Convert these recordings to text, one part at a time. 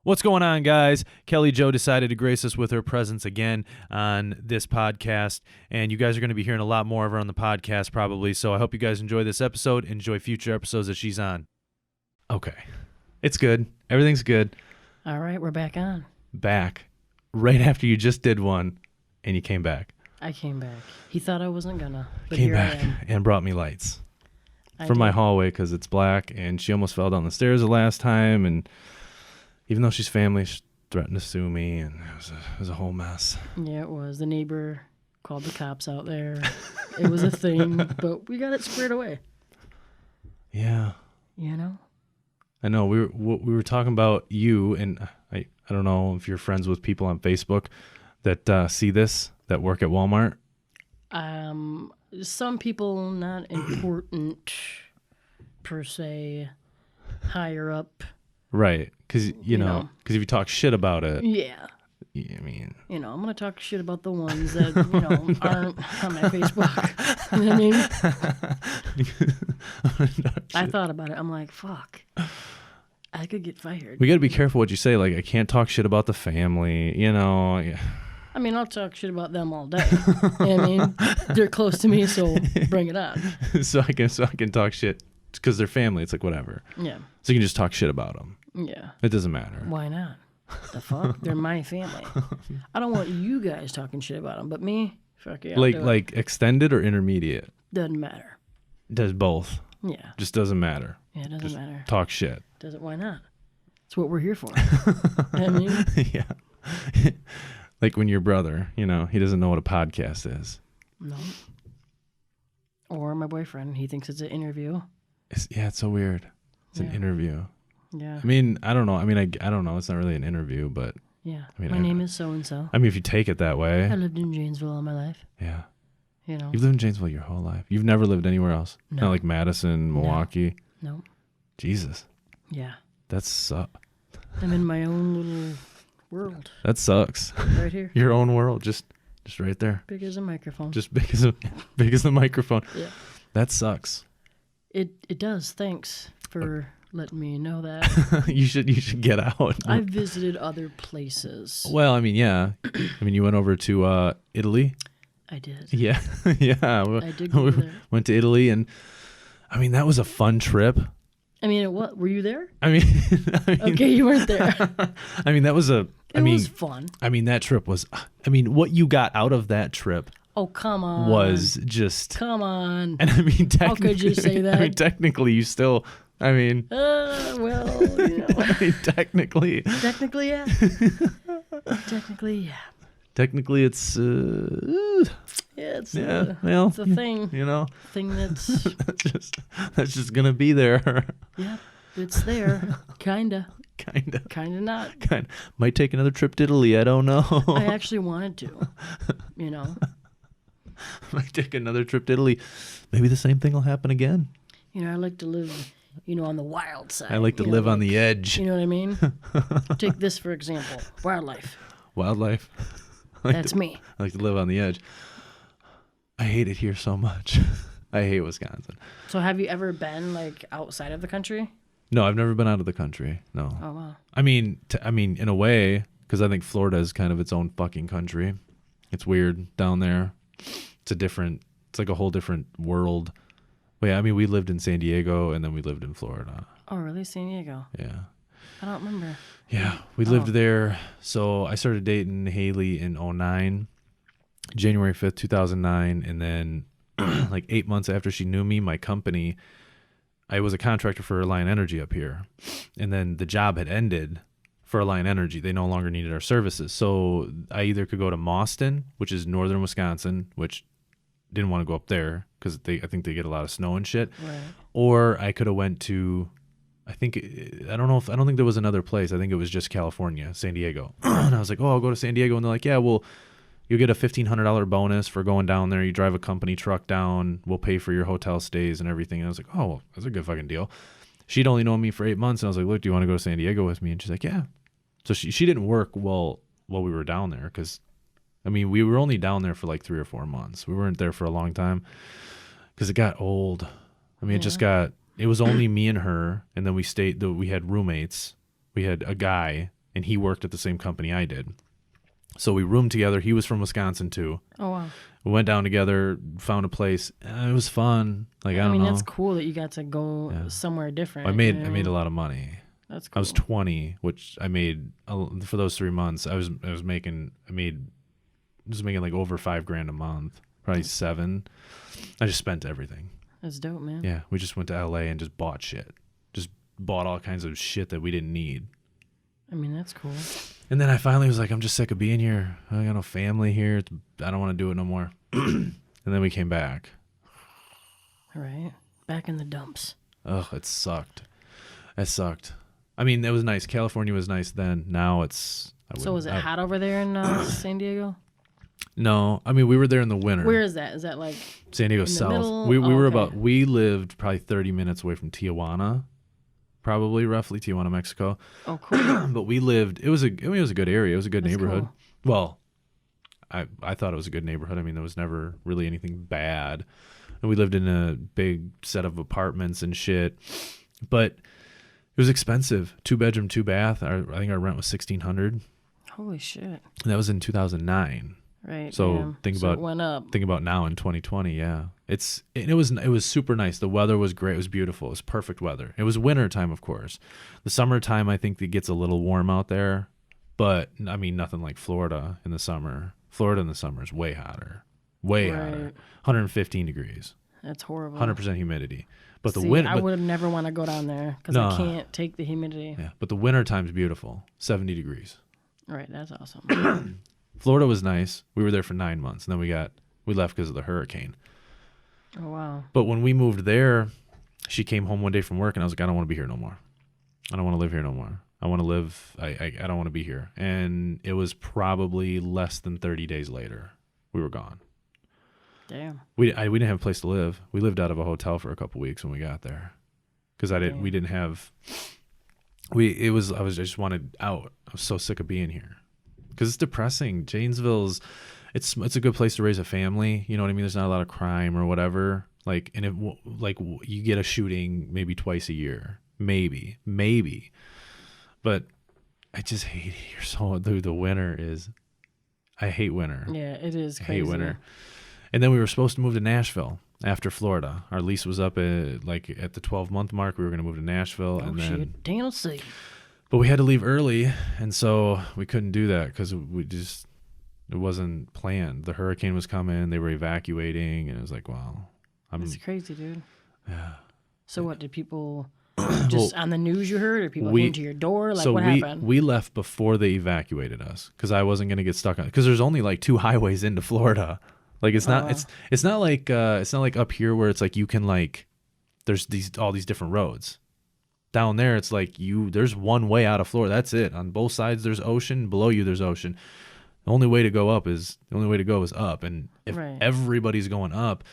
What's going on, guys? Kelly Jo decided to grace us with her presence again on this podcast, and you guys are going to be hearing a lot more of her on the podcast probably, so I hope you guys enjoy this episode, enjoy future episodes that she's on. Okay. It's good. Everything's good. All right, we're back on. Back. Right after you just did one, and you came back. I came back. He thought I wasn't gonna, but Came here back I am. and brought me lights I from my did. hallway because it's black, and she almost fell down the stairs the last time, and even though she's family, she threatened to sue me, and it was a whole mess. Yeah, it was. The neighbor called the cops out there. It was a thing, but we got it squared away. Yeah. You know? I know we were talking about you, and I don't know if you're friends with people on Facebook that see this, that work at Walmart. Some people not important per se, higher up. Right, because you know, because if you talk shit about it, Yeah. I mean, You know, I'm going to talk shit about the ones that, aren't on my Facebook. You know what I mean? I thought about it. I'm like, fuck. I could get fired. we got to be careful what you say. Like, I can't talk shit about the family, you know. Yeah. I mean, I'll talk shit about them all day. You know what I mean? They're close to me, so bring it on. so I can talk shit because they're family. It's like whatever. Yeah. So you can just talk shit about them. Yeah. It doesn't matter. Why not? The fuck? They're my family. I don't want you guys talking shit about them, but me, fuck yeah. I'll do it. Like extended or intermediate? Doesn't matter. Does both. Yeah. Just doesn't matter. Yeah, it doesn't Just matter. talk shit. Doesn't, why not? That's what we're here for. I mean, Yeah. Like when your brother, he doesn't know what a podcast is. no. Or my boyfriend, he thinks it's an interview. It's so weird. It's an Yeah. interview. Yeah. I mean, I don't know. I mean, I don't know. It's not really an interview, but Yeah. I mean, My name is so-and-so. I mean, if you take it that way, I lived in Janesville all my life. yeah. You know? You've lived in Janesville your whole life. You've never lived anywhere else. No. Not like Madison, Milwaukee. No. Jesus. Yeah. That's I'm in my own little world that sucks. right here. Your own world, just right there. Big as a microphone. Just big as the microphone. Yeah. That sucks. It does. Thanks for letting me know that. you should get out. I've visited other places. Well, I mean, yeah. I mean, you went over to Italy. I did. Yeah. Yeah. I did go over there. Went to Italy, and I mean, that was a fun trip. I mean, what? Were you there? I mean, Okay, you weren't there. I mean, that was It was fun. I mean, that trip was, I mean, what you got out of that trip Oh, come on. was just, Come on. and I mean, technically, How could you say that? I mean, technically, you still, I mean, Well, you know. I mean, technically, Technically, yeah. Technically, yeah. technically, it's, Yeah, it's, yeah, well, it's a thing. you know, Thing that's, that's just gonna be there, yeah, it's there. Kinda. kind Not. of, might take another trip to Italy. I don't know. I actually wanted to, you know. Might take another trip to Italy. Maybe the same thing will happen again. You know, I like to live, on the wild side. I like to live on the edge. You know what I mean? Take this, for example. Wildlife. Wildlife. That's me. I like to live on the edge. I hate it here so much. I hate Wisconsin. So have you ever been, like, outside of the country? No, I've never been out of the country. No. Oh, wow. I mean, in a way, because I think Florida is kind of its own fucking country. It's weird down there. It's like a whole different world. But yeah, I mean, we lived in San Diego and then we lived in Florida. Oh, really? San Diego? Yeah. I don't remember. Yeah, we lived there. So I started dating Haley in 2009, January 5th, 2009. And then like 8 months after she knew me, my company, I was a contractor for Alliant Energy up here. And then the job had ended for Alliant Energy. They no longer needed our services. So I either could go to Mauston, which is northern Wisconsin, which didn't want to go up there because I think they get a lot of snow and shit. Right. Or I could have went to, I don't think there was another place. I think it was just California, San Diego. And I was like, oh, I'll go to San Diego. And they're like, yeah, well, you'll get a $1,500 bonus for going down there. You drive a company truck down. We'll pay for your hotel stays and everything. And I was like, oh, well, that's a good fucking deal. She'd only known me for 8 months. And I was like, look, do you want to go to San Diego with me? And she's like, yeah. So she didn't work while we were down there because, I mean, we were only down there for like 3 or 4 months. We weren't there for a long time because it got old. I mean, it was only me and her. And then we had roommates. We had a guy and he worked at the same company I did. So we roomed together. He was from Wisconsin too. Oh wow. We went down together, found a place. It was fun. Like, I don't know. that's cool that you got to go somewhere different. I made a lot of money. That's cool. I was 20, which I made for those 3 months. I was making like over $5,000 a month, probably 7. I just spent everything. That's dope, man. Yeah, we just went to LA and just bought shit. Just bought all kinds of shit that we didn't need. I mean, that's cool. And then I finally was like, I'm just sick of being here. I got no family here. I don't want to do it no more. And then we came back. All right. Back in the dumps. Ugh, it sucked. It sucked. I mean, it was nice. California was nice then. Now it's... So was it hot over there in San Diego? No. I mean, we were there in the winter. Where is that? Is that like... San Diego South. Middle? We were we lived probably 30 minutes away from Tijuana. Probably roughly Tijuana, Mexico. Oh, cool. But we lived, it was a good area. It was a good neighborhood. Cool. Well, I thought it was a good neighborhood. I mean, there was never really anything bad. And we lived in a big set of apartments and shit. But it was expensive. 2-bedroom, 2-bath. I think our rent was $1,600. Holy shit. And that was in 2009. Right. So it went up. Think about now in 2020. Yeah, it was super nice. The weather was great. It was beautiful. It was perfect weather. It was winter time, of course. The summertime, I think it gets a little warm out there, but I mean nothing like Florida in the summer. Florida in the summer is way hotter, hotter. 115 degrees. That's horrible. 100% humidity. But the winter, I would have never want to go down there because I can't take the humidity. Yeah, but the winter time's beautiful. 70 degrees. Right, that's awesome. Florida was nice. We were there for 9 months, and then we left because of the hurricane. Oh, wow. But when we moved there, she came home one day from work, and I was like, I don't want to be here no more. I don't want to live here no more. I want to live. I don't want to be here. And it was probably less than 30 days later, we were gone. Damn. We didn't have a place to live. We lived out of a hotel for a couple weeks when we got there, because I just wanted out. I was so sick of being here. Because it's depressing. Janesville's, it's a good place to raise a family. You know what I mean? There's not a lot of crime or whatever. Like, and you get a shooting maybe twice a year, maybe. But I just hate it here. So the winter is, I hate winter. Yeah, it is crazy. I hate winter. And then we were supposed to move to Nashville after Florida. Our lease was up at the 12-month mark. We were going to move to Nashville, and then shit. Tennessee. But we had to leave early, and so we couldn't do that because it wasn't planned. The hurricane was coming, they were evacuating, and it was like, wow. That's crazy, dude. Yeah. So what, did people just on the news you heard, or people came to your door? Like, what happened? We left before they evacuated us because I wasn't going to get stuck on, because there's only like 2 highways into Florida. Like, it's not like up here where it's like you can, like, there's all these different roads. Down there, it's like there's one way out of Florida. That's it. On both sides, there's ocean. Below you, there's ocean. The only way to go is up. And if everybody's going up,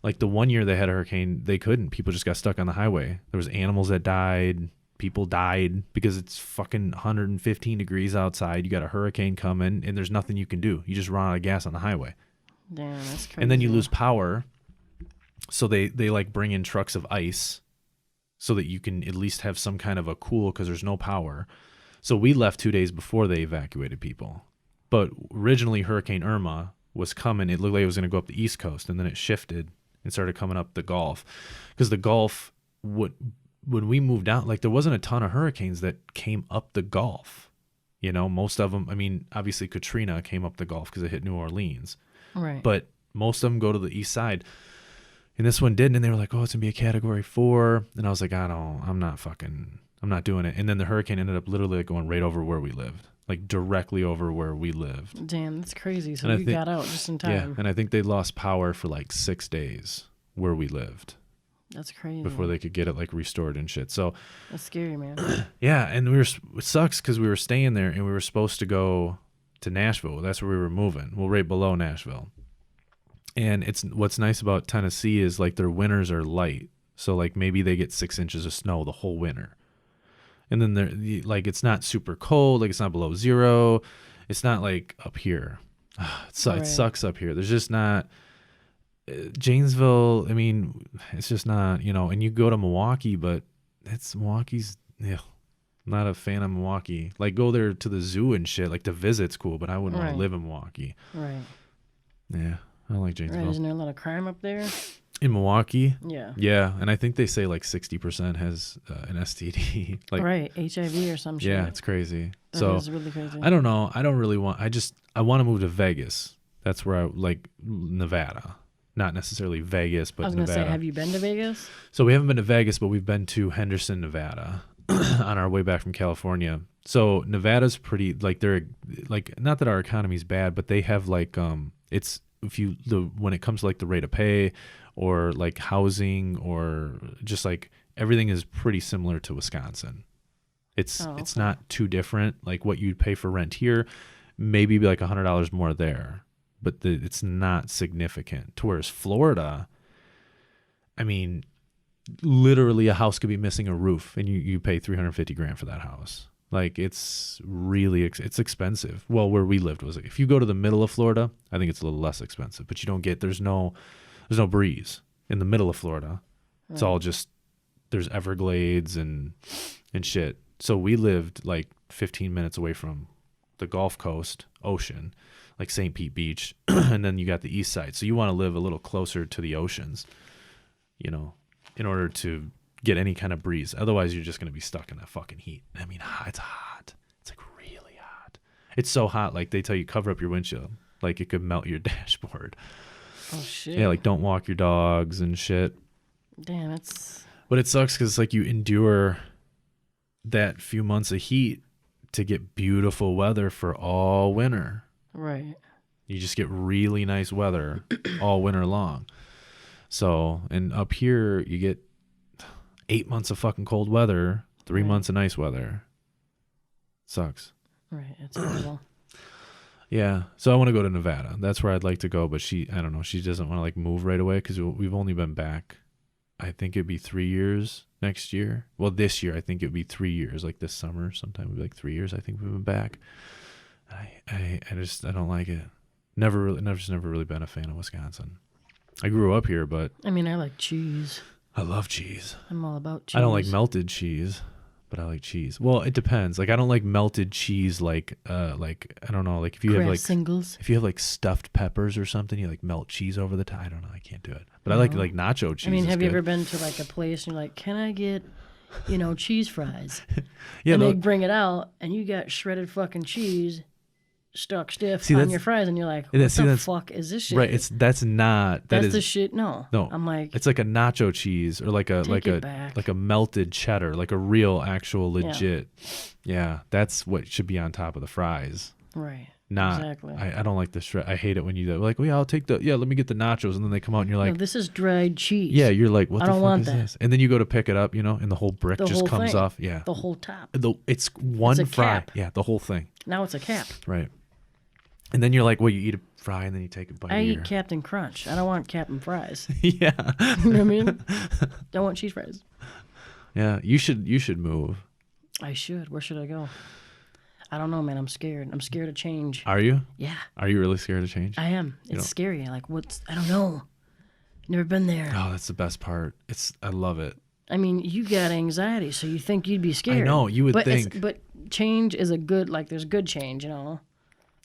like the one year they had a hurricane, they couldn't. People just got stuck on the highway. There was animals that died. People died because it's fucking 115 degrees outside. You got a hurricane coming, and there's nothing you can do. You just run out of gas on the highway. Damn, that's crazy. And then you lose power. So they like bring in trucks of ice, so that you can at least have some kind of a cool, because there's no power. So we left 2 days before they evacuated people. But originally Hurricane Irma was coming. It looked like it was going to go up the East Coast, and then it shifted and started coming up the Gulf. Because the Gulf, when we moved out, like, there wasn't a ton of hurricanes that came up the Gulf. You know, most of them, I mean, obviously Katrina came up the Gulf because it hit New Orleans. Right. But most of them go to the east side. And this one didn't, and they were like, oh, it's going to be a Category 4. And I was like, I'm not doing it. And then the hurricane ended up literally like going right over where we lived, like directly over where we lived. Damn, that's crazy. So you got out just in time. Yeah, and I think they lost power for like 6 days where we lived. That's crazy. Before they could get it like restored and shit. So that's scary, man. Yeah, and it sucks because we were staying there, and we were supposed to go to Nashville. That's where we were moving. Well, right below Nashville. And what's nice about Tennessee is like their winters are light. So like maybe they get 6 inches of snow the whole winter. And then they're like, it's not super cold. Like, it's not below 0. It's not like up here. It sucks up here. There's just not Janesville. I mean, it's just not, and you go to Milwaukee, but Milwaukee's, yeah. Not a fan of Milwaukee. Like, go there to the zoo and shit. Like, to visit's cool, but I wouldn't want Right. to live in Milwaukee. Right. Yeah, I don't like Right. Janesville. Isn't there a lot of crime up there? In Milwaukee, Yeah. yeah, and I think they say like 60% has an STD. Like, Right. HIV or some shit. yeah, it's crazy. That So is really crazy. I don't know. I don't really want. I want to move to Vegas. That's where I like Nevada. Not necessarily Vegas, but I was gonna Nevada. say, have you been to Vegas? So we haven't been to Vegas, but we've been to Henderson, Nevada, on our way back from California. So Nevada's pretty like they're like not that our economy's bad, but they have like it's if you when it comes to like the rate of pay or like housing or just like everything is pretty similar to Wisconsin. It's Oh, not too different. Like what you'd pay for rent here, maybe be like $100 more there, but it's not significant. To whereas Florida, I mean, literally a house could be missing a roof and you pay 350 grand for that house. Like it's really it's expensive. Well, where we lived was if you go to the middle of Florida, I think it's a little less expensive, but you don't get there's no breeze in the middle of Florida. It's all just there's Everglades and shit. So we lived like 15 minutes away from the Gulf Coast ocean, like St. Pete Beach, and then you got the east side. So you want to live a little closer to the oceans, you know, in order to get any kind of breeze. Otherwise, you're just going to be stuck in that fucking heat. I mean, it's hot. It's like really hot. It's so hot, like they tell you cover up your windshield. Like it could melt your dashboard. Oh shit. Yeah, like don't walk your dogs and shit. Damn, it's But it sucks because like you endure that few months of heat to get beautiful weather for all winter. right. You just get really nice weather all winter long. So, and up here you get 8 months of fucking cold weather, 3 Right. months of nice weather. Sucks. Right. It's horrible. Yeah. So I want to go to Nevada. That's where I'd like to go. But I don't know. She doesn't want to like move right away because we've only been back. I think it'd be 3 years next year. Well, this year, I think it'd be 3 years, like this summer. Sometime it'd be like 3 years. I think we've been back. I don't like it. Never really been a fan of Wisconsin. I grew up here, but I mean, I like cheese. I love cheese. I'm all about cheese. I don't like melted cheese, but I like cheese. Well, it depends. Like I don't like melted cheese like I don't know, like if you have Kraft like singles. if you have like stuffed peppers or something, you like melt cheese over the top. I don't know, I can't do it. But I like No. nacho cheese. I mean, is have you good. ever been to like a place and you're like, can I get, cheese fries? Yeah, and no, they bring it out and you got shredded fucking cheese stuck stiff See, on that's- your fries and you're like, Yeah, what see, the that's- fuck is this shit? right. That's not that That's is the shit. No. no. I'm like, It's like a nacho cheese or like a Take it back. like a melted cheddar, like a real actual legit. Yeah, that's what should be on top of the fries. right. Not Exactly. I don't like the shred. I hate it when you do that. Like, well, yeah, I'll take let me get the nachos, and then they come out and you're like, No, this is dried cheese. yeah, you're like, what I the don't fuck want is that. this? And then you go to pick it up, and the whole brick The just whole comes thing. off. Yeah, The whole top. it's one a fry. cap. Yeah, the whole thing. Now it's a cap. Right. And then you're like, well, you eat a fry and then you take a bite. I of eat your... Captain Crunch. I don't want Captain Fries. Yeah, You know what I mean? I want cheese fries. yeah. You should move. I should. Where should I go? I don't know, man. I'm scared. I'm scared of change. Are you? Yeah, Are you really scared of change? I am. It's scary. Like, I don't know. Never been there. Oh, that's the best part. I love it. I mean, you got anxiety, so you think you'd be scared. know, you would but think. But change is a good, there's good change, So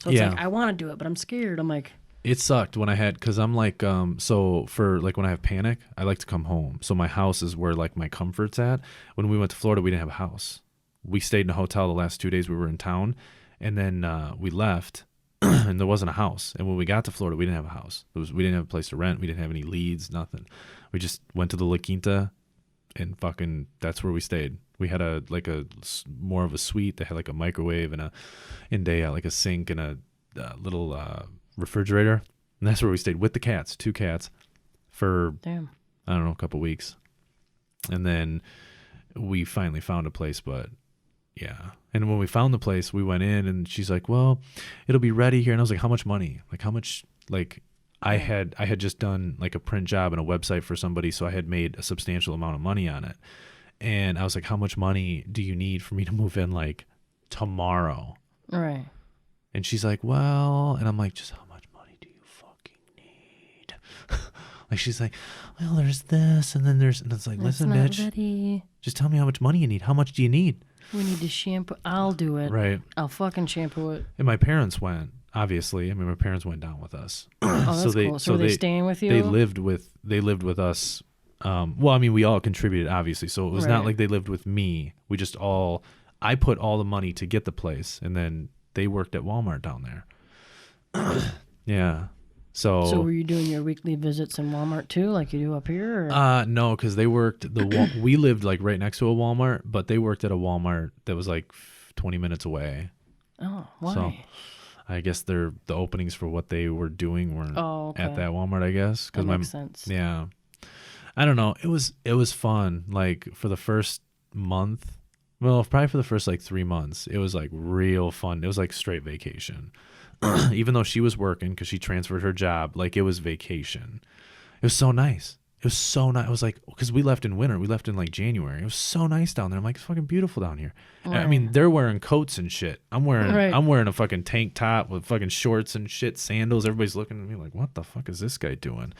it's Yeah. like, I want to do it, but I'm scared. I'm like, It sucked when I had, because I'm like, so for like when I have panic, I like to come home. So my house is where like my comfort's at. When we went to Florida, we didn't have a house. We stayed in a hotel the last 2 days we were in town. And then we left and there wasn't a house. And when we got to Florida, we didn't have a house. We didn't have a place to rent. We didn't have any leads, nothing. We just went to the La Quinta and fucking, that's where we stayed. We had more of a suite that had like a microwave and like a sink and a little refrigerator, and that's where we stayed with the cats, 2 cats, for damn. I don't know, a couple weeks, and then we finally found a place. But yeah, and when we found the place, we went in, and she's like, "Well, it'll be ready here," and I was like, "How much money? Like how much?" Like I had just done like a print job and a website for somebody, so I had made a substantial amount of money on it, and I was like, "How much money do you need for me to move in like tomorrow?" All right. And she's like, well, and I'm like, just how much money do you fucking need? Like, she's like, well, there's this, and then and it's like, That's listen, not bitch, ready. just tell me how much money you need. How much do you need? We need to shampoo. I'll do it. Right. I'll fucking shampoo it. And my parents went, obviously. I mean, my parents went down with us. Oh, that's cool. So were they staying with you? They lived with us. Well, I mean, we all contributed, obviously. So it was not like they lived with me. We just I put all the money to get the place, and then they worked at Walmart down there. Yeah. So were you doing your weekly visits in Walmart too, like you do up here? Or? No, because they worked we lived like right next to a Walmart, but they worked at a Walmart that was like 20 minutes away. Oh, why? So I guess the openings for what they were doing weren't at that Walmart, I guess. That makes sense. Yeah. I don't know. It was fun. Like for the first month, well, probably for the first like 3 months, it was like real fun. It was like straight vacation. Even though she was working because she transferred her job, like it was vacation. It was so nice. It was so nice. I was like, because we left in winter. We left in like January. It was so nice down there. I'm like, it's fucking beautiful down here. Right. I mean, they're wearing coats and shit. I'm wearing a fucking tank top with fucking shorts and shit, sandals. Everybody's looking at me like, what the fuck is this guy doing?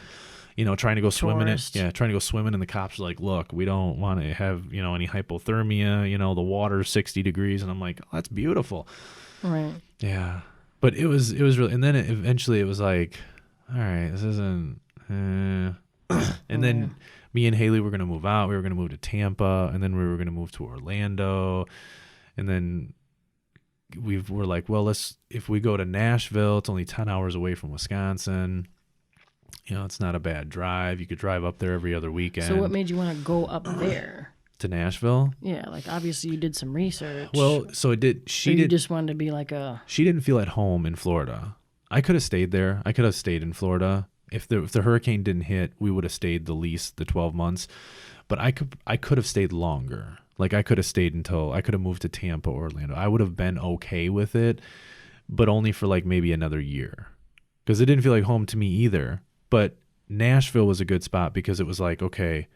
You know, trying to go swimming trying to go swimming, and the cops are like, look, we don't want to have, you know, any hypothermia. You know, the water's 60 degrees, and I'm like, oh, that's beautiful. Right. Yeah. But it was really, and then eventually it was like, all right, this isn't, and then me and Haley were going to move out. We were going to move to Tampa, and then we were going to move to Orlando. And then we're like, well, if we go to Nashville, it's only 10 hours away from Wisconsin. You know, it's not a bad drive. You could drive up there every other weekend. So what made you want to go up there? To Nashville? Yeah, like obviously you did some research. Well, so it did. You just wanted to be like a. She didn't feel at home in Florida. I could have stayed there. I could have stayed in Florida if the hurricane didn't hit. We would have stayed the 12 months. But I could have stayed longer. Like I could have stayed until I could have moved to Tampa or Orlando. I would have been okay with it, but only for like maybe another year, because it didn't feel like home to me either. But Nashville was a good spot because it was like, okay,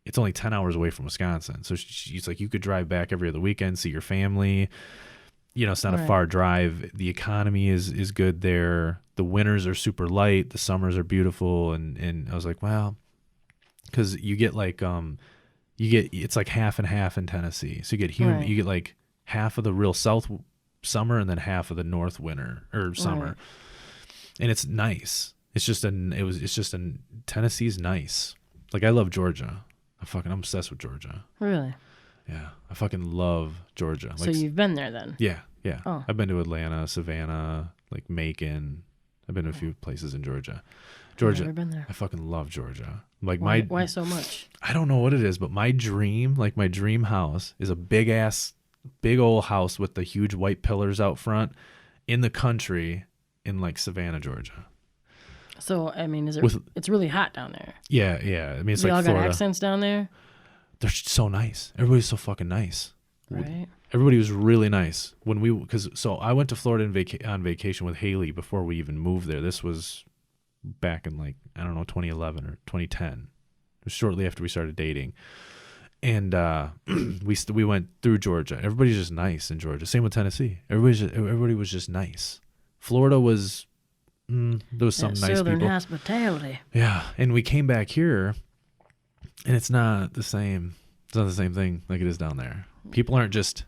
it's only 10 hours away from Wisconsin. So she's like, you could drive back every other weekend, see your family. You know, it's not a far drive. The economy is good there. The winters are super light. The summers are beautiful. And I was like, wow, because you get like, it's like half and half in Tennessee. So you get you get like half of the real south summer and then half of the north winter or summer. Right. And it's nice. Tennessee's nice. Like I love Georgia. I'm obsessed with Georgia. Really? Yeah. I fucking love Georgia. Like, so you've been there then? Yeah. Oh. I've been to Atlanta, Savannah, like Macon. I've been to a few places in Georgia. Georgia. I've never been there. I fucking love Georgia. Like why so much? I don't know what it is, but my dream house is a big old house with the huge white pillars out front in the country in like Savannah, Georgia. So, I mean, it's really hot down there. Yeah. I mean, it's like Florida. They all got accents down there? They're so nice. Everybody's so fucking nice. Right. Everybody was really nice so I went to Florida on vacation with Haley before we even moved there. This was back in like, I don't know, 2011 or 2010. It was shortly after we started dating. And we went through Georgia. Everybody's just nice in Georgia. Same with Tennessee. Everybody was just nice. Florida was... there was some nice Southern people. hospitality. Yeah, and we came back here, and it's not the same. It's not the same thing like it is down there. People aren't just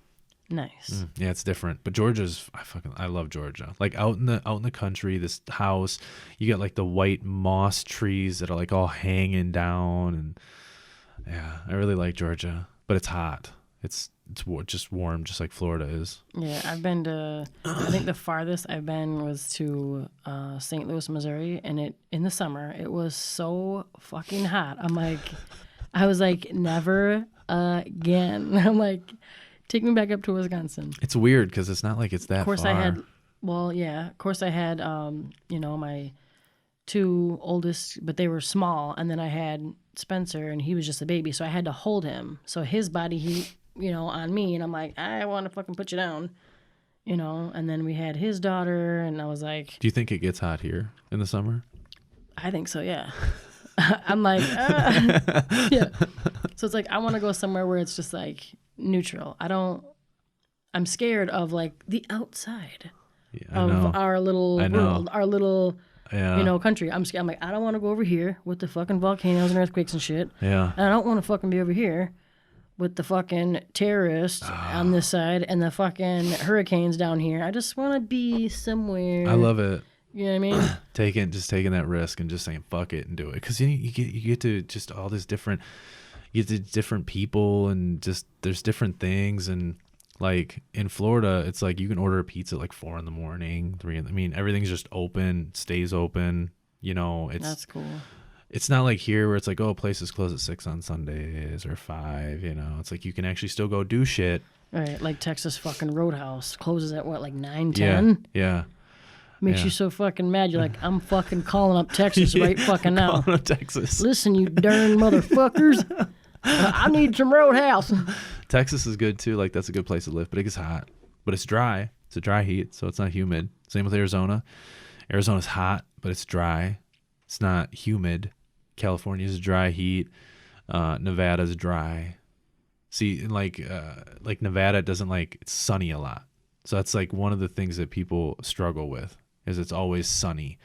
nice. Yeah, it's different. But Georgia's, I love Georgia. Like out in the country, this house, you got like the white moss trees that are like all hanging down, and yeah, I really like Georgia. But it's hot. It's just warm, just like Florida is. Yeah, I've been to, I think the farthest I've been was to St. Louis, Missouri, and in the summer, it was so fucking hot. I was like, never again. I'm like, take me back up to Wisconsin. It's weird because it's not like it's that far. Of course I had, my two oldest, but they were small, and then I had Spencer, and he was just a baby, so I had to hold him. So his body heat, on me, and I'm like, I want to fucking put you down, and then we had his daughter, and I was like... Do you think it gets hot here in the summer? I think so, yeah. I'm like, yeah. So it's like, I want to go somewhere where it's just like neutral. I'm scared of like the outside of our little world, our little... Yeah. Country. I'm scared. I'm like, I don't want to go over here with the fucking volcanoes and earthquakes and shit. Yeah. And I don't want to fucking be over here with the fucking terrorists on this side and the fucking hurricanes down here. I just want to be somewhere. I love it. You know what I mean? Just taking that risk and just saying fuck it and do it, because you get to just all this different, you get to different people, and just there's different things. And like in Florida, it's like you can order a pizza at like 4 a.m, 3. I mean, everything's just open, stays open. You know, That's cool. It's not like here where it's like, oh, places close at 6 on Sundays or 5. You know, it's like you can actually still go do shit. Right, like Texas fucking Roadhouse closes at what, like 9, 10? Yeah. Makes you so fucking mad. You're like, I'm fucking calling up Texas right fucking now. Calling up Texas. Listen, you darn motherfuckers. I need some Roadhouse. Texas is good too. Like, that's a good place to live, but it gets hot. But it's dry. It's a dry heat, so it's not humid. Same with Arizona. Arizona's hot, but it's dry. It's not humid. California's dry heat. Nevada's dry. See, like Nevada doesn't like, it's sunny a lot. So that's like one of the things that people struggle with, is it's always sunny.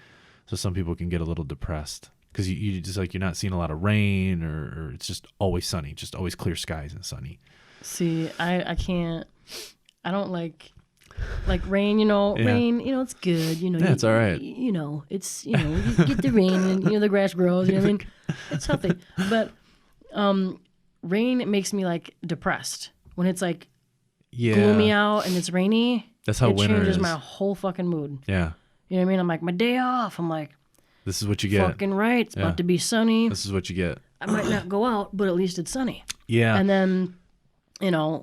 So some people can get a little depressed because you just like, you're not seeing a lot of rain, or it's just always sunny, just always clear skies and sunny. See, I can't, I don't like rain, rain, it's good, Yeah, it's all right. It's, you get the rain and, the grass grows, you know what I mean? It's healthy. But rain, it makes me like depressed. When it's like gloomy out and it's rainy, that's how winter changes is. my whole fucking mood. Yeah. You know what I mean? I'm like, my day off. I'm like, this is what you get. Fucking right. It's about to be sunny. This is what you get. I might not go out, but at least it's sunny. Yeah. And then,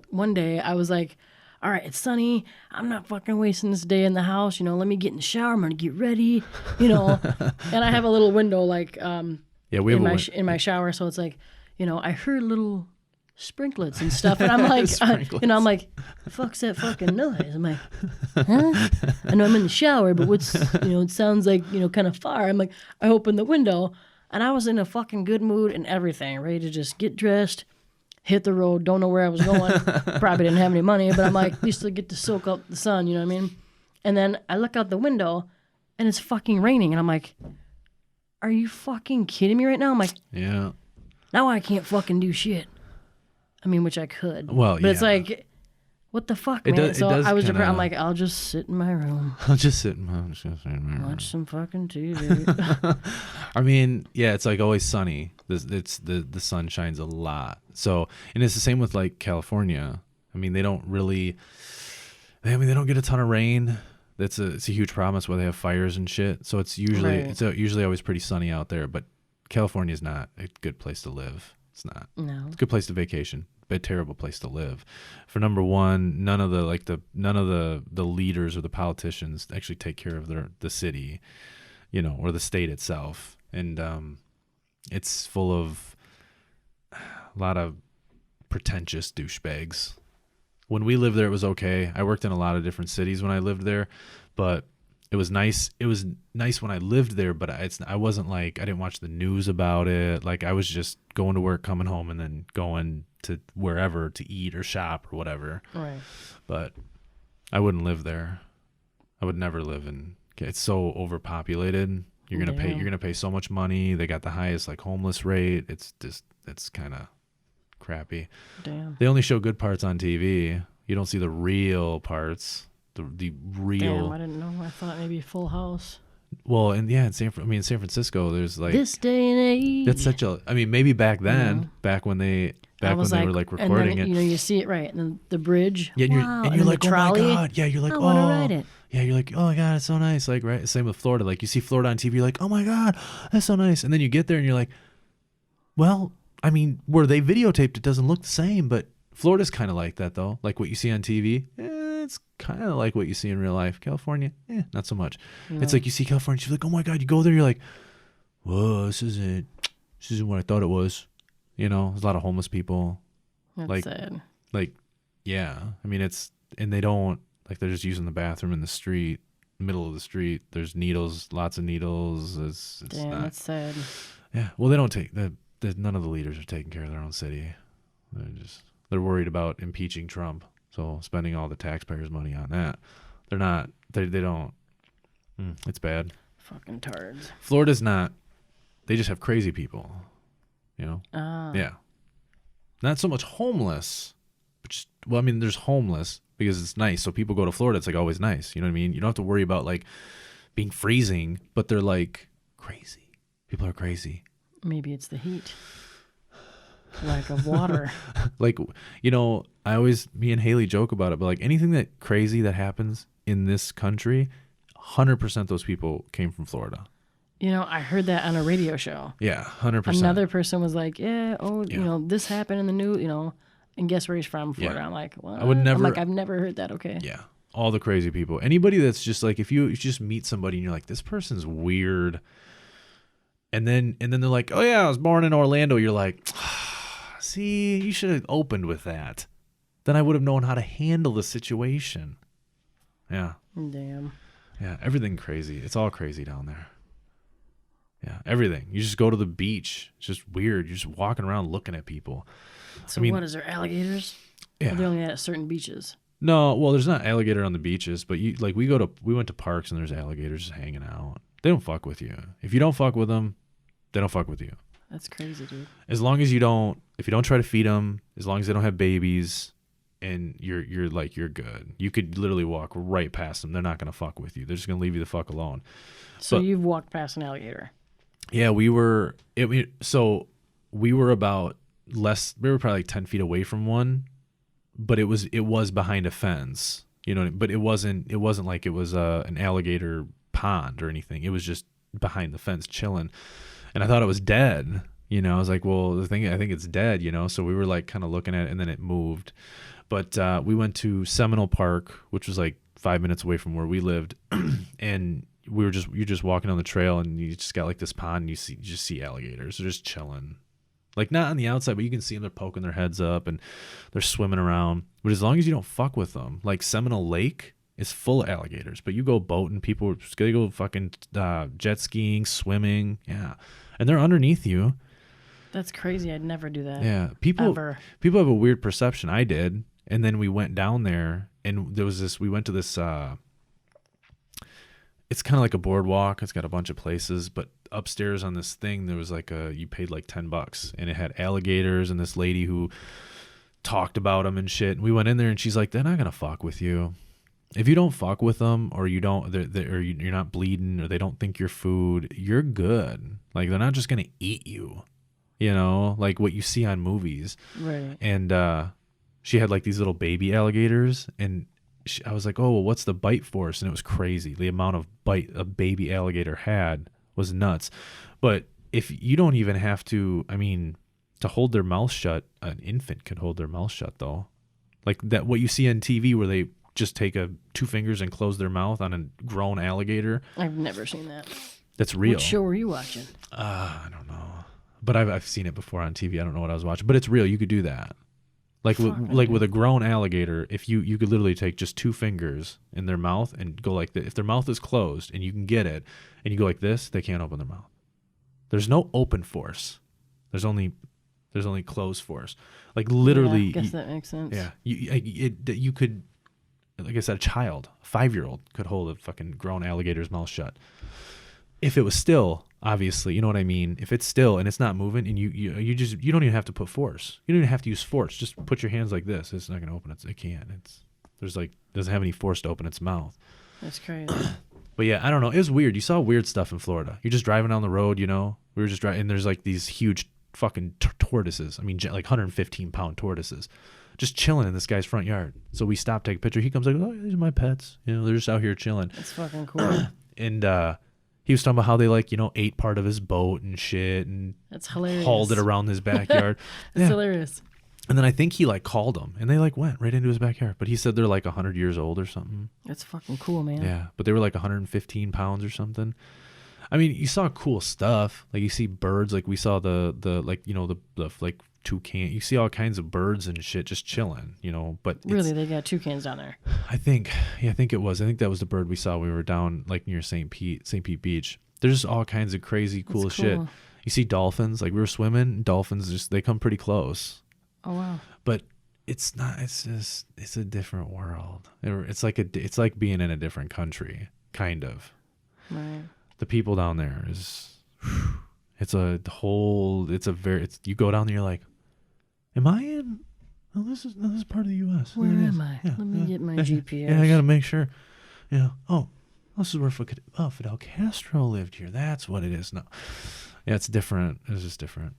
one day I was like, all right, it's sunny. I'm not fucking wasting this day in the house. Let me get in the shower. I'm going to get ready, And I have a little window like we have in my shower. So it's like, I heard little sprinklets and stuff. And I'm like, I'm like, the fuck's that fucking noise? I'm like, huh? I know I'm in the shower, but what's, it sounds like, kind of far. I'm like, I opened the window and I was in a fucking good mood and everything, ready to just get dressed, hit the road, don't know where I was going. Probably didn't have any money, but I'm like, at least I get to soak up the sun, you know what I mean? And then I look out the window and it's fucking raining. And I'm like, are you fucking kidding me right now? I'm like, yeah. Now I can't fucking do shit. I mean, which I could. Well, but it's like, what the fuck, man? So I was depressed. I'm like, I'll just sit in my room. I'll just sit in my room. Watch some fucking TV. I mean, yeah, it's like always sunny. It's the sun shines a lot. So, and it's the same with like California. I mean, they don't get a ton of rain. It's a huge problem. That's why they have fires and shit. So it's usually always pretty sunny out there. But California is not a good place to live. It's not. No. It's a good place to vacation, but a terrible place to live. For number one, none of the leaders or the politicians actually take care of the city, or the state itself. And it's full of a lot of pretentious douchebags. When we lived there, it was okay. I worked in a lot of different cities when I lived there, but it was nice. It was nice when I lived there, but I wasn't like, I didn't watch the news about it. Like, I was just going to work, coming home, and then going to wherever to eat or shop or whatever. Right. But I wouldn't live there. I would never live in. It's so overpopulated. You're gonna pay so much money. They got the highest like homeless rate. It's kind of crappy. Damn. They only show good parts on TV. You don't see the real parts. The real. Damn, I didn't know. I thought maybe Full House. Well, and yeah, in San Francisco, there's like this day and age. That's such a. I mean, maybe back then, back when they were like recording and then, it. You see it right, and then the bridge. Yeah, and you're like, trolley, oh my god, yeah, you're like, I want to ride it. Yeah, you're like, oh my god, it's so nice. Like, right, same with Florida. Like, you see Florida on TV, you're like, oh my god, that's so nice. And then you get there and you're like, well, I mean, where they videotaped it doesn't look the same, but Florida's kind of like that though. Like what you see on TV, it's kind of like what you see in real life. California, not so much. No. It's like you see California, you're like, oh my god, you go there, you're like, whoa, this isn't what I thought it was. There's a lot of homeless people. That's sad. Like, yeah, I mean, they don't, like, they're just using the bathroom in the street, middle of the street. There's needles, lots of needles. It's damn, not, that's sad. Yeah, well, they don't none of the leaders are taking care of their own city. They're worried about impeaching Trump, so spending all the taxpayers' money on that. They're not. They don't. It's bad. Fucking tards. Florida's not. They just have crazy people. Yeah. not so much homeless, but just, well, I mean, there's homeless because it's nice. So people go to Florida. It's like always nice. You know what I mean? You don't have to worry about like being freezing, but they're like crazy. People are crazy. Maybe it's the heat. Lack of water. Like, you know, me and Haley joke about it, but like anything that crazy that happens in this country, 100% those people came from Florida. You know, I heard that on a radio show. Yeah, 100%. Another person was like, you know, this happened in the news, you know, and guess where he's from? Florida. Yeah. I'm like, what? I would never. I'm like, I've never heard that. Okay. Yeah. All the crazy people. Anybody that's just like, if you just meet somebody and you're like, this person's weird. And then they're like, oh yeah, I was born in Orlando. You're like, see, you should have opened with that. Then I would have known how to handle the situation. Yeah. Damn. Yeah. Everything crazy. It's all crazy down there. Yeah. Everything. You just go to the beach. It's just weird. You're just walking around looking at people. So what, is there alligators? Yeah. Or are they only at certain beaches? No, well, there's not alligator on the beaches, but we went to parks and there's alligators just hanging out. They don't fuck with you. If you don't fuck with them, they don't fuck with you. That's crazy, dude. As long as if you don't try to feed them, as long as they don't have babies, and you're good. You could literally walk right past them. They're not gonna fuck with you. They're just gonna leave you the fuck alone. So you've walked past an alligator. Yeah, we were about less. We were probably like 10 feet away from one, but it was behind a fence. You know, but it wasn't like it was an alligator pond or anything. It was just behind the fence chilling. And I thought it was dead. You know, I was like, well, I think it's dead, you know? So we were like kind of looking at it and then it moved. But we went to Seminole Park, which was like 5 minutes away from where we lived. And you're just walking on the trail and you just got like this pond and you just see alligators. They're just chilling. Like not on the outside, but you can see them. They're poking their heads up and they're swimming around. But as long as you don't fuck with them, like Seminole Lake is full of alligators. But you go boating, they go fucking jet skiing, swimming. Yeah. And they're underneath you. That's crazy. I'd never do that. Yeah. People have a weird perception. I did. And then we went down there and we went to this, it's kind of like a boardwalk. It's got a bunch of places, but upstairs on this thing, there was like you paid like $10 and it had alligators and this lady who talked about them and shit. And we went in there and she's like, they're not going to fuck with you. If you don't fuck with them or you don't, or you're not bleeding or they don't think you're food, you're good. Like they're not just going to eat you, you know, like what you see on movies. Right. And she had like these little baby alligators and I was like, oh, well, what's the bite force? And it was crazy. The amount of bite a baby alligator had was nuts. But if you don't even have to, I mean, to hold their mouth shut, an infant could hold their mouth shut though. Like that, what you see on TV where they just take two fingers and close their mouth on a grown alligator. I've never seen that. That's real. What show were you watching? I don't know. But I've seen it before on TV. I don't know what I was watching, but it's real. You could do that. Like with a grown alligator, if you could literally take just 2 fingers in their mouth and go like this. If their mouth is closed and you can get it and you go like this, they can't open their mouth. There's no open force. There's only closed force. Like literally. Yeah, I guess that makes sense. Yeah. You could, like I said, a 5-year-old could hold a fucking grown alligator's mouth shut. If it was still, obviously, you know what I mean? If it's still and it's not moving and you don't even have to put force. You don't even have to use force. Just put your hands like this. It's not going to open it. It can't. Doesn't have any force to open its mouth. That's crazy. But yeah, I don't know. It was weird. You saw weird stuff in Florida. You're just driving down the road, you know? We were just driving and there's like these huge fucking tortoises. I mean, like 115-pound tortoises. Just chilling in this guy's front yard. So we stopped, take a picture. He comes like, oh, these are my pets. You know, they're just out here chilling. That's fucking cool. And he was talking about how they like, you know, ate part of his boat and shit and that's hilarious. Hauled it around his backyard. That's hilarious. And then I think he like called them and they like went right into his backyard. But he said they're like 100 years old or something. That's fucking cool, man. Yeah. But they were like 115 pounds or something. I mean, you saw cool stuff. Like you see birds, like we saw the like, you know, the like toucan. You see all kinds of birds and shit just chilling, you know, but really they got toucans down there. I think that was the bird we saw. We were down like near St. Pete Beach. There's just all kinds of crazy cool shit. You see dolphins, like we were swimming, dolphins they come pretty close. Oh wow. But it's a different world. It's like being in a different country, kind of. Right. The people down there you go down there, you're like, Am I in? No, this is part of the U.S. Where It is. am I? Yeah, Let me get my GPS. Yeah, I gotta make sure. Oh, this is where Fidel Castro lived here. That's what it is. No, yeah, it's different. It's just different.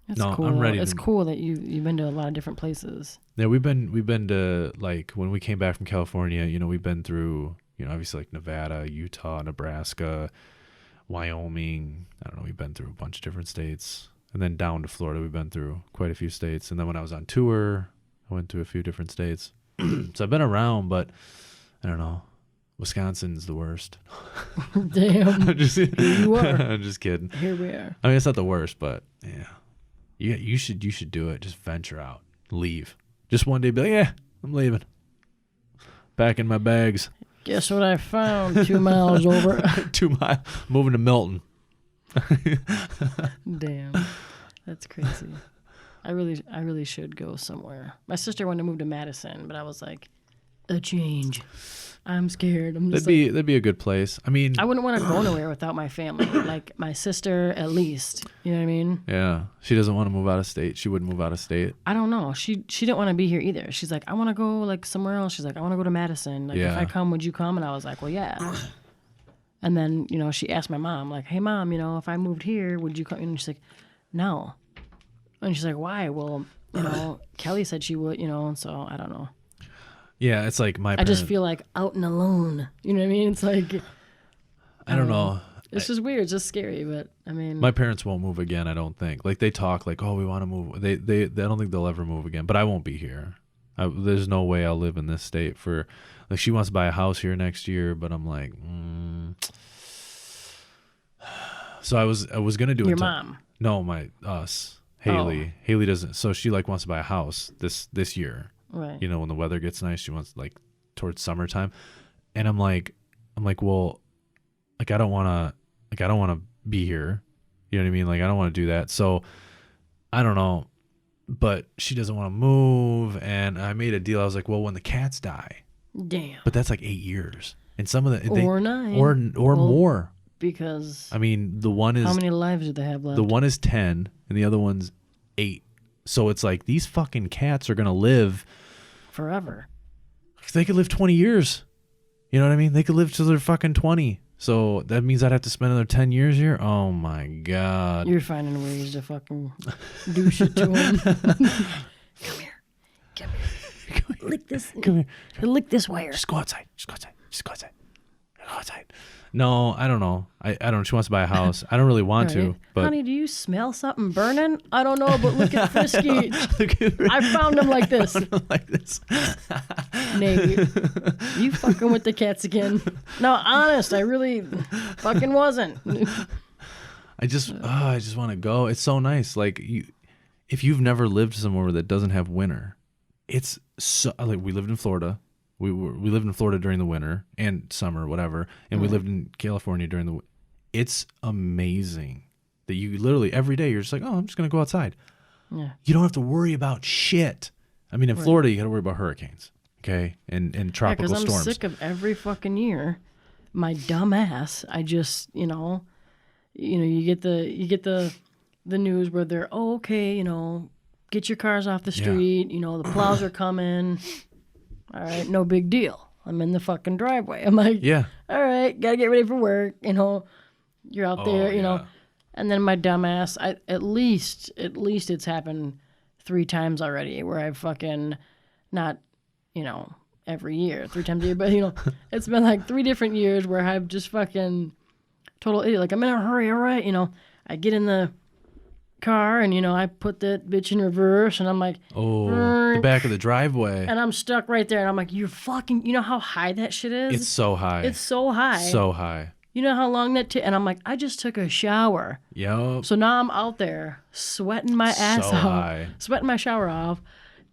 That's No, cool. I'm ready It's to- cool that you've been to a lot of different places. Yeah, we've been to, like, when we came back from California, we've been through, obviously, like, Nevada, Utah, Nebraska, Wyoming. I don't know, we've been through a bunch of different states. And then down to Florida, we've been through quite a few states. And then when I was on tour, I went to a few different states. So I've been around, but I don't know. Wisconsin's the worst. Damn. You are. I'm just kidding. Here we are. I mean, it's not the worst, but yeah. You should do it. Just venture out. Leave. Just one day be like, yeah, I'm leaving. Packing my bags. Guess what I found 2 miles over? 2 miles. Moving to Milton. Damn. That's crazy. I really should go somewhere. My sister wanted to move to Madison, but I was like, a change. I'm scared. I'm just That'd be a good place. I mean, I wouldn't want to go nowhere without my family. Like my sister, at least. You know what I mean? yeah. She doesn't want to move out of state. She wouldn't move out of state. I don't know. She didn't want to be here either. She's like, I want to go like somewhere else. She's like, I want to go to Madison. Like, if Yeah. I come, would you come? And I was like, well, yeah. And then, she asked my mom, like, hey, Mom, if I moved here, would you come? And she's like, no. And she's like, why? Well, Kelly said she would, and so I don't know. Yeah, it's like my I just feel like out and alone. You know what I mean? It's like, I don't know. it's just weird. It's just scary. But I mean, My parents won't move again, I don't think. Like, they talk like, oh, we want to move. They I don't think they'll ever move again. But I won't be here. There's no way I'll live in this state for, like, she wants to buy a house here next year, but I'm like, So I was gonna do it. your mom. No, us. Haley. Oh. Haley doesn't. So she, like, wants to buy a house this year. Right. When the weather gets nice, she wants, like, towards summertime. And I'm like, well, like, I don't want to be here. You know what I mean? Like, I don't want to do that. So I don't know, but she doesn't want to move. And I made a deal. I was like, well, when the cats die, Damn. but that's like 8 years. And some of the, Or 9. or Well, more. Because I mean, the one is, how many lives do they have left? the one is 10 and the other one's 8. So it's like, these fucking cats are going to live Forever. They could live 20 years. You know what I mean? They could live till they're fucking 20. So that means I'd have to spend another 10 years here. Oh my God. You're finding ways to fucking do shit to them. Come here. Come here. Lick this. Come here. Lick this wire. Just go outside. Just go outside. Just go outside. Go outside. No, I don't know. I don't know. She wants to buy a house. I don't really want to, Right. but Honey, do you smell something burning? I don't know, but look at Frisky. look at I found him like this. like this. Nate, you fucking with the cats again. No, honest, I really fucking wasn't. I just want to go. It's so nice. Like, if you've never lived somewhere that doesn't have winter, it's so, like, we lived in Florida. We lived in Florida during the winter and summer, whatever, and we lived in California during the. It's amazing that you literally every day you're just like, oh, I'm just gonna go outside. Yeah. You don't have to worry about shit. I mean, in Florida, you got to worry about hurricanes, okay, and tropical Because I'm storms. sick of every fucking year. My dumb ass. I just, you get the news where they're, oh, okay, get your cars off the street. The plows are coming. All right, no big deal. I'm in the fucking driveway. I'm like, Yeah. all right, gotta get ready for work. You're out there, yeah. And then my dumb ass, at least it's happened 3 times already where I've fucking not, every year, 3 times a year, but it's been like 3 different years where I've just fucking total idiot. Like, I'm in a hurry, all right, I get in the car and I put that bitch in reverse and I'm like, Oh, the back of the driveway. and I'm stuck right there and I'm like, you're fucking, you know how high that shit is? It's so high. It's so high. so high. You know how long that and I'm like, I just took a shower. Yup. So now I'm out there sweating my ass So off, high. sweating my shower off,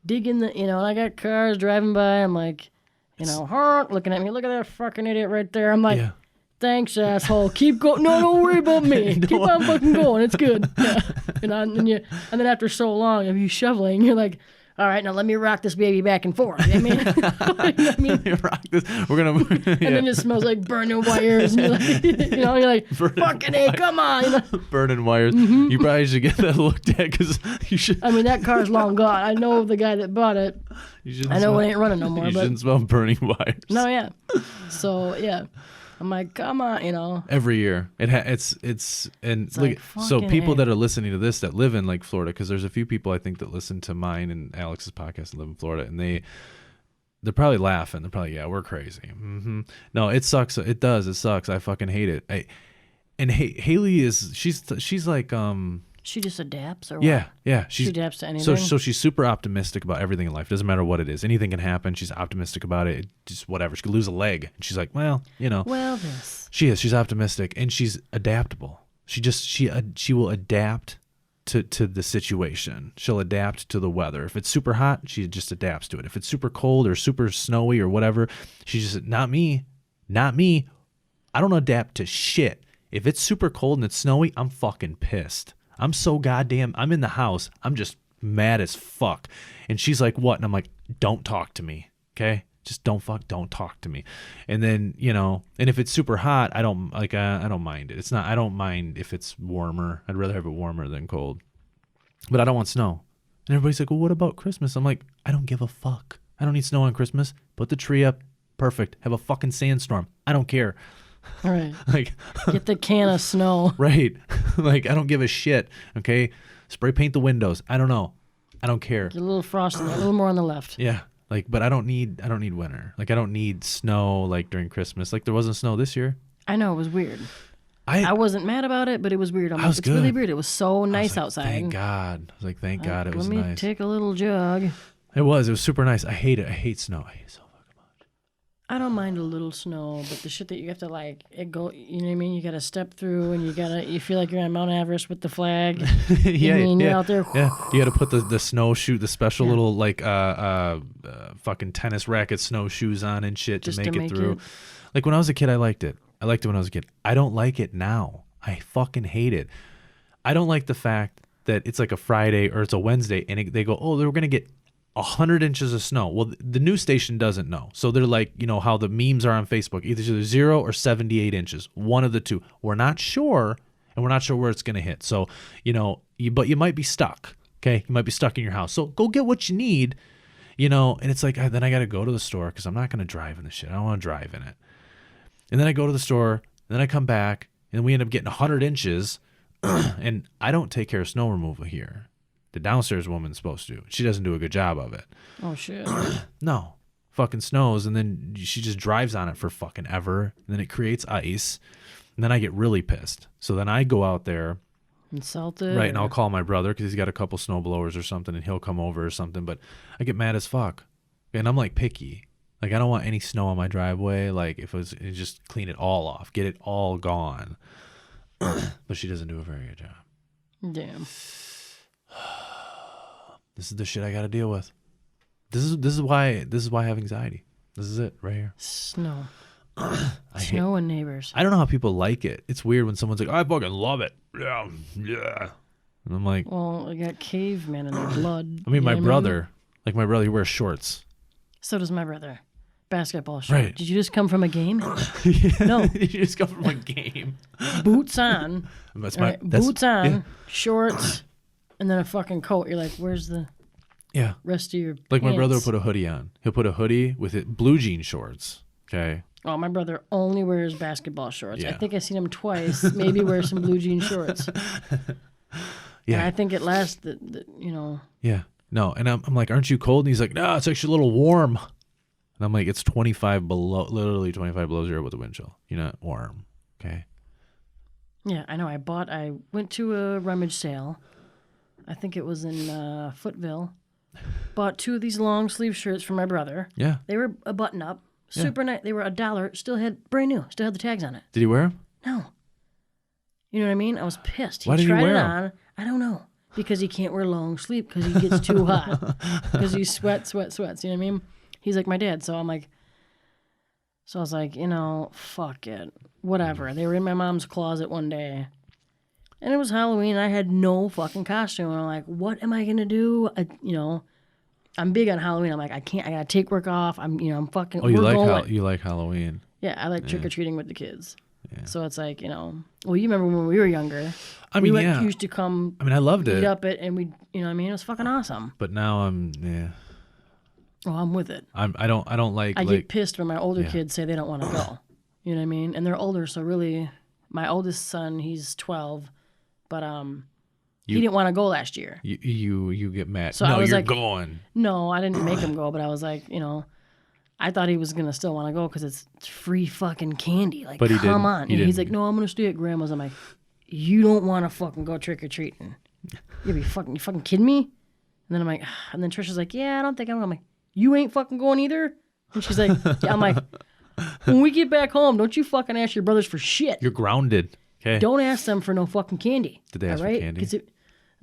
digging and I got cars driving by. I'm like, looking at me. Look at that fucking idiot right there. I'm like, Yeah. thanks, asshole. Keep going. No, don't worry about me. Keep on fucking going. It's good. Yeah. And then after so long of you shoveling, you're like, all right, now let me rock this baby back and forth. You know what I mean? Let me rock this. We're gonna. And then it smells like burning wires. And you're like, you're like, fucking A, come on. You know? Burning wires. Mm-hmm. You probably should get that looked at because you should. I mean, that car's long gone. I know the guy that bought it. I know it ain't running no more. You but shouldn't smell burning wires. no, yeah. So yeah, I'm like, come on, you know. Every year, it's look. like, So fucking people A. that are listening to this that live in like Florida, because there's a few people I think that listen to mine and Alex's podcast and live in Florida, and they're probably laughing. They're probably, yeah, we're crazy. No, it sucks. It does. It sucks. I fucking hate it. And Haley is she's like She just adapts, or yeah what? yeah She she's adapts to anything. so she's super optimistic about everything in life. Doesn't matter what it is. Anything can happen. She's optimistic about it. Just whatever. She could lose a leg, and she's like, well, you know. Well, this. She's optimistic, and she's adaptable. She will adapt to the situation. She'll adapt to the weather. If it's super hot, she just adapts to it. If it's super cold or super snowy or whatever, she's just not me. I don't adapt to shit. If it's super cold and it's snowy, I'm fucking pissed. I'm so goddamn, I'm in the house. I'm just mad as fuck. And she's like, what? And I'm like, don't talk to me. Okay? Just don't talk to me. And then, you know, and if it's super hot, I don't mind it. I don't mind if it's warmer. I'd rather have it warmer than cold. But I don't want snow. And everybody's like, well, what about Christmas? I'm like, I don't give a fuck. I don't need snow on Christmas. Put the tree up. Perfect. Have a fucking sandstorm. I don't care. All right. Like, Get the can of snow. right. Like, I don't give a shit. Okay. Spray paint the windows. I don't know. I don't care. Get a little frost in there, a little more on the left. Yeah. Like, but I don't need winter. Like, I don't need snow like during Christmas. Like, there wasn't snow this year. I know, it was weird. I wasn't mad about it, but it was weird. I'm like, was it's really good. weird. It was so nice Like, outside. Thank God. I was like, thank God it was Let me nice. take a little jug. It was super nice. I hate it. I hate snow. I hate it so fucking much. I don't mind a little snow, but the shit that you have to you know what I mean? You got to step through, and you feel like you're on Mount Everest with the flag. Yeah, I mean, yeah. you're out there. Yeah, you got to put the snowshoe, the special little like fucking tennis racket snowshoes on and shit Just to make it through. it. Like when I was a kid, I liked it. I liked it when I was a kid. I don't like it now. I fucking hate it. I don't like the fact that it's like a Friday or it's a Wednesday, and they go, oh, we're gonna get 100 inches of snow. Well, the news station doesn't know. So they're like, you know, how the memes are on Facebook, either 0 or 78 inches, one of the two. We're not sure, and we're not sure where it's going to hit. So, you know, but you might be stuck, okay? You might be stuck in your house. So go get what you need, you know, and it's like, then I got to go to the store because I'm not going to drive in the shit. I don't want to drive in it. And then I go to the store, and then I come back, and we end up getting 100 inches, and I don't take care of snow removal here. The downstairs woman's supposed to. She doesn't do a good job of it. Oh, shit. No. Fucking snows, and then she just drives on it for fucking ever, and then it creates ice, and then I get really pissed. So then I go out there, Insulted. right, and I'll call my brother because he's got a couple snow blowers or something, and he'll come over or something, but I get mad as fuck. And I'm like picky. Like, I don't want any snow on my driveway. Like, if it just clean it all off, get it all gone. But she doesn't do a very good job. Damn. This is the shit I got to deal with. This is why I have anxiety. This is it right here. Snow. Snow and neighbors. I don't know how people like it. It's weird when someone's like, I fucking love it. Yeah, yeah. And I'm like, Well, I got cavemen in their blood. I mean, You know my what brother, he wears shorts. So does my brother. Basketball shorts. Right. Did you just come from a game? Yeah. No. You just come from a game. Boots on. That's All right, boots on, shorts, and then a fucking coat. You're like, where's the Yeah. rest of your Like my brother will pants? put a hoodie on. He'll put a hoodie with it, blue jean shorts. Okay. Oh, my brother only wears basketball shorts. I Yeah. think I've seen him twice. Maybe wear some blue jean shorts. Yeah. And I think it lasts, you know. Yeah. No. And I'm like, aren't you cold? And he's like, no, it's actually a little warm. And I'm like, it's 25 below, literally 25 below zero with the wind chill. You're not warm. Okay. Yeah, I know. I went to a rummage sale. I think it was in Footville. Bought 2 of these long sleeve shirts for my brother. Yeah. They were a button up. Super nice. They were $1. Still had brand new. Still had the tags on it. Did he wear them? No. You know what I mean? I was pissed. Why did he tried wear it 'em? on. I don't know. Because he can't wear long sleeve because he gets too hot. Because he sweats. You know what I mean? He's like my dad. So I was like, you know, fuck it. Whatever. They were in my mom's closet one day. And it was Halloween. I had no fucking costume. And I'm like, what am I going to do? You know, I'm big on Halloween. I'm like, I gotta take work off. I'm fucking. Oh, you we're like going. you like Halloween? Yeah, I like trick or treating with the kids. Yeah. So it's like, well, you remember when we were younger? I mean, we used to come. I mean, I loved meet it. up it, and we, you know what I mean? It was fucking awesome. But now I'm Oh, I'm with it. I don't like. I get pissed when my older kids say they don't want to go. You know what I mean? And they're older, so really, my oldest son, he's 12, but he didn't want to go last year. You get mad. So no, I was you're like, going. No, I didn't make him go, but I was like, I thought he was gonna still want to go because it's free fucking candy. Like, but he come didn't. on. And he's like, no, I'm gonna stay at grandma's. I'm like, you don't want to fucking go trick or treating. You fucking kidding me? And then I'm like, and then Trisha's like, yeah, I don't think I'm going. I'm like, you ain't fucking going either. And she's like, yeah. I'm like, when we get back home, don't you fucking ask your brothers for shit. You're grounded. Okay. Don't ask them for no fucking candy. Did they ask for candy? 'Cause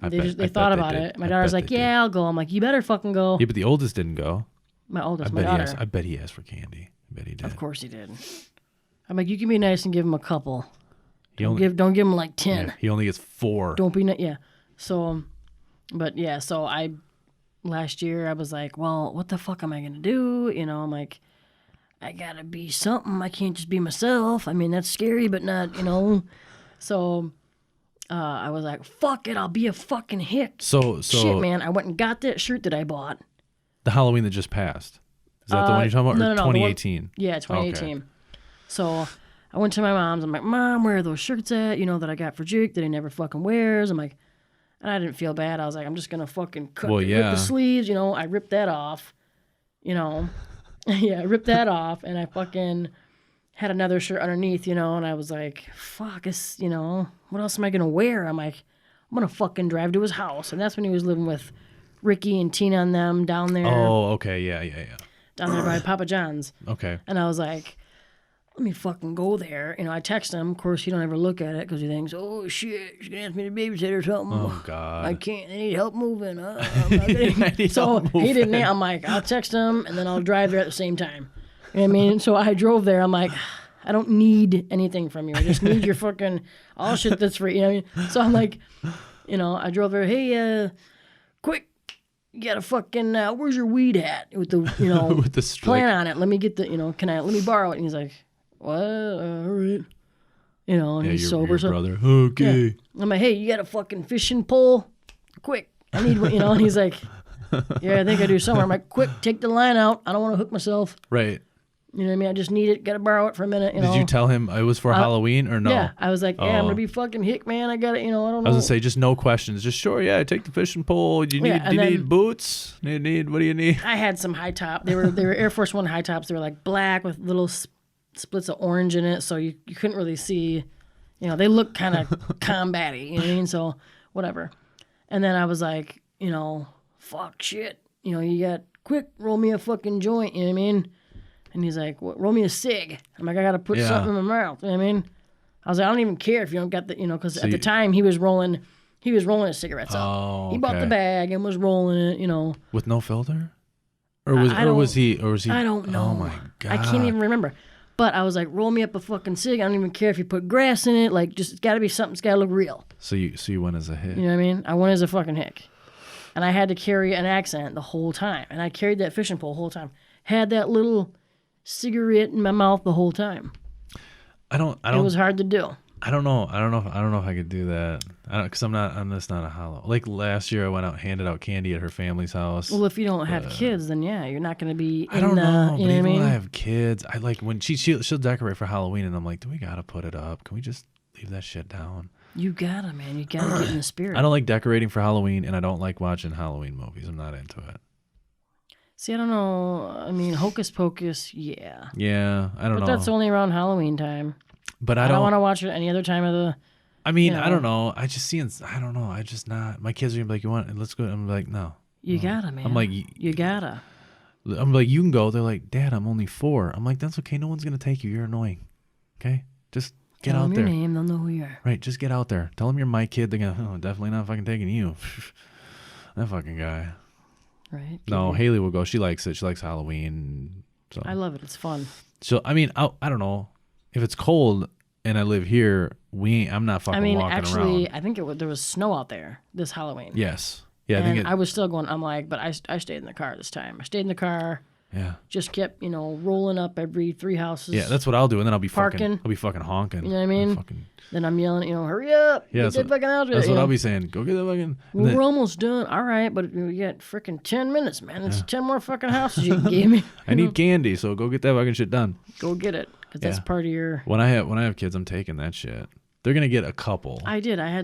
I they thought about it. My daughter's like, yeah, I'll go. I'm like, you better fucking go. Yeah, but the oldest didn't go. My oldest, my daughter. I bet he asked for candy. I bet he did. Of course he did. I'm like, you can be nice and give him a couple. Don't give him like 10. Yeah, he only gets 4. Don't be yeah. So, but yeah, so last year I was like, well, what the fuck am I gonna do? I'm like, I gotta be something. I can't just be myself. I mean, that's scary, but not, So, I was like, fuck it, I'll be a fucking hick. So Shit, man, I went and got that shirt that I bought. The Halloween that just passed. Is that the one you're talking about? Or No, 2018? Yeah, 2018. Okay. So I went to my mom's. I'm like, Mom, where are those shirts at? That I got for Jake that he never fucking wears. I'm like, and I didn't feel bad. I was like, I'm just gonna fucking rip the sleeves. I ripped that off. Yeah, I ripped that off, and I fucking had another shirt underneath. And I was like, fuck, what else am I gonna wear? I'm like, I'm gonna fucking drive to his house, and that's when he was living with Ricky and Tina and them down there. Oh, okay, yeah. Down there by Papa John's. Okay. And I was like, let me fucking go there. I text him. Of course, he don't ever look at it because he thinks, oh, shit, she's going to ask me to babysit or something. Oh, God. I can't. I need help moving. I'm not gonna... So he didn't. I'm like, I'll text him, and then I'll drive there at the same time. You know what I mean? So I drove there. I'm like, I don't need anything from you. I just need your fucking all shit that's free. You know what I mean? So I'm like, I drove there. Hey, quick. You got a fucking, where's your weed hat? With the, with the plan on it. Let me get the, let me borrow it? And he's like, what? All right. And he's sober. Your brother. Okay. Yeah. I'm like, hey, you got a fucking fishing pole? Quick. I need one, and he's like, yeah, I think I do somewhere. I'm like, quick, take the line out. I don't want to hook myself. Right. You know what I mean? I just need it. Got to borrow it for a minute. Did you tell him it was for Halloween or no? Yeah. I was like, yeah, I'm going to be fucking hick, man. I got it. I don't know. I was going to say, just no questions. Just sure, yeah, take the fishing pole. Do you need boots? What do you need? I had some high top. They were Air Force One high tops. They were like black with little splits of orange in it. So you couldn't really see, they look kind of combat-y. You know what I mean? So whatever. And then I was like, fuck shit. You got, quick, roll me a fucking joint. You know what I mean? And he's like, roll me a cig. I'm like, I got to put something in my mouth. You know what I mean? I was like, I don't even care if you don't got the, because at the time he was rolling his cigarettes up. Oh, He bought the bag and was rolling it, With no filter? Or was he? I don't know. Oh my God. I can't even remember. But I was like, roll me up a fucking cig. I don't even care if you put grass in it. Like, just, it's got to be something. It's got to look real. So you went as a hit. You know what I mean? I went as a fucking hick. And I had to carry an accent the whole time. And I carried that fishing pole the whole time. Had that little cigarette in my mouth the whole time. I don't. It was hard to do. I don't know if I could do that. Because I'm just not a hollow. Like last year, I went out, handed out candy at her family's house. Well, if you don't have kids, then yeah, you're not going to be. I don't know. You know what I mean? When I have kids, I like when she'll decorate for Halloween, and I'm like, do we gotta put it up? Can we just leave that shit down? You gotta, man. You gotta get in the spirit. I don't like decorating for Halloween, and I don't like watching Halloween movies. I'm not into it. See, I don't know. I mean, Hocus Pocus, yeah. Yeah, I don't know. But that's only around Halloween time. But I don't want to watch it any other time of the. I mean, I don't know. I just see. I don't know. I just not. My kids are gonna be like, "You want? Let's go." I'm like, "No." You gotta, man. I'm like, you gotta. I'm like, you can go. They're like, Dad, I'm only 4. I'm like, that's okay. No one's gonna take you. You're annoying. Okay, just get out there. Tell them your name. They'll know who you are. Right. Just get out there. Tell them you're my kid. They're gonna, definitely not fucking taking you. That fucking guy. Right. No, Haley will go. She likes it. She likes Halloween. So I love it. It's fun. So I mean, I don't know if it's cold and I live here. I'm not fucking walking around. I think there was snow out there this Halloween. Yes. Yeah, I think And I was still going. I'm like, but I stayed in the car this time. I stayed in the car. yeah. Just kept, rolling up every 3 houses. Yeah, that's what I'll do, and then I'll be Parking. I'll be fucking honking. You know what I mean? Fucking, Then I'm yelling, hurry up. yeah, Get that fucking out there. that's what I'll be saying. Go get that fucking. Well, then- we're almost done. All right, but we got freaking 10 minutes, man. It's 10 more fucking houses you gave me. I need candy, so go get that fucking shit done. Go get it, because that's Yeah. part of your. When I have kids, I'm taking that shit. They're gonna get a couple. I did. I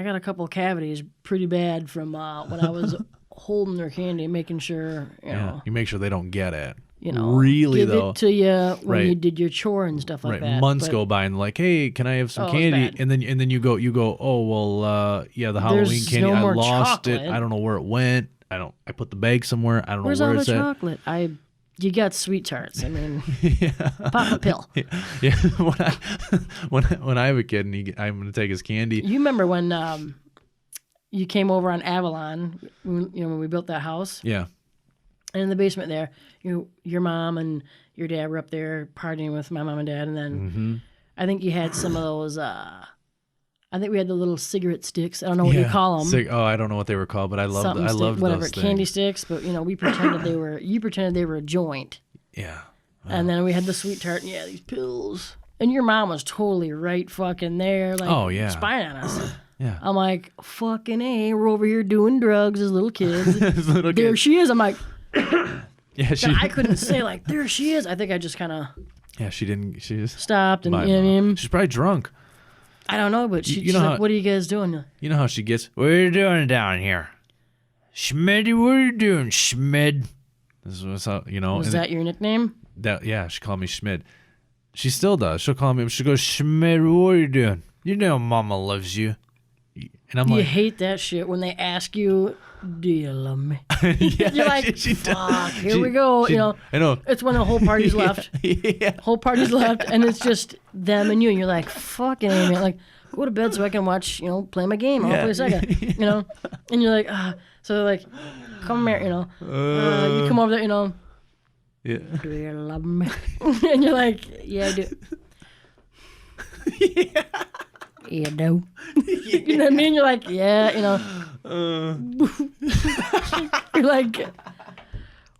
got a couple of cavities pretty bad from when I was holding their candy, making sure Yeah, you make sure they don't get it. really Give though, it to you when Right. you did your chore and stuff like Right, that. months But go by and like, hey, can I have some Oh, it's candy? bad. And then you go, oh well, yeah, the Halloween There's candy, no I more lost it. chocolate. I don't know where it went. I put the bag somewhere. I don't Where's know all where the it's at. chocolate? You got sweet tarts. I mean, Yeah. pop a pill. Yeah, when I have a kid and I'm gonna take his candy. You remember when you came over on Avalon? When we built that house, Yeah, and in the basement there, your mom and your dad were up there partying with my mom and dad, and then Mm-hmm. I think you had some of those. I think we had the little cigarette sticks. I don't know what you call them. Oh, I don't know what they were called, but I loved whatever those candy things. sticks. But we pretended they were. You pretended they were a joint, Yeah, and then we had the sweet tart. And these pills. And your mom was totally right fucking there, like Oh, yeah. spying on us. yeah. I'm like, fucking A, we're over here doing drugs as little kids. This little There kid. she is. I'm like, Yeah, she. I couldn't say like, there she is. I think I just kind of Yeah, she didn't. She just. stopped and, My you know what I mom. mean? She's probably drunk. I don't know, but You she's know like, how- what are you guys doing? You know how she gets. What are you doing down here, Schmidty? What are you doing, Schmid? This is how Was and that your nickname? yeah, she called me Schmid. She still does. She'll call me. She goes, Schmid, what are you doing? You know, Mama loves you. And I'm You like, hate that shit when they ask you, do you love me? yeah, You're like, she does. fuck, here we go. I know. It's when the whole party's left. Yeah. Whole party's left, and it's just them and you, and you're like, fucking A, man. Like, go to bed so I can watch, play my game. I'll Yeah. play a second, And you're like, so they're like, come here, you come over there, Yeah. do you love me? And you're like, yeah, I do. Yeah. You do. You know what I mean? You're like, yeah, You're like,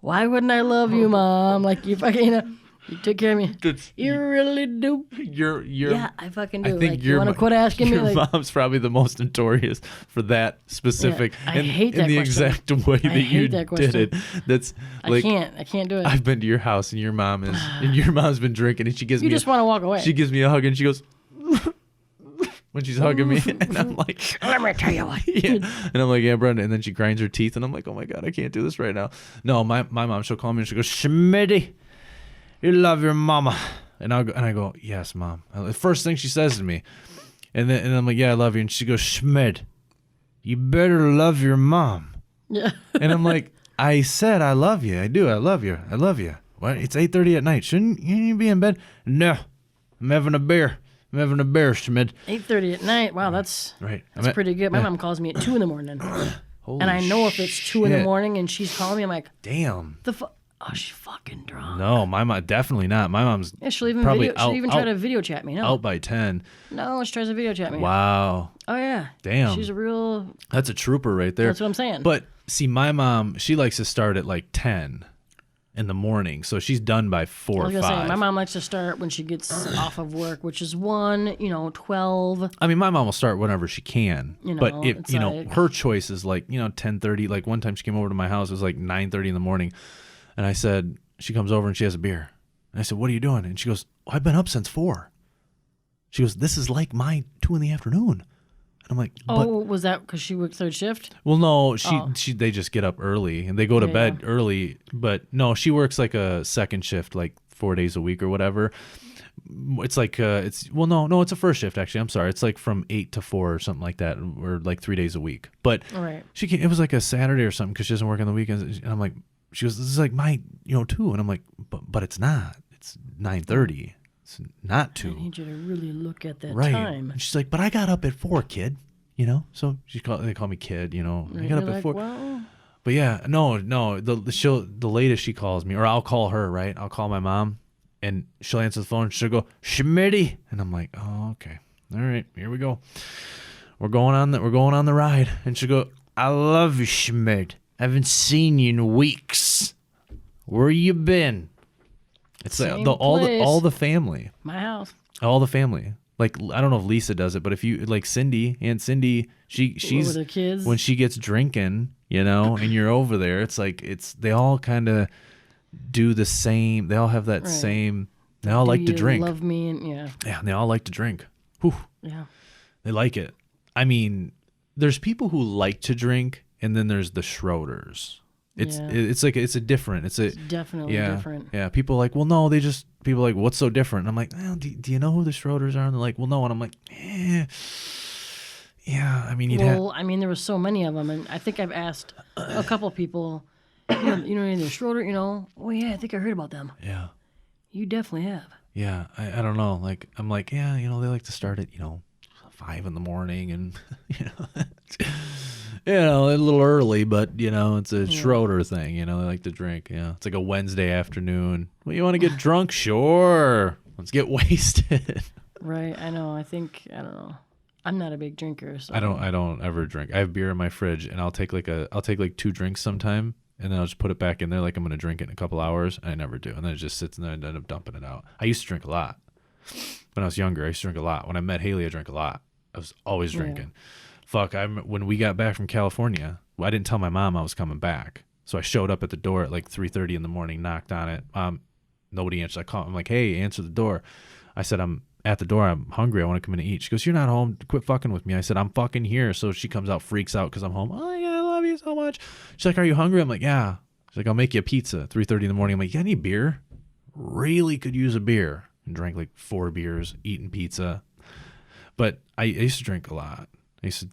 why wouldn't I love you, Mom? Like, you fucking, you took care of me. You really do. You're. Yeah, I fucking do. I think Like, you want to mo- quit asking me? Your Like, mom's probably the most notorious for that specific. Yeah, I and, hate in that the question. exact way that hate you that did it. question. That's I like can't do it. I've been to your house and your mom's been drinking and she gives You me just want to walk away. she gives me a hug and she goes when she's hugging me and I'm like Let me tell you what. yeah. And I'm like, yeah, Brenda. And then she grinds her teeth and I'm like, oh my God, I can't do this right now. No, my mom, she'll call me and she goes, Schmitty, you love your mama. And I go, yes, Mom. The first thing she says to me. And then I'm like, yeah, I love you. And she goes, Schmid, you better love your mom. Yeah. And I'm like, I said I love you. I do. I love you. I love you. What? It's 8:30 at night. Shouldn't you be in bed? No. I'm having a beer. I'm having a beer, Schmid. 8:30 at night. Wow, that's Right. pretty good. My yeah. mom calls me at 2 in the morning. Holy And I know if it's 2 in the shit. morning and she's calling me, I'm like, Damn. oh, she's fucking drunk. No, my mom, definitely not. My mom's Yeah, she'll even probably try to video chat me. No, out by 10. no, she tries to video chat me. Wow. Oh yeah. Damn. She's a real. That's a trooper right there. That's what I'm saying. But see, my mom, she likes to start at like 10 in the morning. So she's done by 4 I or was gonna 5. say, my mom likes to start when she gets off of work, which is 1, 12. I mean, my mom will start whenever she can. But if, it's like- her choice is like, 10:30. Like one time she came over to my house, it was like 9:30 in the morning. And I said, she comes over and she has a beer. And I said, what are you doing? And she goes, I've been up since 4. She goes, this is like my 2 in the afternoon. And I'm like, but, Oh, was that because she worked third shift? well, no, Oh. they just get up early and they go to Yeah, bed early. But no, she works like a second shift, like 4 days a week or whatever. It's like, it's a first shift actually. I'm sorry. It's like from 8 to 4 or something like that, or like 3 days a week. But All right. it was like a Saturday or something because she doesn't work on the weekends. And I'm like, she goes, this is like my, 2. And I'm like, but it's not. It's 9:30. It's not I 2. need you to really look at that Right. time. And she's like, but I got up at 4, kid. So they call me kid. I got You're up at like, 4. well, But yeah, no. The latest she calls me, or I'll call her. Right, I'll call my mom, and she'll answer the phone. And she'll go, Schmitty, and I'm like, oh, okay, all right, here we go. We're going on the ride, and she'll go, I love you, Schmidt. I haven't seen you in weeks. Where you been? It's like Same all place. the family. My house. All the family. Like, I don't know if Lisa does it, but if you like Aunt Cindy, she's with her kids. when she gets drinking, you know, and you're over there, it's like they all kind of do the same. They all have that Right. same. They all Do like to you drink. Love me and Yeah, they all like to drink. Whew, yeah. they like it. I mean, there's people who like to drink, and then there's the Schroeders. It's Yeah. it's like it's a different. It's a It's definitely yeah, different. yeah. People are like, well, no, they just people are like, what's so different? And I'm like, well, do you know who the Schroeders are? And they're like, well, no. And I'm like, yeah. I mean, Well, I mean, there were so many of them, and I think I've asked a couple people, you know, either Schroeder, you know, oh yeah, I think I heard about them. yeah, You definitely have. yeah. I don't know. Like, I'm like, yeah, you know, they like to start at 5 a.m, and a little early, but it's a Schroeder thing. They like to drink. Yeah, it's like a Wednesday afternoon. Well, you want to get drunk? Sure, let's get wasted. Right. I know. I don't know. I'm not a big drinker, so I don't ever drink. I have beer in my fridge, and I'll take like 2 drinks sometime, and then I'll just put it back in there like I'm gonna drink it in a couple hours. And I never do, and then it just sits in there and I end up dumping it out. I used to drink a lot when I was younger. I used to drink a lot. When I met Haley, I drank a lot. I was always drinking. Fuck, when we got back from California, I didn't tell my mom I was coming back, so I showed up at the door at like 3:30 in the morning, knocked on it. Nobody answered. I called. I'm like, hey, answer the door. I said, I'm at the door. I'm hungry. I want to come in and eat. She goes, you're not home. Quit fucking with me. I said, I'm fucking here. So she comes out, freaks out because I'm home. Oh, yeah, I love you so much. She's like, are you hungry? I'm like, yeah. She's like, I'll make you a pizza. 3:30 in the morning. I'm like, you got any beer? Really could use a beer. And drank like 4 beers, eating pizza. But I used to drink a lot. I used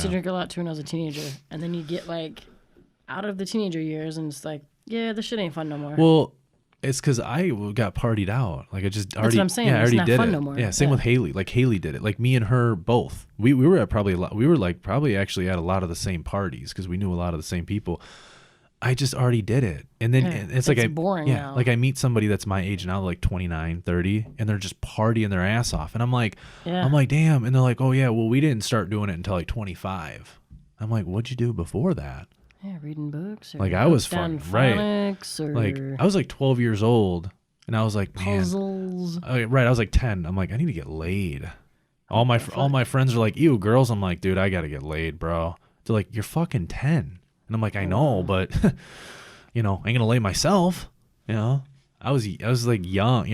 to drink a lot too when I was a teenager, and then you get like out of the teenager years, and it's like, yeah, this shit ain't fun no more. Well, it's because I got partied out. Like I just already. That's what I'm saying. Yeah, I It's already not did fun it. no more. Yeah, same Yeah. with Haley. Like Haley did it. Like me and her both. We were at probably a lot. We were like probably actually at a lot of the same parties because we knew a lot of the same people. I just already did it, and then it's like boring yeah, now. like I meet somebody that's my age now, like 29, 30, and they're just partying their ass off, and I'm like, damn, and they're like, oh yeah, well we didn't start doing it until like 25. I'm like, what'd you do before that? Yeah, reading books. Or Like I was down fucking right. phonics or Like I was like 12 years old, and I was like, man, puzzles. right. I was like 10. I'm like, I need to get laid. All my friends are like, ew, girls. I'm like, dude, I gotta get laid, bro. They're like, you're fucking 10. And I'm like, I know, but I ain't gonna lay myself. I was like young,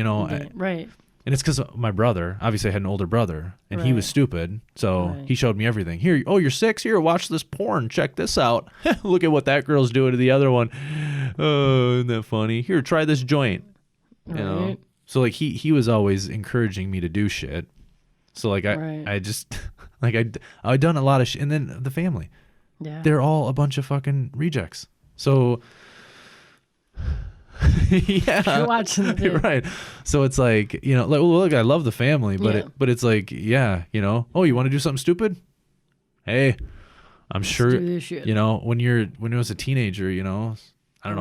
Right. and it's because my brother. Obviously, I had an older brother, and he was Right. stupid, so Right. he showed me everything. Here, oh, you're 6. Here, watch this porn. Check this out. Look at what that girl's doing to the other one. Oh, isn't that funny? Here, try this joint. You know. Right. So like he was always encouraging me to do shit. So like I just like I'd done a lot of shit, and then the family. Yeah. They're all a bunch of fucking rejects. So yeah, You're watching the video. right. So it's like like, well, look, I love the family, but Yeah. but it's like oh, you want to do something stupid? Hey, I'm sure do this shit. when I was a teenager, I don't know,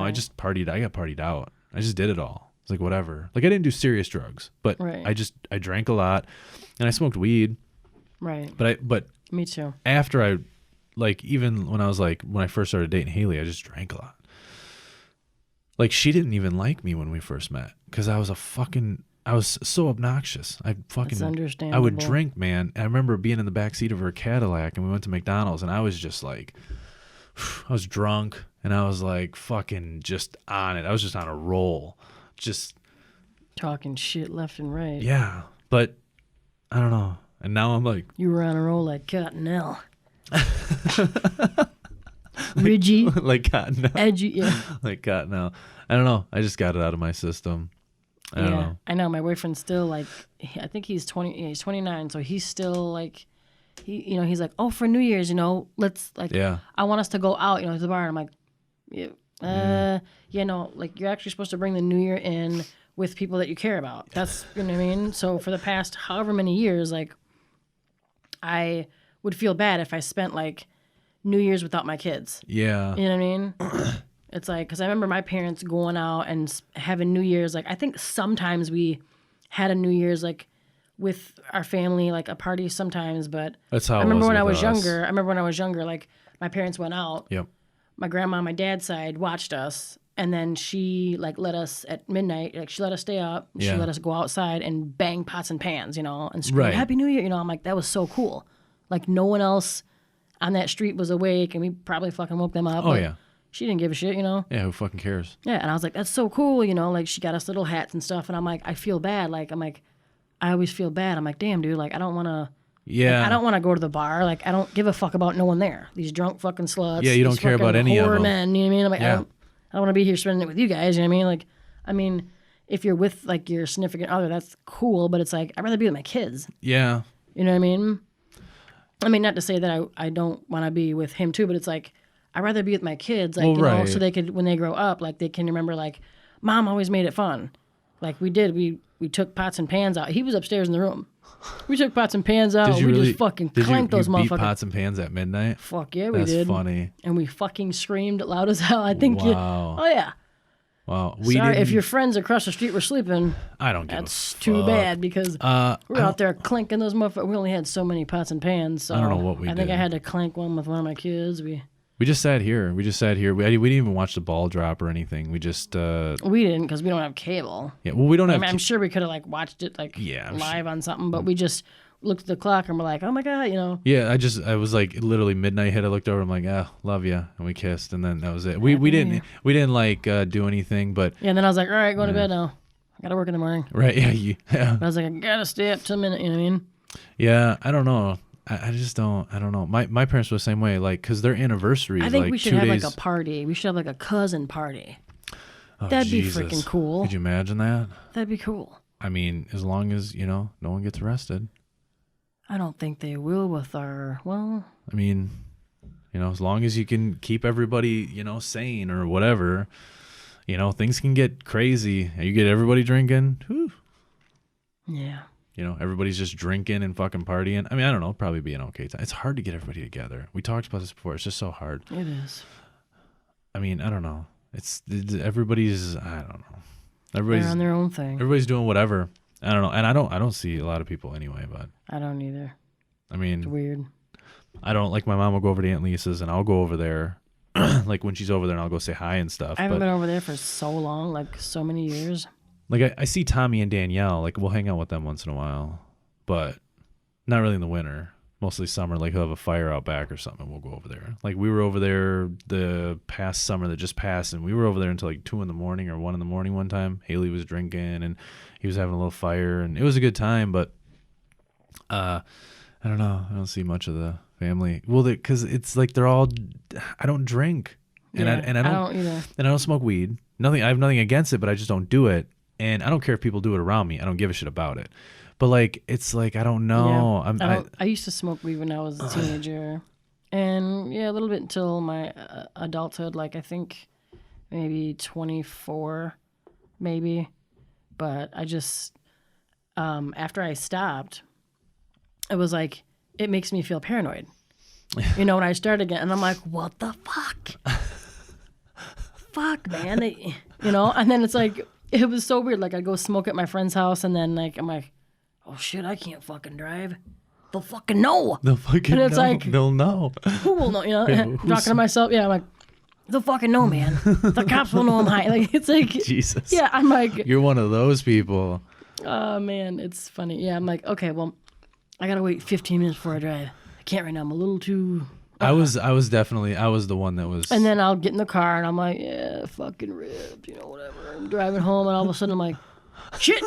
I Right. just partied. I got partied out. I just did it all. It's like whatever. Like I didn't do serious drugs, but Right. I drank a lot, and I smoked weed. Right. But Me too. after I, like, even when I first started dating Haley, I just drank a lot. Like, she didn't even like me when we first met because I was so obnoxious. It's understandable. I would drink, man. And I remember being in the back seat of her Cadillac, and we went to McDonald's, and I was just like, I was drunk, and I was like fucking just on it. I was just on a roll. Just talking shit left and right. yeah. But I don't know. And now I'm like, You were on a roll like Cottonelle. Ridgy, like God, no. edgy. Yeah. Like God, no. I don't know. I just got it out of my system. I don't know. I know. My boyfriend's still like, I think he's 20. Yeah, he's 29, so he's still like, he's like, oh, for New Year's, let's like, Yeah. I want us to go out, to the bar. And I'm like, like you're actually supposed to bring the New Year in with people that you care about. That's you know what I mean. So for the past however many years, like, I would feel bad if I spent like New Year's without my kids. Yeah. You know what I mean? It's like, because I remember my parents going out and having New Year's. Like, I think sometimes we had a New Year's like with our family, like a party sometimes, but That's how I remember it was when I with was us. younger. I remember when I was younger, like my parents went out. Yep. My grandma on my dad's side watched us, and then she like let us at midnight. Like she let us stay up. She Yeah. let us go outside and bang pots and pans, and scream Right. Happy New Year. I'm like, that was so cool. Like no one else on that street was awake, and we probably fucking woke them up. Oh but yeah. She didn't give a shit, Yeah. Who fucking cares? Yeah, and I was like, that's so cool, like she got us little hats and stuff, and I'm like, I feel bad. Like I'm like, I always feel bad. I'm like, damn, dude, like I don't want to. Yeah. I don't want to go to the bar. Like, I don't give a fuck about no one there. These drunk fucking sluts. Yeah, you don't these care about fucking any of whore them. men, you know what I mean? I'm like, Yeah. I don't want to be here spending it with you guys. You know what I mean? Like, if you're with like your significant other, that's cool. But it's like I'd rather be with my kids. Yeah. You know what I mean? I mean, not to say that I don't want to be with him too, but it's like I'd rather be with my kids, like Well, right. so they could when they grow up, like they can remember like, Mom always made it fun. Like we did, we took pots and pans out. He was upstairs in the room. We took pots and pans out. Did you we really? just fucking Did clanked you those beat motherfuckers. pots and pans at midnight? Fuck yeah, we That's did. funny. And we fucking screamed loud as hell. I think Wow. oh yeah. Wow. Sorry, if your friends across the street were sleeping, I don't give that's a fuck. too bad because we I were out there clanking those motherfuckers. We only had so many pots and pans, so I don't know what we I think did. I had to clank one with one of my kids. We just sat here. We didn't even watch the ball drop or anything. We just we didn't because we don't have cable. yeah. Well, we don't I have. mean, I'm sure we could have like watched it like Yeah, I'm live on something, but we just looked at the clock and we're like, oh my god, Yeah, I was like literally midnight hit. I looked over. I'm like, love you, and we kissed, and then that was it. We didn't like do anything, but Yeah, and then I was like, all right, go to bed now. I gotta work in the morning. right, yeah, yeah, But I was like, I gotta stay up till a minute. You know what I mean? yeah. I don't know. I just don't. I don't know. My parents were the same way. Like, cause their anniversary I is think like we should 2 have days. like a party. We should have like a cousin party. Oh, That'd Jesus. be freaking cool. Could you imagine that? That'd be cool. I mean, as long as no one gets arrested. I don't think they will with our I mean, as long as you can keep everybody, sane or whatever, things can get crazy. You get everybody drinking, whew, yeah. everybody's just drinking and fucking partying. I mean, I don't know, probably be an okay time. It's hard to get everybody together. We talked about this before. It's just so hard. It is. I mean, I don't know. Everybody's, I don't know. They're on their own thing. Everybody's doing whatever. I don't know. And I don't see a lot of people anyway, but I don't either. I mean, It's weird. I don't like my mom will go over to Aunt Lisa's and I'll go over there like when she's over there and I'll go say hi and stuff. I haven't but been over there for so long, like so many years. like I see Tommy and Danielle, like we'll hang out with them once in a while, but not really in the winter. Mostly summer, like he'll have a fire out back or something and we'll go over there. Like we were over there the past summer that just passed and we were over there until like 2 a.m. or 1 a.m. one time. Haley was drinking and he was having a little fire and it was a good time, but I don't know. I don't see much of the family. Well, because it's like they're all. I don't drink, and Yeah, I don't either. and I don't smoke weed. Nothing. I have nothing against it, but I just don't do it. And I don't care if people do it around me. I don't give a shit about it. But like, it's like I don't know. Yeah. I used to smoke weed when I was a teenager, and a little bit until my adulthood. Like I think maybe 24, maybe. But I just after I stopped, it was like it makes me feel paranoid. When I start again, and I'm like, what the fuck? Fuck, man. And then it's like it was so weird. Like I'd go smoke at my friend's house, and then like I'm like, oh shit, I can't fucking drive. They'll fucking know. They'll fucking And it's know. like- They'll know. Who will know? Yeah, Talking to myself. Yeah, I'm like, they'll fucking know, man. The cops will know I'm high. Like it's like, Jesus. yeah, I'm like, You're one of those people. oh man, it's funny. Yeah, I'm like, okay, well, I gotta wait 15 minutes before I drive. I can't right now. I'm a little too. I was the one that was. And then I'll get in the car and I'm like, yeah, fucking ripped, whatever. I'm driving home and all of a sudden I'm like, shit.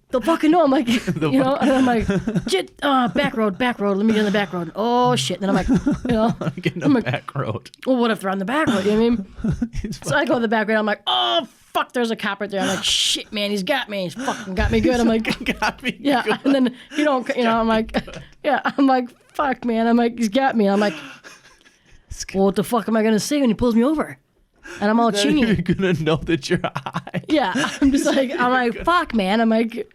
They'll fucking know. I'm like, and I'm like, shit, back road. Let me get on the back road. Oh shit. Then I'm like, I'm getting I'm a like- back road. well, what if they're on the back road? You know what I mean? It's So I go to the back road. I'm like, oh fuck, there's a cop right there. I'm like, shit, man, he's got me. He's fucking got me good. I'm like, got me. yeah. good. And then I'm like, yeah. I'm like, fuck, man. I'm like, he's got me. I'm like, well, what the fuck am I gonna say when he pulls me over? And I'm all Now you're chingy. gonna know that you're high. Yeah. I'm just like, I'm like, fuck, man. I'm like,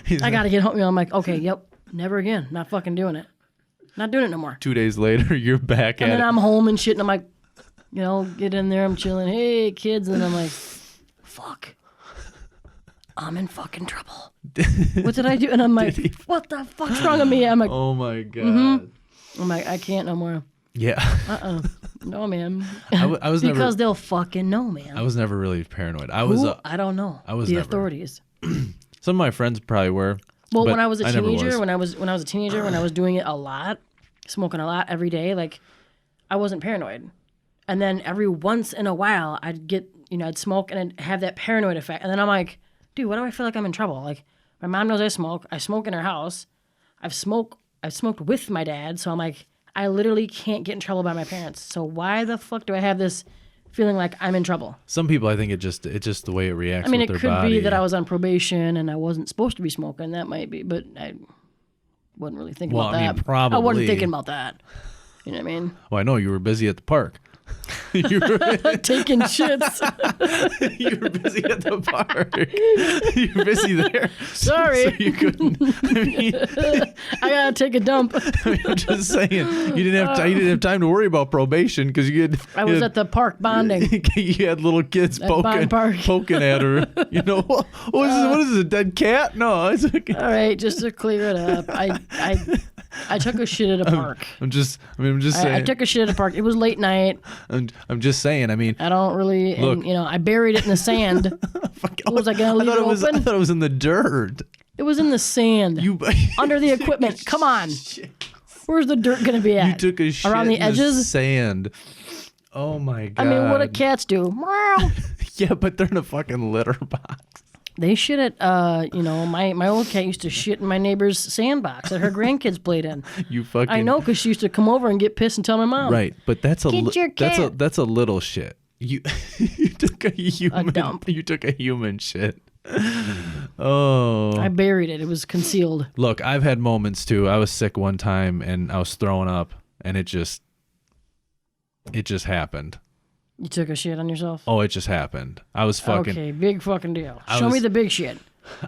He's I gotta get home. I'm like, okay, yep, never again. Not fucking doing it. Not doing it no more. 2 days later, you're back And at then it. I'm home and shit, and I'm like, get in there, I'm chilling. Hey, kids. And I'm like, fuck. I'm in fucking trouble. What did I do? And I'm like, what the fuck's wrong with me? I'm like, Oh my God. I'm like, I can't no more. Yeah. No, man. I was because never. they'll fucking know, man. I was never really paranoid. I was. Who? I don't know. I was the never. authorities. Some of my friends probably were. Well, but when I was a never teenager, when I was a teenager, when I was doing it a lot, smoking a lot every day, like I wasn't paranoid. And then every once in a while, I'd get, I'd smoke and I'd have that paranoid effect. And then I'm like, dude, why do I feel like I'm in trouble? Like my mom knows I smoke. I smoke in her house. I've smoked with my dad. So I'm like, I literally can't get in trouble by my parents. So why the fuck do I have this feeling like I'm in trouble? Some people, I think it's just the way it reacts. I mean, with it their could body. be that I was on probation and I wasn't supposed to be smoking. That might be, but I wasn't really thinking about that. I mean, probably. I wasn't thinking about that. You know what I mean? Well, I know you were busy at the park. You were Taking shits. you were busy at the park. You were busy there. Sorry. So you couldn't. I mean, I gotta take a dump. I'm just saying you didn't have time to worry about probation because I was at the park bonding. You had little kids At Bond Park. poking at her. You know, what is this, a dead cat? No, it's okay. All right, just to clear it up, I took a shit at a park. I'm just saying. I took a shit at a park. It was late night. I'm just saying. I mean, I don't really, Look. and, I buried it in the sand. Was I gonna leave it open? I thought it was in the dirt. It was in the sand. Under the equipment. Come on. Where's the dirt gonna be at? You took a shit around the in edges. Sand. Oh my God. I mean, what do cats do? Meow. Yeah, but they're in a fucking litter box. They shit at, my old cat used to shit in my neighbor's sandbox that her grandkids played in. You fucking. I know, because she used to come over and get pissed and tell my mom. Right, but that's a Get your cat. that's a little shit. You you took a human. dump. You took a human shit. Oh. I buried it. It was concealed. Look, I've had moments too. I was sick one time and I was throwing up, and it just happened. You took a shit on yourself? Oh, it just happened. I was fucking. Okay, big fucking deal. Show me the big shit.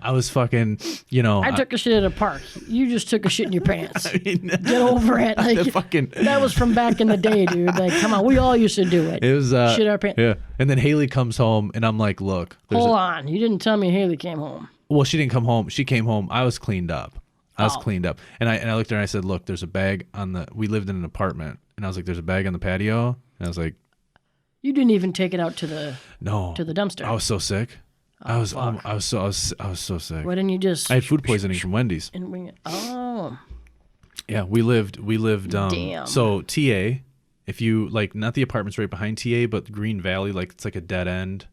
I was fucking. I took a shit at a park. You just took a shit in your pants. I mean, Get over it. Like, the fucking. that was from back in the day, dude. Like, come on, we all used to do it. It was shit our pants. Yeah, and then Haley comes home, and I'm like, "Look, Hold on, you didn't tell me Haley came home. Well, she didn't come home. She came home. I was cleaned up. I was cleaned up, and I looked at her and I said, "Look, there's a bag on the. We lived in an apartment, and I was like, there's a bag on the patio, and I was like, You didn't even take it out to the dumpster. I was so sick. I was so sick. Why didn't you just? I had food poisoning from Wendy's. And bring it. Oh. Yeah, we lived. Damn. So TA, if you like, not the apartments right behind TA, but Green Valley, like it's like a dead end.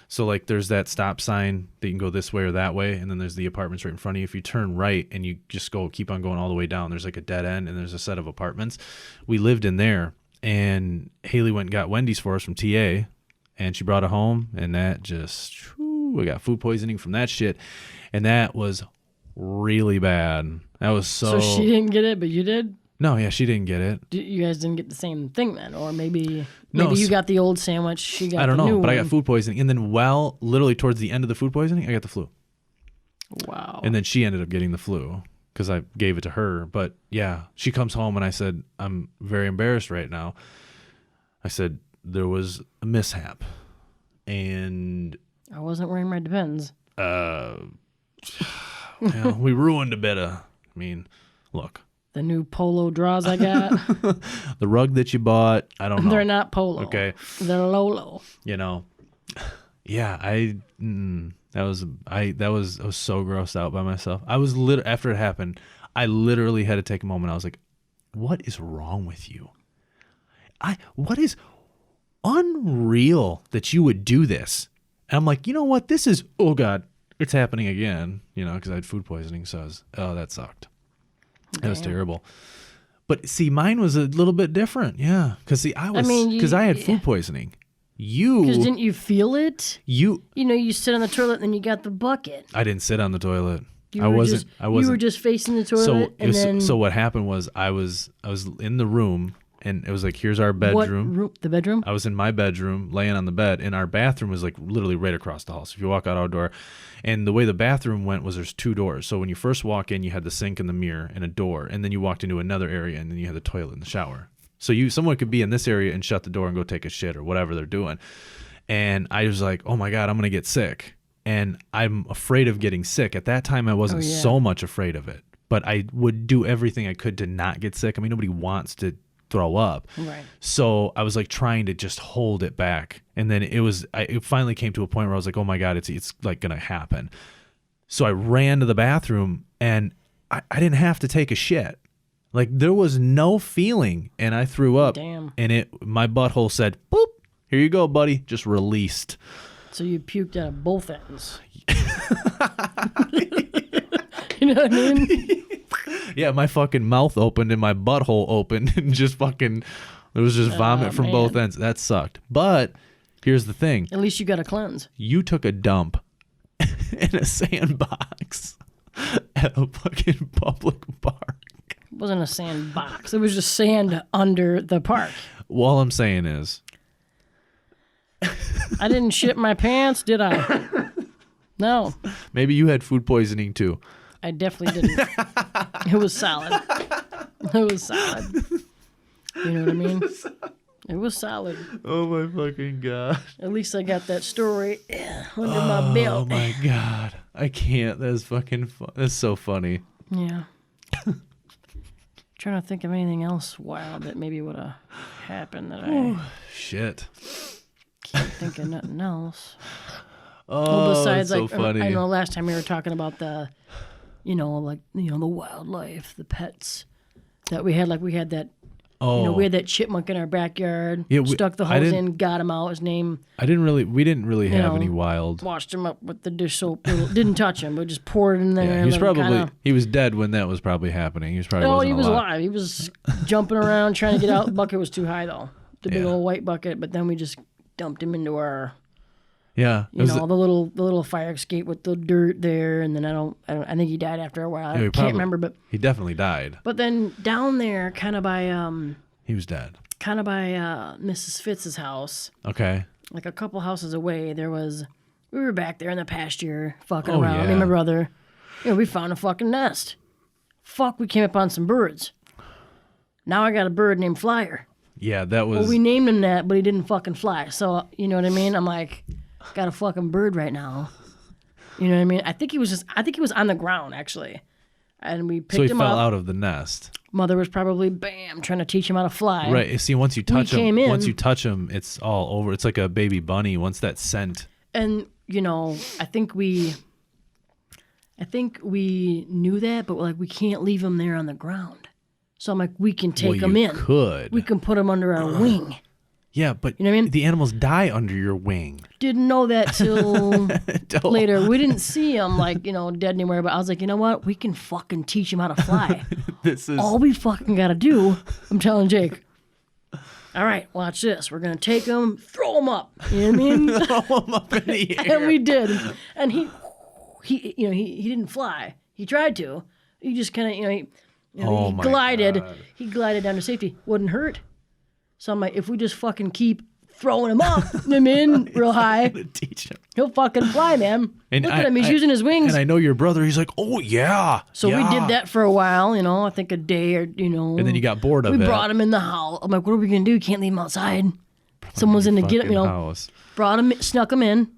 So like, there's that stop sign that you can go this way or that way, and then there's the apartments right in front of you. If you turn right and you just keep on going all the way down, there's like a dead end, and there's a set of apartments. We lived in there, and Haley went and got Wendy's for us from TA, and she brought it home, and that just, we got food poisoning from that shit, and that was really bad. That was So she didn't get it, but you did? No, yeah, she didn't get it. You guys didn't get the same thing then, or maybe No, you got the old sandwich. She got. I don't the know, new but one. I got food poisoning, and then literally towards the end of the food poisoning, I got the flu. Wow. And then she ended up getting the flu because I gave it to her. But yeah, she comes home and I said, I'm very embarrassed right now. I said, there was a mishap. And I wasn't wearing my Depends. we ruined a bit of, look. The new polo draws I got. The rug that you bought, I don't know. They're not polo. Okay. They're Lolo. Yeah, I was so grossed out by myself. I was after it happened, I literally had to take a moment. I was like, what is wrong with you? What is unreal that you would do this? And I'm like, you know what? This is, oh God, it's happening again, because I had food poisoning. So that sucked. That was terrible. But see, mine was a little bit different. Yeah. Because I had food poisoning. Because didn't you feel it? You sit on the toilet and then you got the bucket. I didn't sit on the toilet. You were just facing the toilet. So what happened was I was in the room, and it was like, here's our bedroom. What room? The bedroom? I was in my bedroom laying on the bed, and our bathroom was like literally right across the hall. So if you walk out our door, and the way the bathroom went was there's two doors. So when you first walk in, you had the sink and the mirror and a door, and then you walked into another area, and then you had the toilet and the shower. So someone could be in this area and shut the door and go take a shit or whatever they're doing. And I was like, oh my God, I'm going to get sick. and I'm afraid of getting sick. At that time, I wasn't so much afraid of it, but I would do everything I could to not get sick. I mean, nobody wants to throw up. Right. So I was like trying to just hold it back. And then it finally came to a point where I was like, oh my God, it's like going to happen. So I ran to the bathroom and I didn't have to take a shit. Like there was no feeling, and I threw up. Damn. And my butthole said, boop, here you go, buddy. Just released. So you puked out of both ends. You know what I mean? Yeah, my fucking mouth opened and my butthole opened and just fucking, there was just vomit from both ends. That sucked. But here's the thing. At least you got a cleanse. You took a dump in a sandbox at a fucking public park. It wasn't a sandbox. It was just sand under the park. All I'm saying is, I didn't shit my pants, did I? No. maybe you had food poisoning too. I definitely didn't. It was solid. It was solid. You know what I mean? It was solid. Oh my fucking God. At least I got that story under my belt. Oh my God. I can't. That's fucking that's so funny. Yeah. Trying to think of anything else wild that maybe would have happened that I Shit. can't think of nothing else. Oh, besides, that's so like, funny. I know last time we were talking about the wildlife, the pets that we had. Like we had that, we had that chipmunk in our backyard. Yeah, stuck the hose in, got him out. His name. We didn't really have any wild. Washed him up with the dish soap. Didn't touch him, but just poured it in there. Yeah, he was dead when that was probably happening. He was probably he was alive. He was jumping around trying to get out. The bucket was too high though. The big old white bucket. But then we just dumped him into our. Yeah, the little fire escape with the dirt there, and then I think he died after a while. I can't remember, but he definitely died. But then down there, kind of by he was dead. Kind of by Mrs. Fitz's house. Okay. Like a couple houses away, we were back there in the pasture fucking around. Yeah. Me and my brother, we found a fucking nest. Fuck, we came up on some birds. Now I got a bird named Flyer. Yeah, that was. Well, we named him that, but he didn't fucking fly. So you know what I mean? I'm like. Got a fucking bird right now. You know what I mean? I think he was on the ground actually. And we picked him up. So he fell out of the nest. Mother was probably trying to teach him how to fly. Right. See, once you touch him, it's all over. It's like a baby bunny once that scent. And I think we knew that, but like we can't leave him there on the ground. So I'm like, we can take him in. We can put him under our wing. Yeah, but you know what I mean? The animals die under your wing. Didn't know that till later. We didn't see him dead anywhere, but I was like, you know what? We can fucking teach him how to fly. All we fucking gotta do, I'm telling Jake. All right, watch this. We're gonna take him, throw him up. You know what I mean? Throw him up in the air. And we did. And he didn't fly. He tried to. He just kind of, he glided. God. He glided down to safety. Wouldn't hurt. So I'm like, if we just fucking keep throwing him up, real high, teach him. He'll fucking fly, man. And look at him. He's using his wings. And I know your brother. He's like, oh, yeah. So we did that for a while, I think a day or, And then you got bored of it. We brought him in the house. I'm like, what are we going to do? Can't leave him outside. Someone's in to get him, house. Brought him, snuck him in,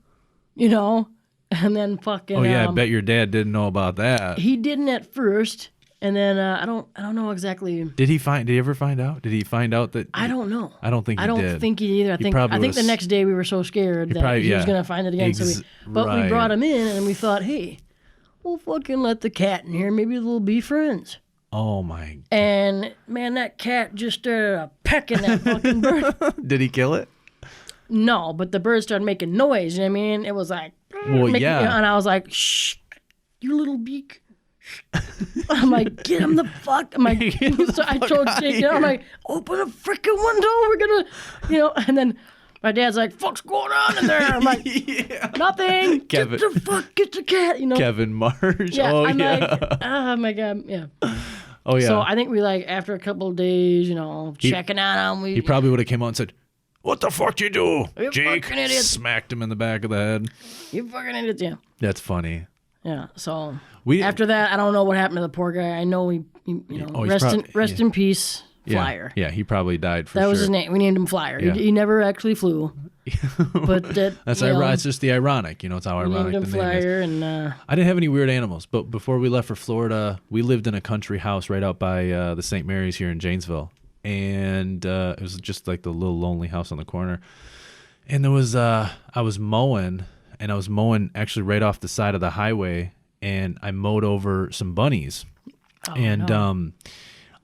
and then fucking. Oh, yeah. I bet your dad didn't know about that. He didn't at first. And then I don't know exactly. Did he ever find out? Did he find out that? I don't know. I don't think he did. I don't think he did either. I think the next day we were so scared that he was gonna find it again. But we brought him in and we thought, hey, we'll fucking let the cat in here. Maybe they'll be friends. Oh my! And man, that cat just started pecking that fucking bird. Did he kill it? No, but the bird started making noise. You know what I mean? It was like, yeah. And I was like, shh, you little beak. I'm like, get him the fuck. I'm like, so I told Jake, I'm like, open a freaking window. We're gonna, and then my dad's like, fuck's going on in there? I'm like, nothing. Kevin. Get the cat, Kevin Marsh. Yeah, oh, I'm yeah. like, oh my God, yeah. Oh, yeah. So I think we after a couple of days, checking on him. He probably would have came out and said, what the fuck you do, you Jake? Fucking idiot. Smacked him in the back of the head. You fucking idiot, yeah. That's funny. Yeah, so after that, I don't know what happened to the poor guy. I know he rest in peace, Flyer. Yeah, he probably died for sure. That was his name. We named him Flyer. Yeah. He never actually flew. But that, That's you know, ironic. It's just the ironic, it's how we ironic named the him name is. Flyer, and I didn't have any weird animals, but before we left for Florida, we lived in a country house right out by the St. Mary's here in Janesville, and it was just like the little lonely house on the corner. And there was I was mowing, and I was mowing actually right off the side of the highway, and I mowed over some bunnies, and no.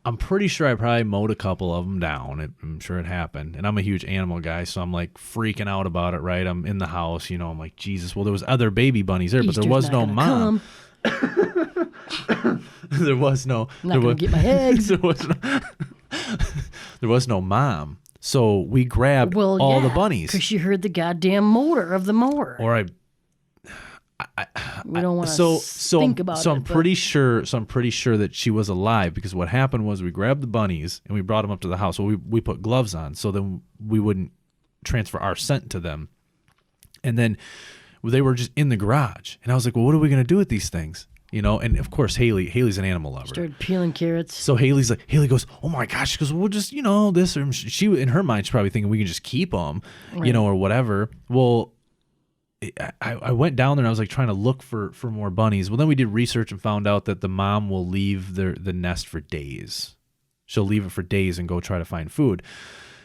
I'm pretty sure I probably mowed a couple of them down. I'm sure it happened. And I'm a huge animal guy, so I'm like freaking out about it, right? I'm in the house, I'm like, Jesus. Well, there was other baby bunnies there, but there Easter's was not no gonna mom. There was no. I'm not gonna get my eggs. there was no mom. So we grabbed all the bunnies. Because you heard the goddamn motor of the mower. Or we don't want to think about it. So I'm pretty sure that she was alive, because what happened was we grabbed the bunnies and we brought them up to the house. Well, we put gloves on so then we wouldn't transfer our scent to them. And then they were just in the garage, and I was like, well, what are we gonna do with these things? And of course Haley's an animal lover. Started peeling carrots. So Haley goes, oh my gosh, she goes, we'll just, this, or she, in her mind, she's probably thinking we can just keep them, Right. or whatever. Well, I went down there and I was like trying to look for more bunnies. Well, then we did research and found out that the mom will leave the nest for days. She'll leave it for days and go try to find food.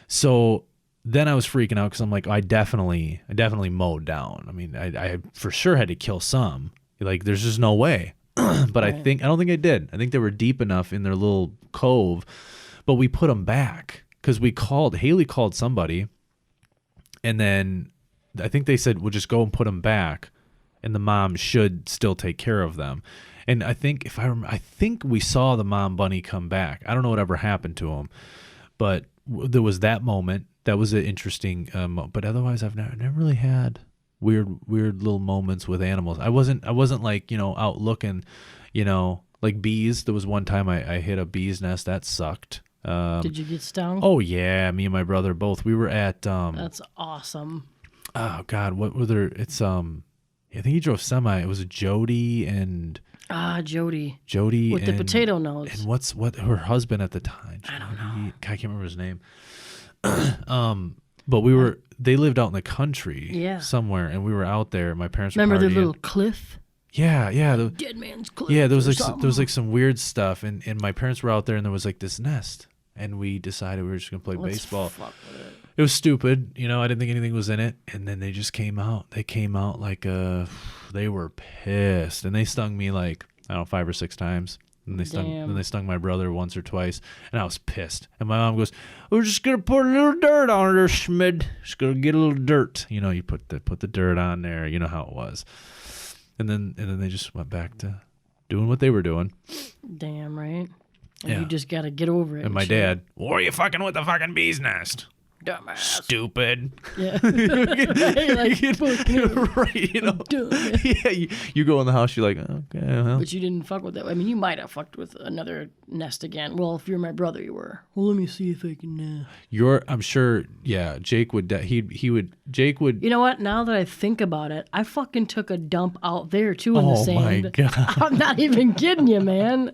So then I was freaking out because I'm like, I definitely mowed down. I mean, I for sure had to kill some. Like, there's just no way. But Right. I don't think I did. I think they were deep enough in their little cove, but we put them back because Haley called somebody, and then I think they said, we'll just go and put them back, and the mom should still take care of them. And I think I think we saw the mom bunny come back. I don't know whatever happened to him, but there was that moment. That was an interesting. But otherwise, I've never really had weird little moments with animals. I wasn't like out looking, like bees. There was one time I hit a bee's nest that sucked. Did you get stung? Oh yeah, me and my brother both. We were at That's awesome. oh God, what were there? It's I think he drove semi. It was Jody and Jody and, with the potato nose. And what her husband at the time? I don't know. I can't remember his name. But they lived out in the country somewhere, and we were out there. My parents Remember were the partying. little cliff? Yeah. Dead man's cliff. Yeah, there or was something. like some weird stuff, and my parents were out there, and there was like this nest, and we decided we were just gonna play Let's baseball. fuck with it. It was stupid, I didn't think anything was in it, and then they just came out. They came out like they were pissed, and they stung me like 5 or 6 times. And they stung my brother once or twice, and I was pissed. And my mom goes, "We're just gonna put a little dirt on her, Schmid. Just gonna get a little dirt. You put the dirt on there. You know how it was." And then they just went back to doing what they were doing. Damn right. And Yeah. you just got to get over it. And my shit. dad, "Why are you fucking with the fucking bee's nest? Dumbass. Stupid." Yeah. Like, Right, dumbass. Yeah, you go in the house, you're like, okay, well. But you didn't fuck with that. I mean, you might have fucked with another nest again. Well, if you're my brother, you were. Well, let me see if I can. I'm sure, yeah, Jake would, Jake would. You know what? Now that I think about it, I fucking took a dump out there too in the Oh sand. my God. I'm not even kidding you, man.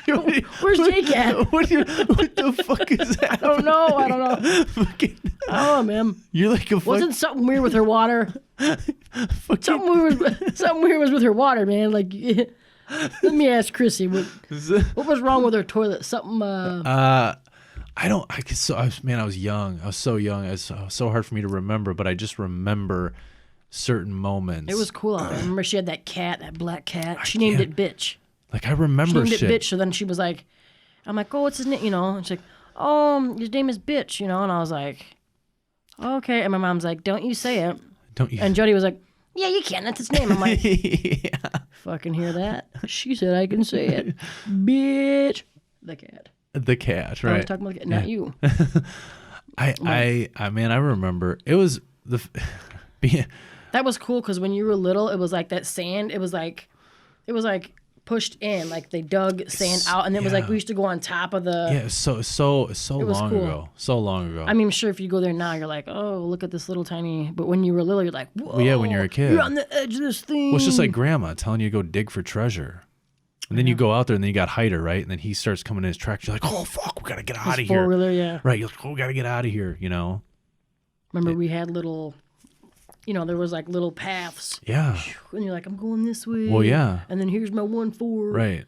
Where's Jake at? What the fuck is that? I don't know. Fucking, I don't know, man. you're like a Wasn't something weird with her water? fucking. Something weird was with her water, man. Like, let me ask Chrissy, what was wrong with her toilet? Something. I was young. I was so young. It's so hard for me to remember, but I just remember certain moments. It was cool out there. I remember she had that cat, that black cat. She named it Bitch. Like, I remember She named shit. it Bitch. So then she was like, I'm like, oh, what's his name? And she's like, oh, his name is Bitch, And I was like, okay. And my mom's like, don't you say it. Don't you? And Jody was like, yeah, you can. That's his name. I'm like, Yeah. fucking hear that? She said I can say it. Bitch. The cat. The cat, I was right? talking about the cat, not you. I remember it was being. That was cool because when you were little, it was like that sand. It was like pushed in, like they dug sand out, and it was like yeah. we used to go on top of the. Yeah, so was long cool. ago. So long ago. I mean, I'm sure if you go there now, you're like, oh, look at this little tiny. But when you were little, you're like, whoa. Well, yeah, when you're a kid. You're on the edge of this thing. Well, it's just like grandma telling you to go dig for treasure. And then you go out there, and then you got Hyder, right? And then he starts coming in his tractor. You're like, oh, fuck, we got to get out of here. Four-wheeler, yeah. Right, you're like, oh, we got to get out of here, Remember we had little, there was like little paths. Yeah. And you're like, I'm going this way. Well, yeah. And then here's my 1-4. Right.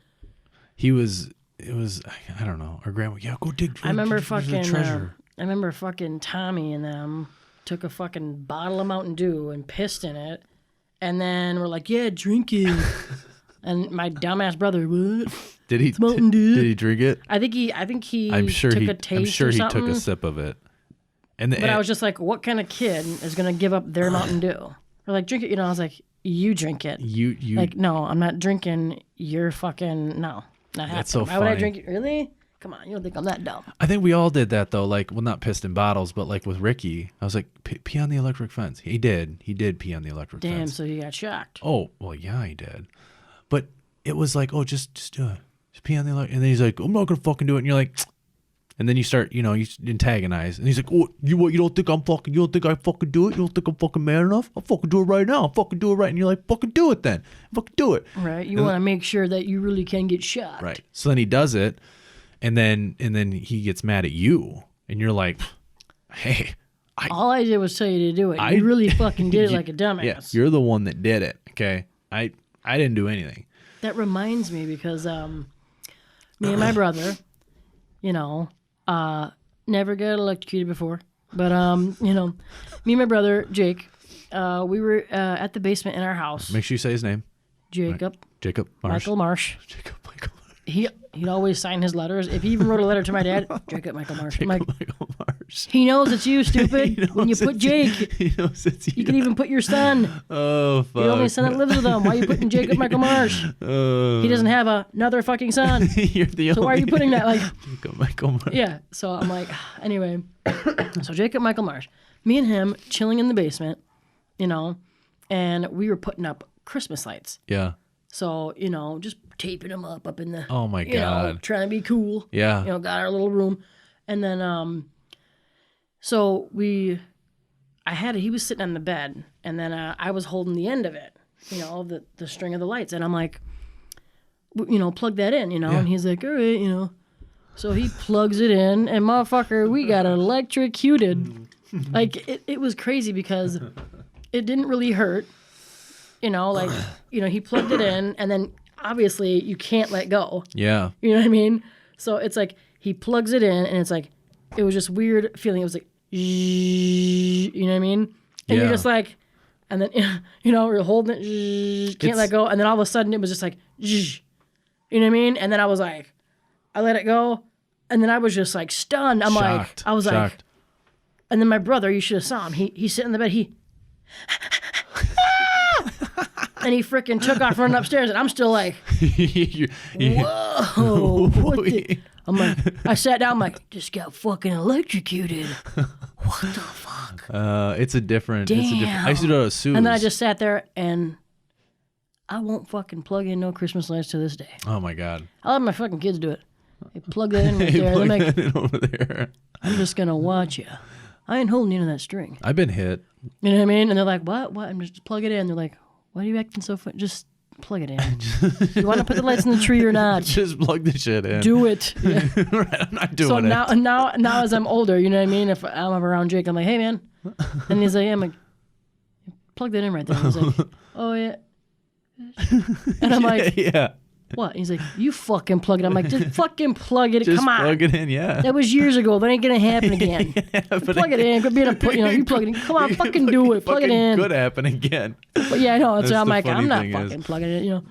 It was, I don't know. Our grandma, go dig. I remember dig for the fucking, treasure. I remember fucking Tommy and them took a fucking bottle of Mountain Dew and pissed in it. And then we're like, yeah, drink it. And my dumbass brother, what? Did he? It's Mountain Dew. Did he drink it? I think he I'm sure took he. a taste I'm sure or he something. took a sip of it. But I was just like, what kind of kid is going to give up their Mountain Dew? Or like, drink it. I was like, you drink it. You. Like, no, I'm not drinking your fucking, no. Not happening. That's so Why would I funny. drink it? Really? Come on, you don't think I'm that dumb. I think we all did that though. Like, well, not pissed in bottles, but like with Ricky, I was like, pee on the electric fence. He did pee on the electric Damn, fence. so you got shocked. Oh, well, yeah, he did. But it was like, oh, just do it. Just pee on the electric. And then he's like, I'm not gonna fucking do it. And you're like, and then you start, you antagonize. And he's like, oh, you don't think I fucking do it? You don't think I'm fucking man enough? I'll fucking do it right now. I'll fucking do it right. And you're like, fucking do it then. Fucking do it. Right. You want to make sure that you really can get shot. Right. So then he does it, and then he gets mad at you, and you're like, hey, all I did was tell you to do it. You really fucking did it like a dumbass. yeah, you're the one that did it. Okay. I didn't do anything. That reminds me because me and my brother, never got electrocuted before. But, me and my brother, Jake, we were at the basement in our house. Make sure you say his name. Jacob. Jacob Marsh. Michael Marsh. Jacob Michael Marsh. He'd always sign his letters. If he even wrote a letter to my dad, Jacob Michael Marsh. I'm like, Michael Marsh. he knows it's you, stupid. When you put Jake, He knows it's you. you can even put your son. Oh, fuck. You're the only son that lives with him. Why are you putting Jacob Michael Marsh? He doesn't have another fucking son. You're the So why are you putting that? Like, Jacob Michael Marsh. yeah. So I'm like, anyway. So Jacob Michael Marsh, me and him chilling in the basement, and we were putting up Christmas lights. Yeah. So, just taping them up in the, Oh, my God. trying to be cool. Yeah. Got our little room. And then, so he was sitting on the bed, and then I was holding the end of it, the string of the lights. And I'm like, plug that in, Yeah. and he's like, all right, So he plugs it in, and motherfucker, we got electrocuted. Like, it was crazy because it didn't really hurt. He plugged it in, and then obviously you can't let go. Yeah. You know what I mean? So it's like he plugs it in, and it's like, it was just weird feeling. It was like, you know what I mean? And you're just like, and then, you're holding it, can't let go. And then all of a sudden it was just like, you know what I mean? And then I was like, I let it go. And then I was just like stunned. I'm Shocked. like, I was like, and then my brother, you should have saw him. He's sitting in the bed. And he freaking took off running upstairs, and I'm still like, whoa, what the? I'm like, I sat down, I'm like, just got fucking electrocuted. What the fuck? It's a different. Damn. I used to do it at Sue's. And then I just sat there, and I won't fucking plug in no Christmas lights to this day. Oh my God. I'll let my fucking kids do it. They plug that in right there. They're Plug like, that in over there. I'm just gonna watch you. I ain't holding you to that string. I've been hit. You know what I mean? And they're like, what? What? I'm just plug it in. They're like, why are you acting so funny? Just plug it in. You want to put the lights in the tree or not? Just plug the shit in. Do it. Yeah. Right, I'm not doing So it. now as I'm older, you know what I mean? If I'm around Jake, I'm like, hey man. And he's like, yeah, I'm like, plug that in right there. And he's like, oh yeah. And I'm like, yeah. what? He's like, you fucking plug it. I'm like, just fucking plug it. Just Come on. plug it in, yeah. That was years ago. That ain't gonna happen again. But Plug it in. Could be you plug it in. Come on, fucking do it. Plug it in. Could happen again. But yeah, I know. So That's I'm the like, funny I'm not thing fucking is- plugging it.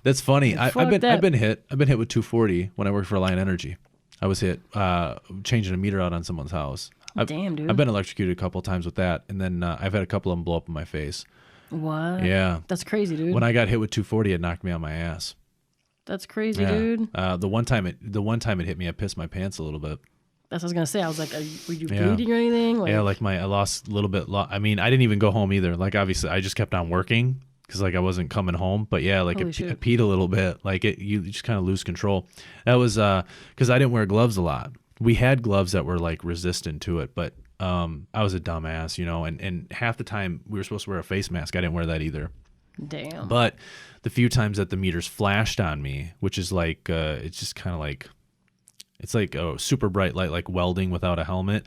That's funny. I've fuck been that. hit. I've been hit with 240 when I worked for Lion Energy. I was hit changing a meter out on someone's house. Damn, dude. I've been electrocuted a couple of times with that, and then I've had a couple of them blow up in my face. What? Yeah. That's crazy, dude. When I got hit with 240, it knocked me on my ass. That's crazy, Yeah. dude. The one time it hit me, I pissed my pants a little bit. That's what I was gonna say. I was like, were you Yeah. bleeding or anything? Like, Yeah, like I lost a little bit. I mean, I didn't even go home either. Like obviously, I just kept on working because like I wasn't coming home. But yeah, like Holy it shit. peed a little bit. Like you just kind of lose control. That was because I didn't wear gloves a lot. We had gloves that were like resistant to it, but I was a dumbass, and half the time we were supposed to wear a face mask. I didn't wear that either. damn. But the few times that the meters flashed on me, which is like it's just kind of like It's like a super bright light, like welding without a helmet.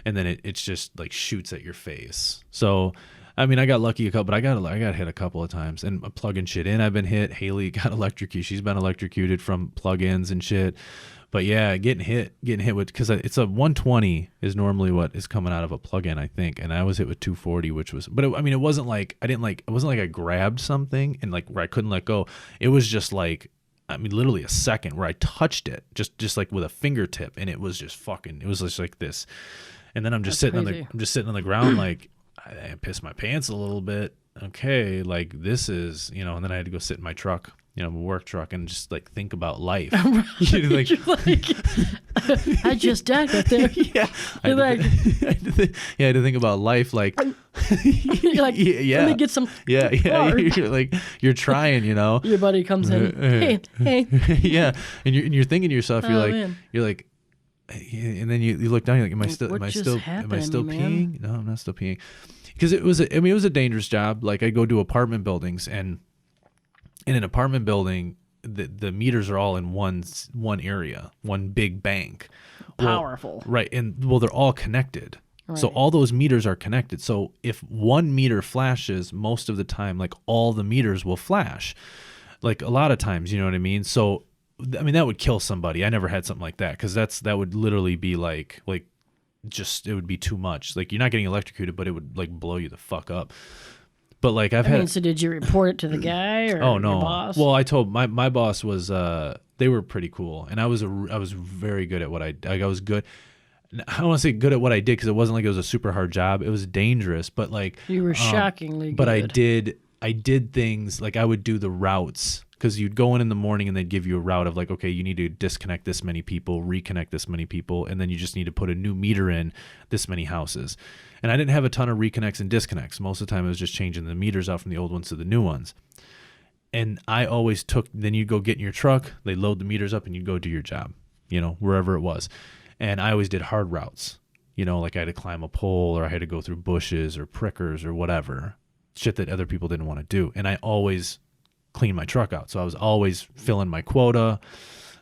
And then it's just like shoots at your face. So, I mean, I got lucky but I got hit a couple of times, and plugging shit in. I've been hit. Haley got electrocuted. She's been electrocuted from plug-ins and shit. But yeah, getting hit with, because it's a 120 is normally what is coming out of a plug-in, I think. And I was hit with 240, which was, but I mean, it wasn't like I grabbed something and like where I couldn't let go. It was just like, I mean, literally a second where I touched it just like with a fingertip, and it was just like this. And then I'm just sitting on the ground like, I pissed my pants a little bit. Okay, like this is, and then I had to go sit in my truck, my work truck, and just like think about life. Like, I just died right there. Yeah, I had to think about life. Like, like, yeah, let me get some. Yeah. You're like, you're trying, Your buddy comes in. Hey. Yeah, and you're thinking to yourself, Man. you're like, and then you look down, you're like, am I still peeing? Man? No, I'm not still peeing. Because it was a dangerous job. Like, I go to apartment buildings, and in an apartment building, the meters are all in one area, one big bank. Powerful. Well, right. And they're all connected. Right. So all those meters are connected. So if one meter flashes, most of the time, like all the meters will flash. Like a lot of times, you know what I mean? So, I mean, that would kill somebody. I never had something like that, because that would literally be like just, it would be too much. Like, you're not getting electrocuted, but it would like blow you the fuck up. But like so did you report it to the guy or oh no, your boss? Well, I told my boss was they were pretty cool, and I was very good at what I was good. I don't want to say good at what I did, because it wasn't like it was a super hard job. It was dangerous, but like you were shockingly good. But I did things like I would do the routes, because you'd go in the morning and they'd give you a route of like, okay, you need to disconnect this many people, reconnect this many people, and then you just need to put a new meter in this many houses. And I didn't have a ton of reconnects and disconnects. Most of the time it was just changing the meters out from the old ones to the new ones. And I always then you'd go get in your truck, they load the meters up, and you'd go do your job, wherever it was. And I always did hard routes, like I had to climb a pole, or I had to go through bushes or prickers or whatever, shit that other people didn't want to do. And I always clean my truck out. So I was always filling my quota.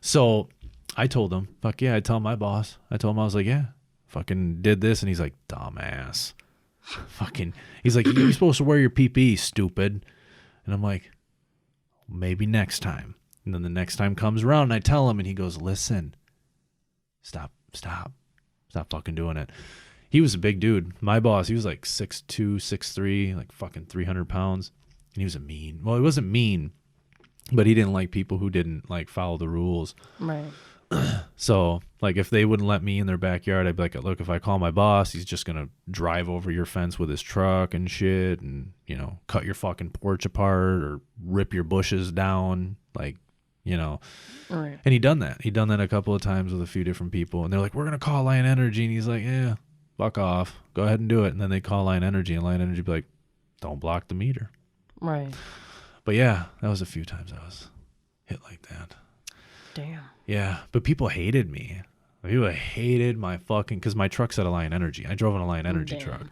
So I told him, fuck yeah, I told my boss. I told him, I was like, yeah, fucking did this. And he's like, dumbass. He's like, you're supposed to wear your PPE, stupid. And I'm like, maybe next time. And then the next time comes around and I tell him, and he goes, listen, stop fucking doing it. He was a big dude. My boss, he was like 6'2", 6'3", like fucking 300 pounds. And he was he wasn't mean, but he didn't like people who didn't like follow the rules. Right. So like if they wouldn't let me in their backyard, I'd be like, look, if I call my boss, he's just going to drive over your fence with his truck and shit, and, cut your fucking porch apart or rip your bushes down. Like, Right. And he done that a couple of times with a few different people, and they're like, we're going to call Lion Energy. And he's like, yeah, fuck off. Go ahead and do it. And then they call Lion Energy, and Lion Energy be like, don't block the meter. Right. But yeah, that was a few times I was hit like that. Damn. Yeah, but people hated me. People hated my fucking, because my truck's at a Lion Energy. I drove in a Lion Energy truck.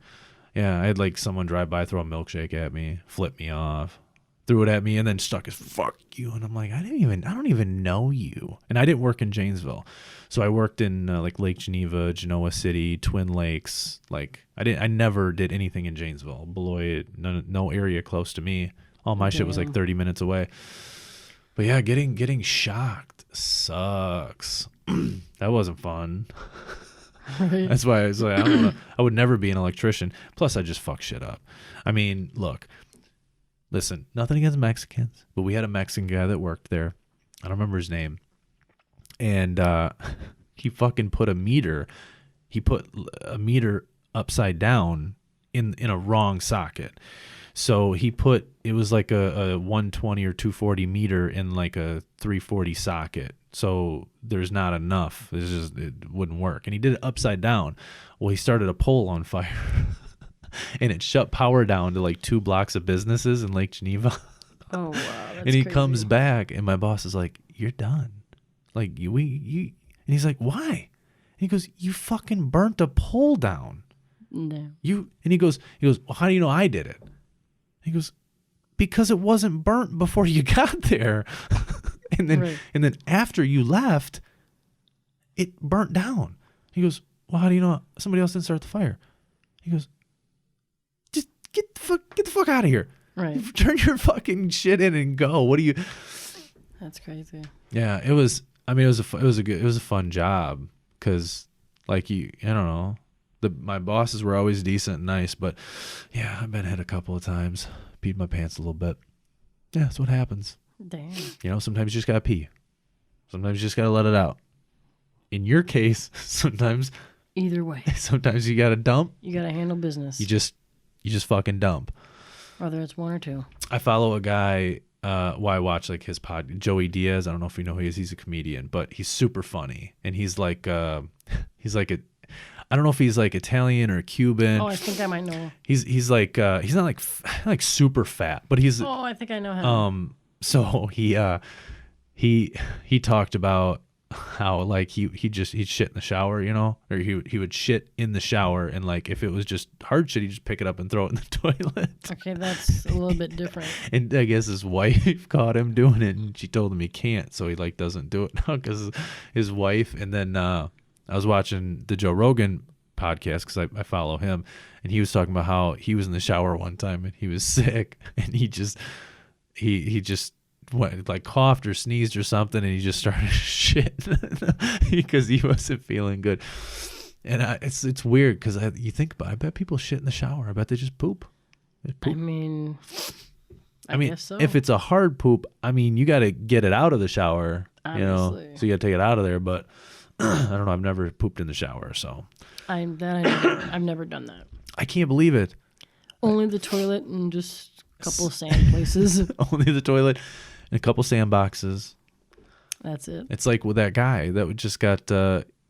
Yeah, I had like someone drive by, throw a milkshake at me, flip me off, threw it at me, and then stuck his fuck you. And I'm like, I don't even know you. And I didn't work in Janesville. So I worked in like Lake Geneva, Genoa City, Twin Lakes. Like I never did anything in Janesville, Beloit, no area close to me. All my shit was like 30 minutes away. But yeah, getting shocked sucks. That wasn't fun. Right. That's why I was like, I would never be an electrician. Plus, I just fuck shit up. I mean, listen, nothing against Mexicans, but we had a Mexican guy that worked there. I don't remember his name. And he fucking put a meter. He put a meter upside down in a wrong socket. So it was like a 120 or 240 meter in like a 340 socket. So there's not enough. It wouldn't work. And he did it upside down. Well, he started a pole on fire. And it shut power down to like 2 blocks of businesses in Lake Geneva. Oh, wow. That's and he crazy. comes back, and my boss is like, you're done. Like, you. And he's like, why? And he goes, you fucking burnt a pole down. No. And he goes, well, how do you know I did it? He goes, because it wasn't burnt before you got there. And then after you left, it burnt down. He goes, well, how do you know somebody else didn't start the fire? He goes, just get the fuck out of here. Right. Turn your fucking shit in and go. What do you? That's crazy. Yeah, it was. I mean, it was a fun job because, like, I don't know. My bosses were always decent and nice, but yeah, I've been hit a couple of times, peed my pants a little bit. Yeah, that's what happens. Damn. You know, sometimes you just gotta pee. Sometimes you just gotta let it out. In your case, sometimes Either way, you gotta dump. you gotta handle business. You just fucking dump. Whether it's one or two. I follow a guy. I watch like his pod, Joey Diaz. I don't know if you know who he is. He's a comedian, but he's super funny, and he's like I don't know if he's like Italian or Cuban. Oh, I think I might know. He's like he's not like super fat, but he's Oh, I think I know him. So he talked about how like he'd shit in the shower, you know, or he would shit in the shower, and like if it was just hard shit, he'd just pick it up and throw it in the toilet. Okay, that's a little bit different. And I guess his wife caught him doing it, and she told him he can't, so he like doesn't do it now because his wife. And then I was watching the Joe Rogan podcast because I follow him, and he was talking about how he was in the shower one time and he was sick, and he just went, like, coughed or sneezed or something, and he just started shit because he wasn't feeling good. And it's weird because you think about it, I bet people shit in the shower. I bet they just poop. They poop. I mean, guess so. If it's a hard poop, I mean, you got to get it out of the shower, you know, so you got to take it out of there. But I don't know. I've never pooped in the shower, so I've never done that. I can't believe it. Only the toilet and just a couple of sand places. Only the toilet and a couple sandboxes. That's it. It's like with that guy that just got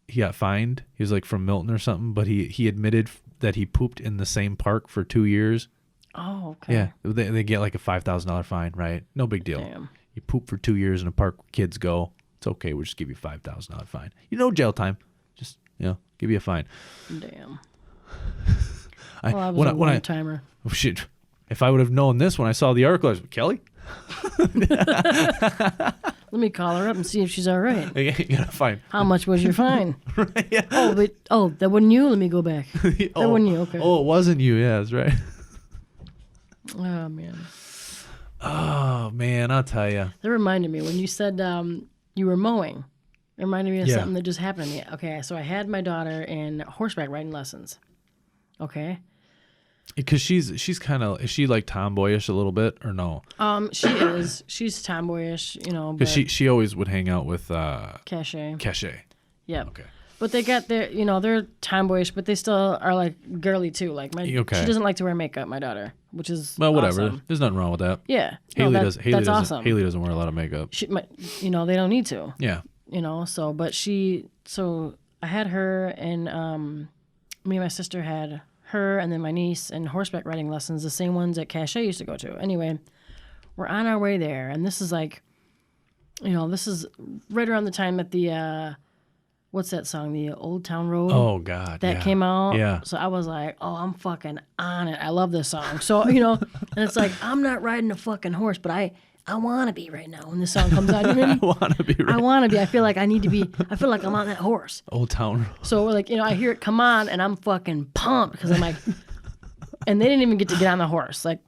he got fined. He was like from Milton or something, but he admitted that he pooped in the same park for 2 years. Oh, okay. Yeah, they get like a $5,000 fine, right? No big deal. Damn. You poop for 2 years in a park where kids go. It's okay. We'll just give you $5,000 fine. Jail time. Just give you a fine. Damn. I was a one-timer. Oh, shit. If I would have known this when I saw the article, I was like, Kelly? Let me call her up and see if she's all right. You gotta find. How much was your fine? Right, yeah. That wasn't you? Let me go back. That wasn't you, okay. Oh, it wasn't you. Yeah, that's right. Oh, man. Oh, man, I'll tell you. That reminded me, when you said you were mowing, it reminded me of Yeah. something that just happened to me. Okay, so I had my daughter in horseback riding lessons. Okay? Because she's kind of, is she like tomboyish a little bit or no? She is. She's tomboyish, but Because she always would hang out with Cachet. Yep. Okay. But they got their, they're tomboyish, but they still are like girly too. Like she doesn't like to wear makeup, my daughter, which is whatever. awesome. There's nothing wrong with that. Yeah. Haley that's awesome. Haley doesn't wear a lot of makeup. They don't need to. Yeah. So I had her and me and my sister had her and then my niece in horseback riding lessons, the same ones that Cachet used to go to. Anyway, we're on our way there, and this is like, this is right around the time that the, what's that song, the Old Town Road? Oh, God, that came out. Yeah. So I was like, oh, I'm fucking on it. I love this song. So, and it's like, I'm not riding a fucking horse, but I want to be right now when this song comes out. You know what I mean? I want to be right. I want to be. I feel like I need to be. I feel like I'm on that horse. Old Town Road. So like, I hear it come on and I'm fucking pumped because I'm like, and they didn't even get to get on the horse. Like,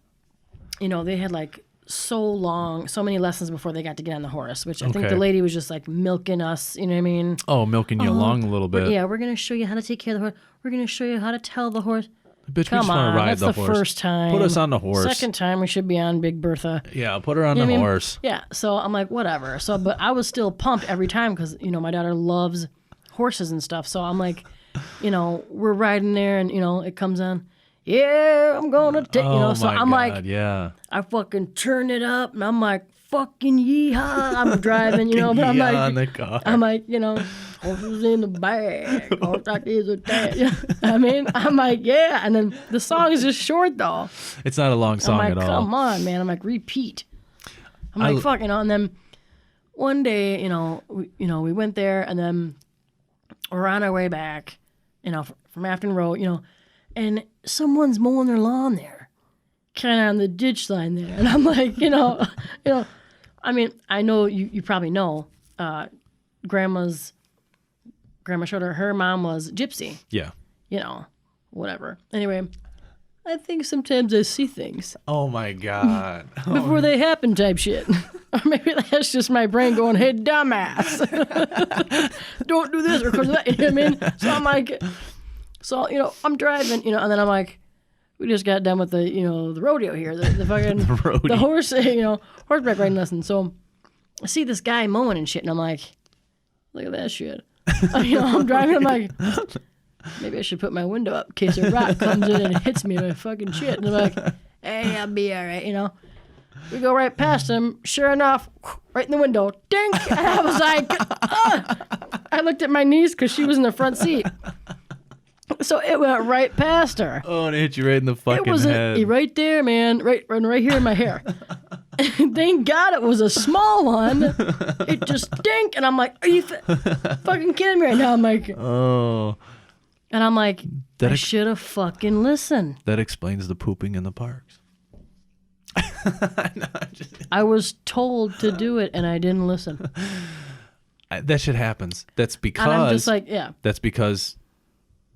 they had like so many lessons before they got to get on the horse, which I think the lady was just like milking us. You know what I mean? Oh, milking you along a little bit. We're going to show you how to take care of the horse. We're going to show you how to tell the horse. Bitch, Come we just want on, to ride that's the the horse. first time. Put us on the horse. Second time we should be on Big Bertha. Yeah, put her on the horse. Yeah, so I'm like, whatever. So, but I was still pumped every time because, my daughter loves horses and stuff. So I'm like, we're riding there and, it comes on. Yeah, I'm going to take, so I'm like, yeah. I fucking turn it up and I'm like, fucking yeehaw. I'm driving, but I'm like, on the car. I'm like, horses in the bag, horse like this or that. I mean, I'm like, yeah. And then the song is just short though. It's not a long song I'm at like, all. come on, man. I'm like, repeat. I'm like, fuck, and then one day, we went there and then we're on our way back, from Afton Road, and someone's mowing their lawn there, kind of on the ditch line there. And I'm like, I mean, I know you probably know, Grandma's Grandma showed her mom was gypsy, Yeah. you know, whatever. Anyway, I think sometimes I see things Oh my God. before they happen type shit. Or maybe that's just my brain going, hey, dumbass. Don't do this or because of that. You know what I mean? So I'm like, I'm driving, and then I'm like, we just got done with the, the rodeo here, the fucking, the horse, horseback riding lesson. So I see this guy mowing and shit, and I'm like, look at that shit. I'm driving, I'm like, maybe I should put my window up in case a rock comes in and hits me with fucking shit. And I'm like, hey, I'll be all right, We go right past him. Sure enough, right in the window, ding! And I was like, I looked at my niece because she was in the front seat. So it went right past her. Oh, and it hit you right in the fucking it was head. Right there, man. Right here in my hair. Thank God it was a small one. It just dink, and I'm like, are you fucking kidding me right now? I'm like, oh. And I'm like, I should have fucking listened. That explains the pooping in the parks. No, I was told to do it, and I didn't listen. That shit happens. That's because. And I'm just like, yeah. That's because,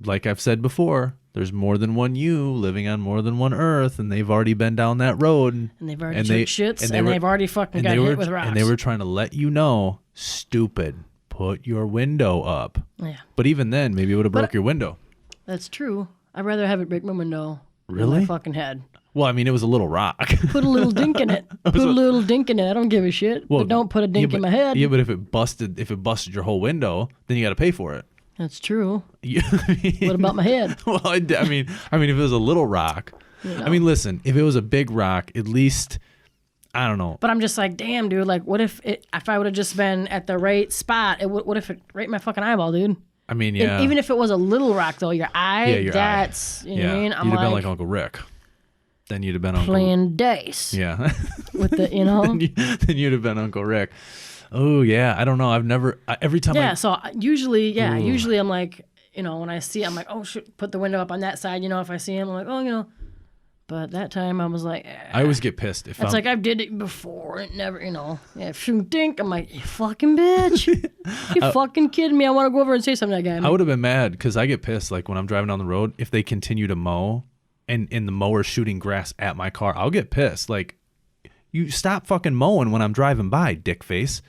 like I've said before, there's more than one you living on more than one earth, and they've already been down that road. And they've already took shits, and they've already fucking got hit with rocks. And they were trying to let you know, stupid, put your window up. Yeah. But even then, maybe it would have broke your window. That's true. I'd rather have it break my window than my fucking head. Well, I mean, it was a little rock. Put a little dink in it. Put a little dink in it. I don't give a shit. Well, but don't put a dink in my head. Yeah, but if it busted your whole window, then you got to pay for it. That's true. What about my head? Well, I mean, if it was a little rock. I mean, listen, if it was a big rock, at least, I don't know. But I'm just like, damn, dude. Like, what if I would have just been at the right spot? What if it right in my fucking eyeball, dude? I mean, yeah. And even if it was a little rock, though, your eye, yeah, that's, you know what I mean? You'd have been like Uncle Rick. Then you'd have been playing dice. Yeah. With the, then you'd have been Uncle Rick. Oh, yeah. I don't know. I've never, every time so usually I'm like, when I see, I'm like, oh, shit, put the window up on that side. If I see him, I'm like, oh, But that time I was like, I always get pissed. It's like I've did it before. It never, dink. I'm like, you fucking bitch. You fucking kidding me? I want to go over and say something to that guy. I would have been mad because I get pissed. Like when I'm driving down the road, if they continue to mow and the mower's shooting grass at my car, I'll get pissed. Like, you stop fucking mowing when I'm driving by, dick face.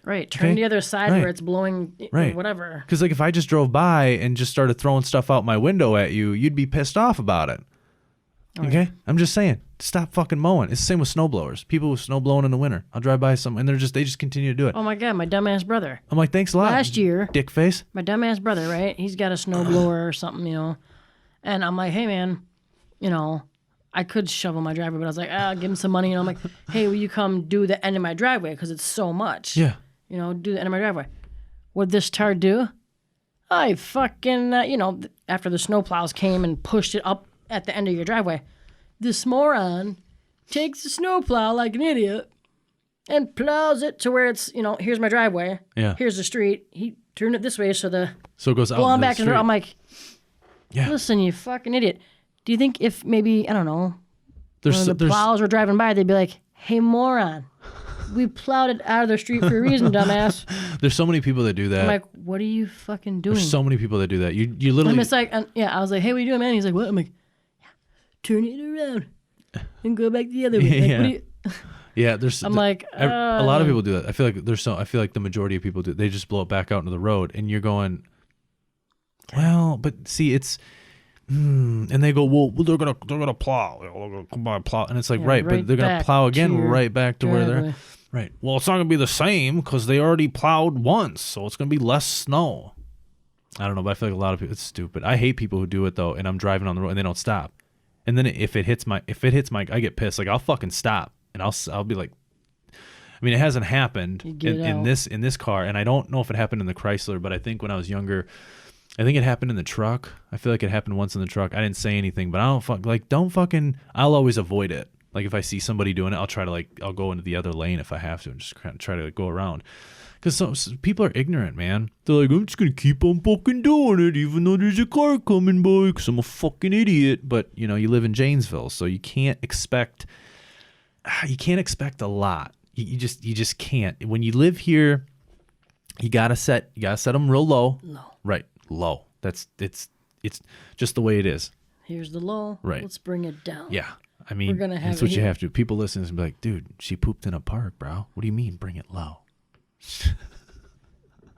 Right. Turn the other side where it's blowing, whatever. Because like if I just drove by and just started throwing stuff out my window at you, you'd be pissed off about it. Okay? Right. I'm just saying, stop fucking mowing. It's the same with snowblowers. People with snow blowing in the winter. I'll drive by some and they just continue to do it. Oh my God, my dumbass brother. I'm like, thanks a lot. Last year, dick face. My dumbass brother, right? He's got a snowblower or something, And I'm like, hey man, I could shovel my driveway, but I was like, I'll give him some money. And I'm like, hey, will you come do the end of my driveway? Because it's so much. Yeah. Do the end of my driveway. What'd this tard do? I fucking, after the snowplows came and pushed it up at the end of your driveway, this moron takes the snowplow like an idiot and plows it to where it's, here's my driveway. Yeah. Here's the street. He turned it this way so it goes out blowing back in the street. I'm like, listen, you fucking idiot. Do you think if maybe, I don't know, the plows were driving by, they'd be like, hey, moron, we plowed it out of the street for a reason, dumbass. There's so many people that do that. I'm like, what are you fucking doing? There's so many people that do that. You literally. I'm just like, I was like, hey, what are you doing, man? He's like, what? I'm like, turn it around and go back the other way. Like, what are you? Yeah, I'm like, a lot of people do that. I feel like the majority of people do. They just blow it back out into the road, and you're going, well, but see, it's. And they go, well, they're gonna plow, they're gonna come by and plow, and it's like right, but they're gonna plow again right back to where they're right. Well, it's not gonna be the same because they already plowed once, so it's gonna be less snow. I don't know, but I feel like a lot of people, it's stupid. I hate people who do it though, and I'm driving on the road and they don't stop, and then if it hits my, I get pissed. Like I'll fucking stop and I'll be like, I mean, it hasn't happened in this car, and I don't know if it happened in the Chrysler, but I think when I was younger. I think it happened in the truck. I feel like it happened once in the truck. I didn't say anything, but I'll always avoid it. Like if I see somebody doing it, I'll go into the other lane if I have to and just kind of try to go around. Because some people are ignorant, man. They're like, I'm just going to keep on fucking doing it even though there's a car coming by because I'm a fucking idiot. But, you live in Janesville, so you can't expect a lot. You just can't. When you live here, You gotta set them real low. Low. Right, low. It's just the way it is. Here's the low. Right. Let's bring it down. Yeah. I mean, We're gonna have that's it what you here. have to. People listen and be like, dude, she pooped in a park, bro. What do you mean, bring it low?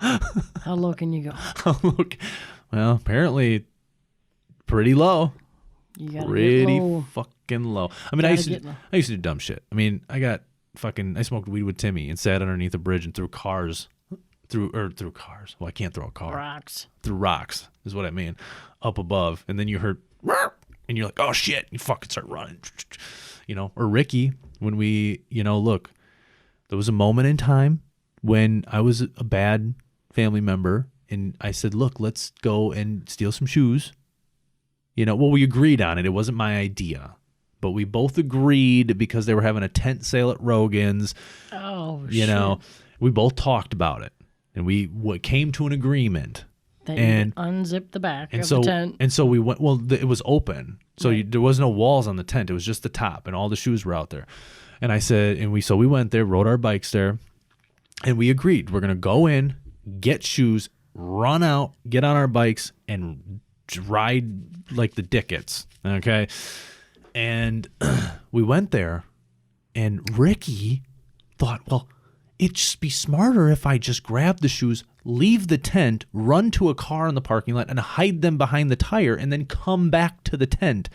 How low can you go? Look, well, apparently, pretty low. You gotta get Pretty low. fucking low. I mean, I Gotta used get to low. do dumb shit. I mean, I smoked weed with Timmy and sat underneath a bridge and threw cars. Through cars. Well, I can't throw a car. Rocks. Through rocks is what I mean. Up above. And then you heard, and you're like, oh shit. You fucking start running. You know, or Ricky, when we, look, there was a moment in time when I was a bad family member and I said, look, let's go and steal some shoes. We agreed on it. It wasn't my idea, but we both agreed because they were having a tent sale at Rogan's. Oh, We both talked about it and we came to an agreement. Then and you unzip the back and of so the tent. and so we went. Well, it was open, so Right. there was no walls on the tent. It was just the top, and all the shoes were out there. And I said, we went there, rode our bikes there, and we agreed we're gonna go in, get shoes, run out, get on our bikes, and ride like the dickets. Okay, and we went there, and Ricky thought, well, it'd just be smarter if I just grab the shoes, leave the tent, run to a car in the parking lot, and hide them behind the tire, and then come back to the tent.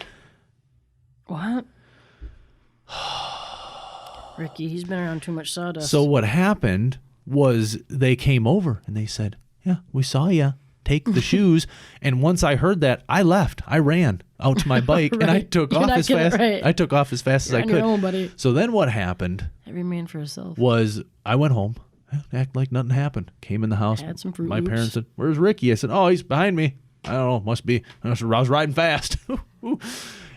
What? Ricky, he's been around too much sawdust. So what happened was they came over and they said, yeah, we saw you take the shoes. And once I heard that, I left. I ran out to my bike and I Right. took You're off not as kidding, fast. right. I took off as fast You're as I on could. your own, buddy. So then what happened Every man for himself. was I went home, act like nothing happened. Came in the house. Had some Fruit My Loops. parents said, "Where's Ricky?" I said, "Oh, he's behind me. I don't know. Must be. I was riding fast."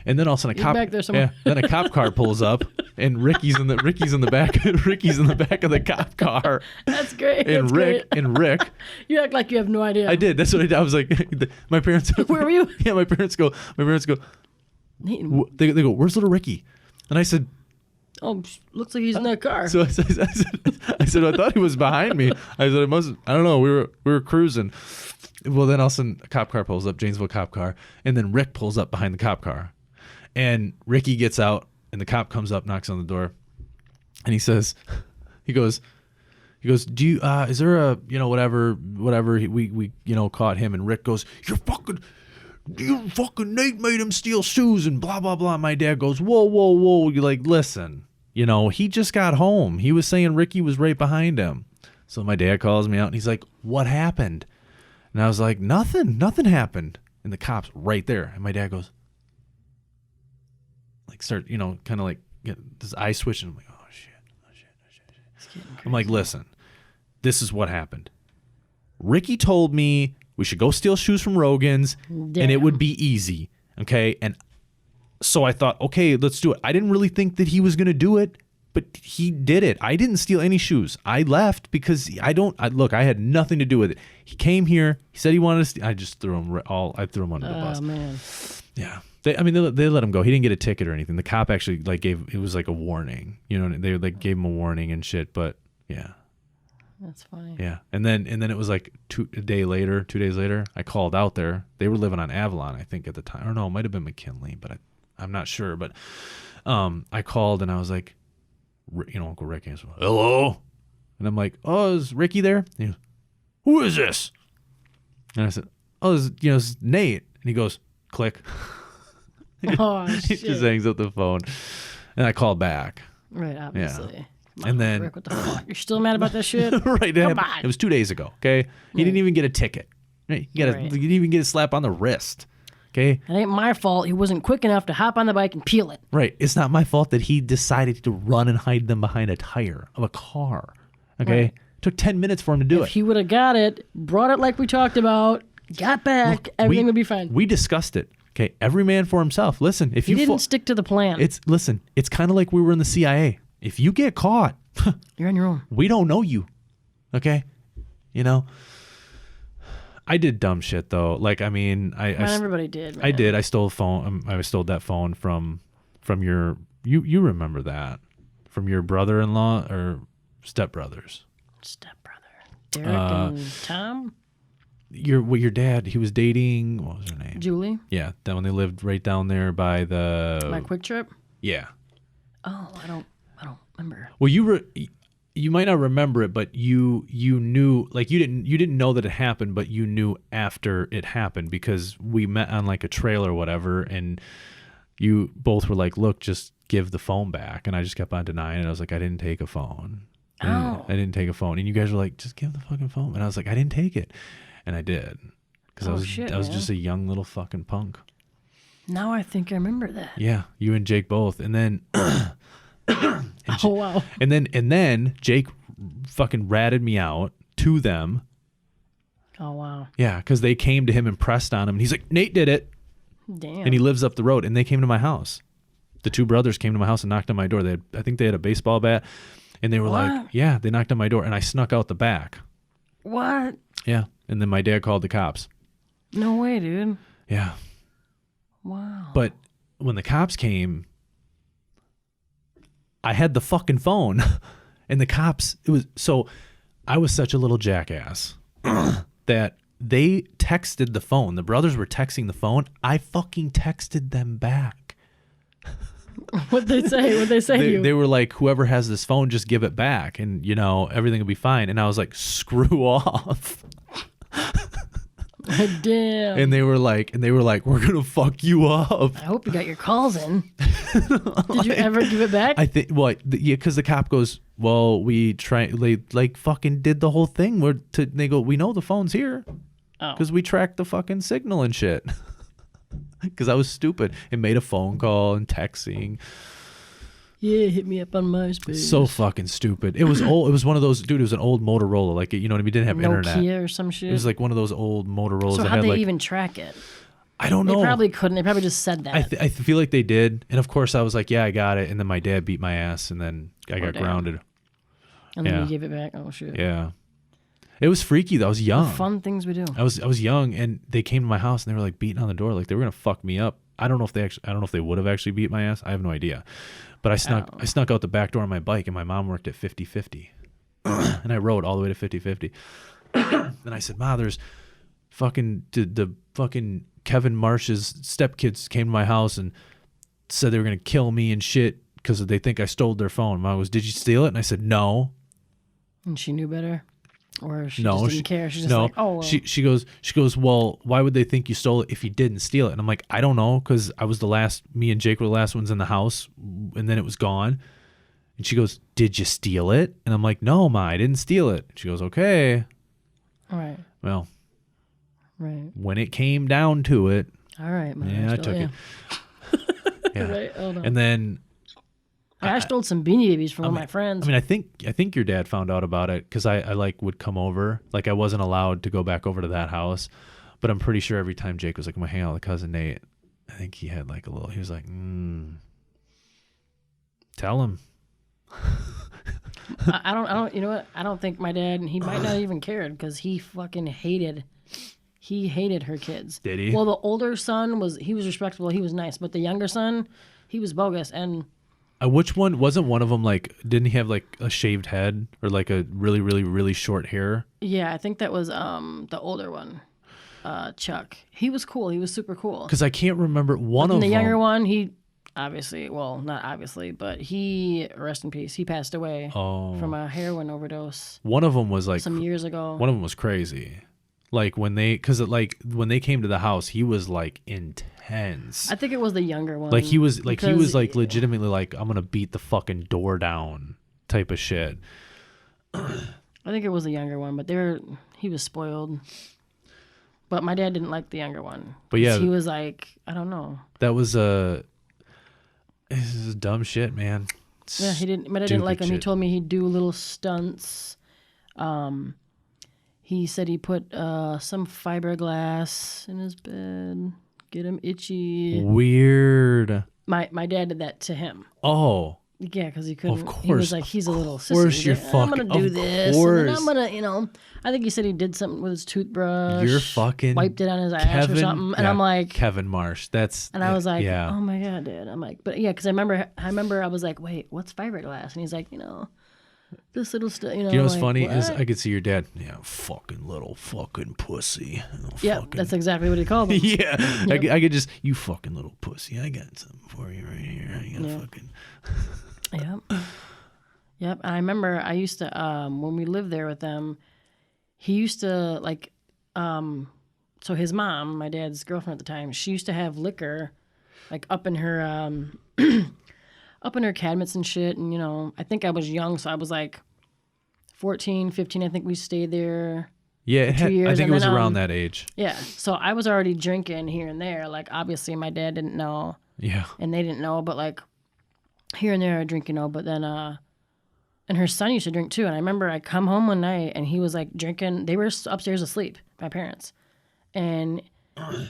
And then all of a sudden, He's back there somewhere. then a cop car pulls up, and Ricky's in the back. Ricky's in the back of the cop car, That's great. and That's Rick great. You act like you have no idea. I did. That's what I did. I was like, my parents. Where were you? Yeah, my parents go. They go, "Where's little Ricky?" And I said, Oh, looks like he's in that car. So I said, I thought he was behind me. I said, I don't know. We were cruising. Well, then all of a sudden a cop car pulls up, Janesville cop car, and then Rick pulls up behind the cop car, and Ricky gets out, and the cop comes up, knocks on the door, and he goes, do you is there a whatever we caught him, and Rick goes, you fucking Nate made him steal shoes and blah blah blah. My dad goes, whoa, you're like, listen, he just got home. He was saying Ricky was right behind him. So my dad calls me out and he's like, what happened? And I was like, nothing happened. And the cop's right there. And my dad goes, like, start, kind of like get his eyes switching. I'm like, oh shit. I'm like, listen, this is what happened. Ricky told me we should go steal shoes from Rogan's and it would be easy. Okay. And so I thought, okay, let's do it. I didn't really think that he was going to do it, but he did it. I didn't steal any shoes. I left because I had nothing to do with it. He came here. He said he wanted to steal. I just threw him under the bus. Oh, man. Yeah. They let him go. He didn't get a ticket or anything. The cop actually it was like a warning, they gave him a warning and shit, but yeah. That's funny. Yeah. And then it was like 2 days later, I called out there. They were living on Avalon, I think, at the time. Or no, it might have been McKinley, but I'm not sure. But I called and I was like, Uncle Rick answered, hello? And I'm like, oh, is Ricky there? And he goes, who is this? And I said, oh, it's Nate. And he goes, click. Oh, He shit. just hangs up the phone. And I called back. Right, obviously. Come And on, then- Rick, what the fuck? You're still mad about this shit? Right. Come on. It was 2 days ago. Okay. He didn't even get a ticket. Right. He Right. didn't even get a slap on the wrist. Okay. It ain't my fault he wasn't quick enough to hop on the bike and peel it. Right. It's not my fault that he decided to run and hide them behind a tire of a car. Okay. Right. Took 10 minutes for him to do If it. he would have got it, brought it like we talked about, got back, everything would be fine. We discussed it. Okay. Every man for himself. Listen, if He you didn't stick to the plan. it's kind of like we were in the CIA. If you get caught, You're on your own. we don't know you. Okay. I did dumb shit though. Like, I mean, Not everybody did. I man. did. I stole a phone. I stole that phone from your. You remember that from your brother-in-law or stepbrothers? Stepbrother. Derek and Tom? Your dad, he was dating, what was her name? Julie? Yeah, that when they lived right down there by the... My Quick Trip? Yeah. Oh, I don't remember. Well, you might not remember it, but you knew, like, you didn't know that it happened, but you knew after it happened because we met on like a trail or whatever, and you both were like, look, just give the phone back. And I just kept on denying it. I was like, I didn't take a phone. I didn't take a phone. And you guys were like, just give the fucking phone. And I was like, I didn't take it. And I did. Because I was just a young little fucking punk. Now I think I remember that. Yeah, you and Jake both. And then oh wow. And then Jake fucking ratted me out to them. Oh wow. Yeah, because they came to him and pressed on him. And he's like, Nate did it. Damn. And he lives up the road. And they came to my house. The two brothers came to my house and knocked on my door. I think they had a baseball bat. And they were like, yeah, they knocked on my door. And I snuck out the back. What? Yeah. And then my dad called the cops. No way, dude. Yeah. Wow. But when the cops came, I had the fucking phone. And the cops, I was such a little jackass that they texted the phone. The brothers were texting the phone. I fucking texted them back. What'd they say to you? They were like, whoever has this phone, just give it back and, everything will be fine. And I was like, screw off. Damn. And they were like, we're going to fuck you up. I hope you got your calls in. Did you ever give it back? I think, because the cop goes, well, they like fucking did the whole thing they go, we know the phone's here because we tracked the fucking signal and shit. Because I was stupid and made a phone call and texting. Yeah, hit me up on MySpace. So fucking stupid. It was old. It was one of those, dude, it was an old Motorola. Like, you know what I mean? Didn't have internet. Nokia or some shit. It was like one of those old Motorola's. So that how'd had they even track it? I don't know. They probably couldn't. They probably just said that. I feel like they did. And of course I was like, yeah, I got it. And then my dad beat my ass and then I got grounded. And then you gave it back. Oh shit. Yeah. It was freaky though. I was young. The fun things we do. I was young and they came to my house and they were like beating on the door. Like they were going to fuck me up. I don't know if they would have actually beat my ass. I have no idea. But I snuck out the back door on my bike and my mom worked at 50/50. And I rode all the way to 50/50. And I said, Ma, there's fucking the fucking Kevin Marsh's stepkids came to my house and said they were going to kill me and shit because they think I stole their phone. Mom goes, did you steal it? And I said, no. And she knew better? Or she just didn't care? She's just like, oh. Well. She goes, well, why would they think you stole it if you didn't steal it? And I'm like, I don't know, because me and Jake were the last ones in the house, and then it was gone. And she goes, did you steal it? And I'm like, no, Ma, I didn't steal it. She goes, okay. All right. Well, right. When it came down to it. All right, Ma. Yeah, I took it. Yeah. Right, hold on. And then I stole some Beanie Babies from one of my friends. I mean, I think your dad found out about it because I like would come over. Like I wasn't allowed to go back over to that house, but I'm pretty sure every time Jake was like, I'm gonna hang out with cousin Nate, I think he had like he was like, tell him. I don't, you know what? I don't think my dad, he might not even cared because he fucking hated her kids. Did he? Well, the older son was respectable. He was nice, but the younger son, he was bogus. And which one wasn't one of them like? Didn't he have like a shaved head or like a really, really, really short hair? Yeah, I think that was the older one, Chuck. He was cool. He was super cool. Because I can't remember one of them. The younger one, he obviously, well, not obviously, but he, rest in peace, he passed away from a heroin overdose. One of them was like some years ago. One of them was crazy. Like when they came to the house, he was like intense. I think it was the younger one. Like he was legitimately like, I'm gonna beat the fucking door down type of shit. I think it was the younger one, but he was spoiled. But my dad didn't like the younger one. But yeah, he was like, I don't know. That was this is dumb shit, man. Yeah, he didn't. My dad didn't like him. He told me he'd do little stunts. He said he put some fiberglass in his bed, get him itchy. Weird. My dad did that to him. Oh. Yeah, because he couldn't. Of course. He was like, he's a little sissy. Of course you're fucking. I'm going to do this. Course. And then I'm going to, I think he said he did something with his toothbrush. You're fucking. Wiped it on his ass or something. And I'm like. Kevin Marsh. And I was like, oh my God, Dad. I'm like, but yeah, because I remember I was like, wait, what's fiberglass? And he's like, This little stuff, you know. Do you know what's like, funny what? is I could see your dad. Yeah, fucking little fucking pussy. Yeah, that's exactly what he called him. Yeah, Yep. I could just, you fucking little pussy. I got something for you right here. I got Yeah. fucking. Yep. Yep. And I remember I used to, when we lived there with them, he used to like, so his mom, my dad's girlfriend at the time, she used to have liquor like up in her, up in her cabinets and shit. And, you know, I think I was young. So I was like 14, 15. I think we stayed there. Yeah, it 2 had, years. I think and it was then, around that age. Yeah. So I was already drinking here and there. Like, obviously my dad didn't know Yeah. and they didn't know, but like here and there I drink, you know, but then, and her son used to drink too. And I remember I come home one night and he was like drinking. They were upstairs asleep, my parents. And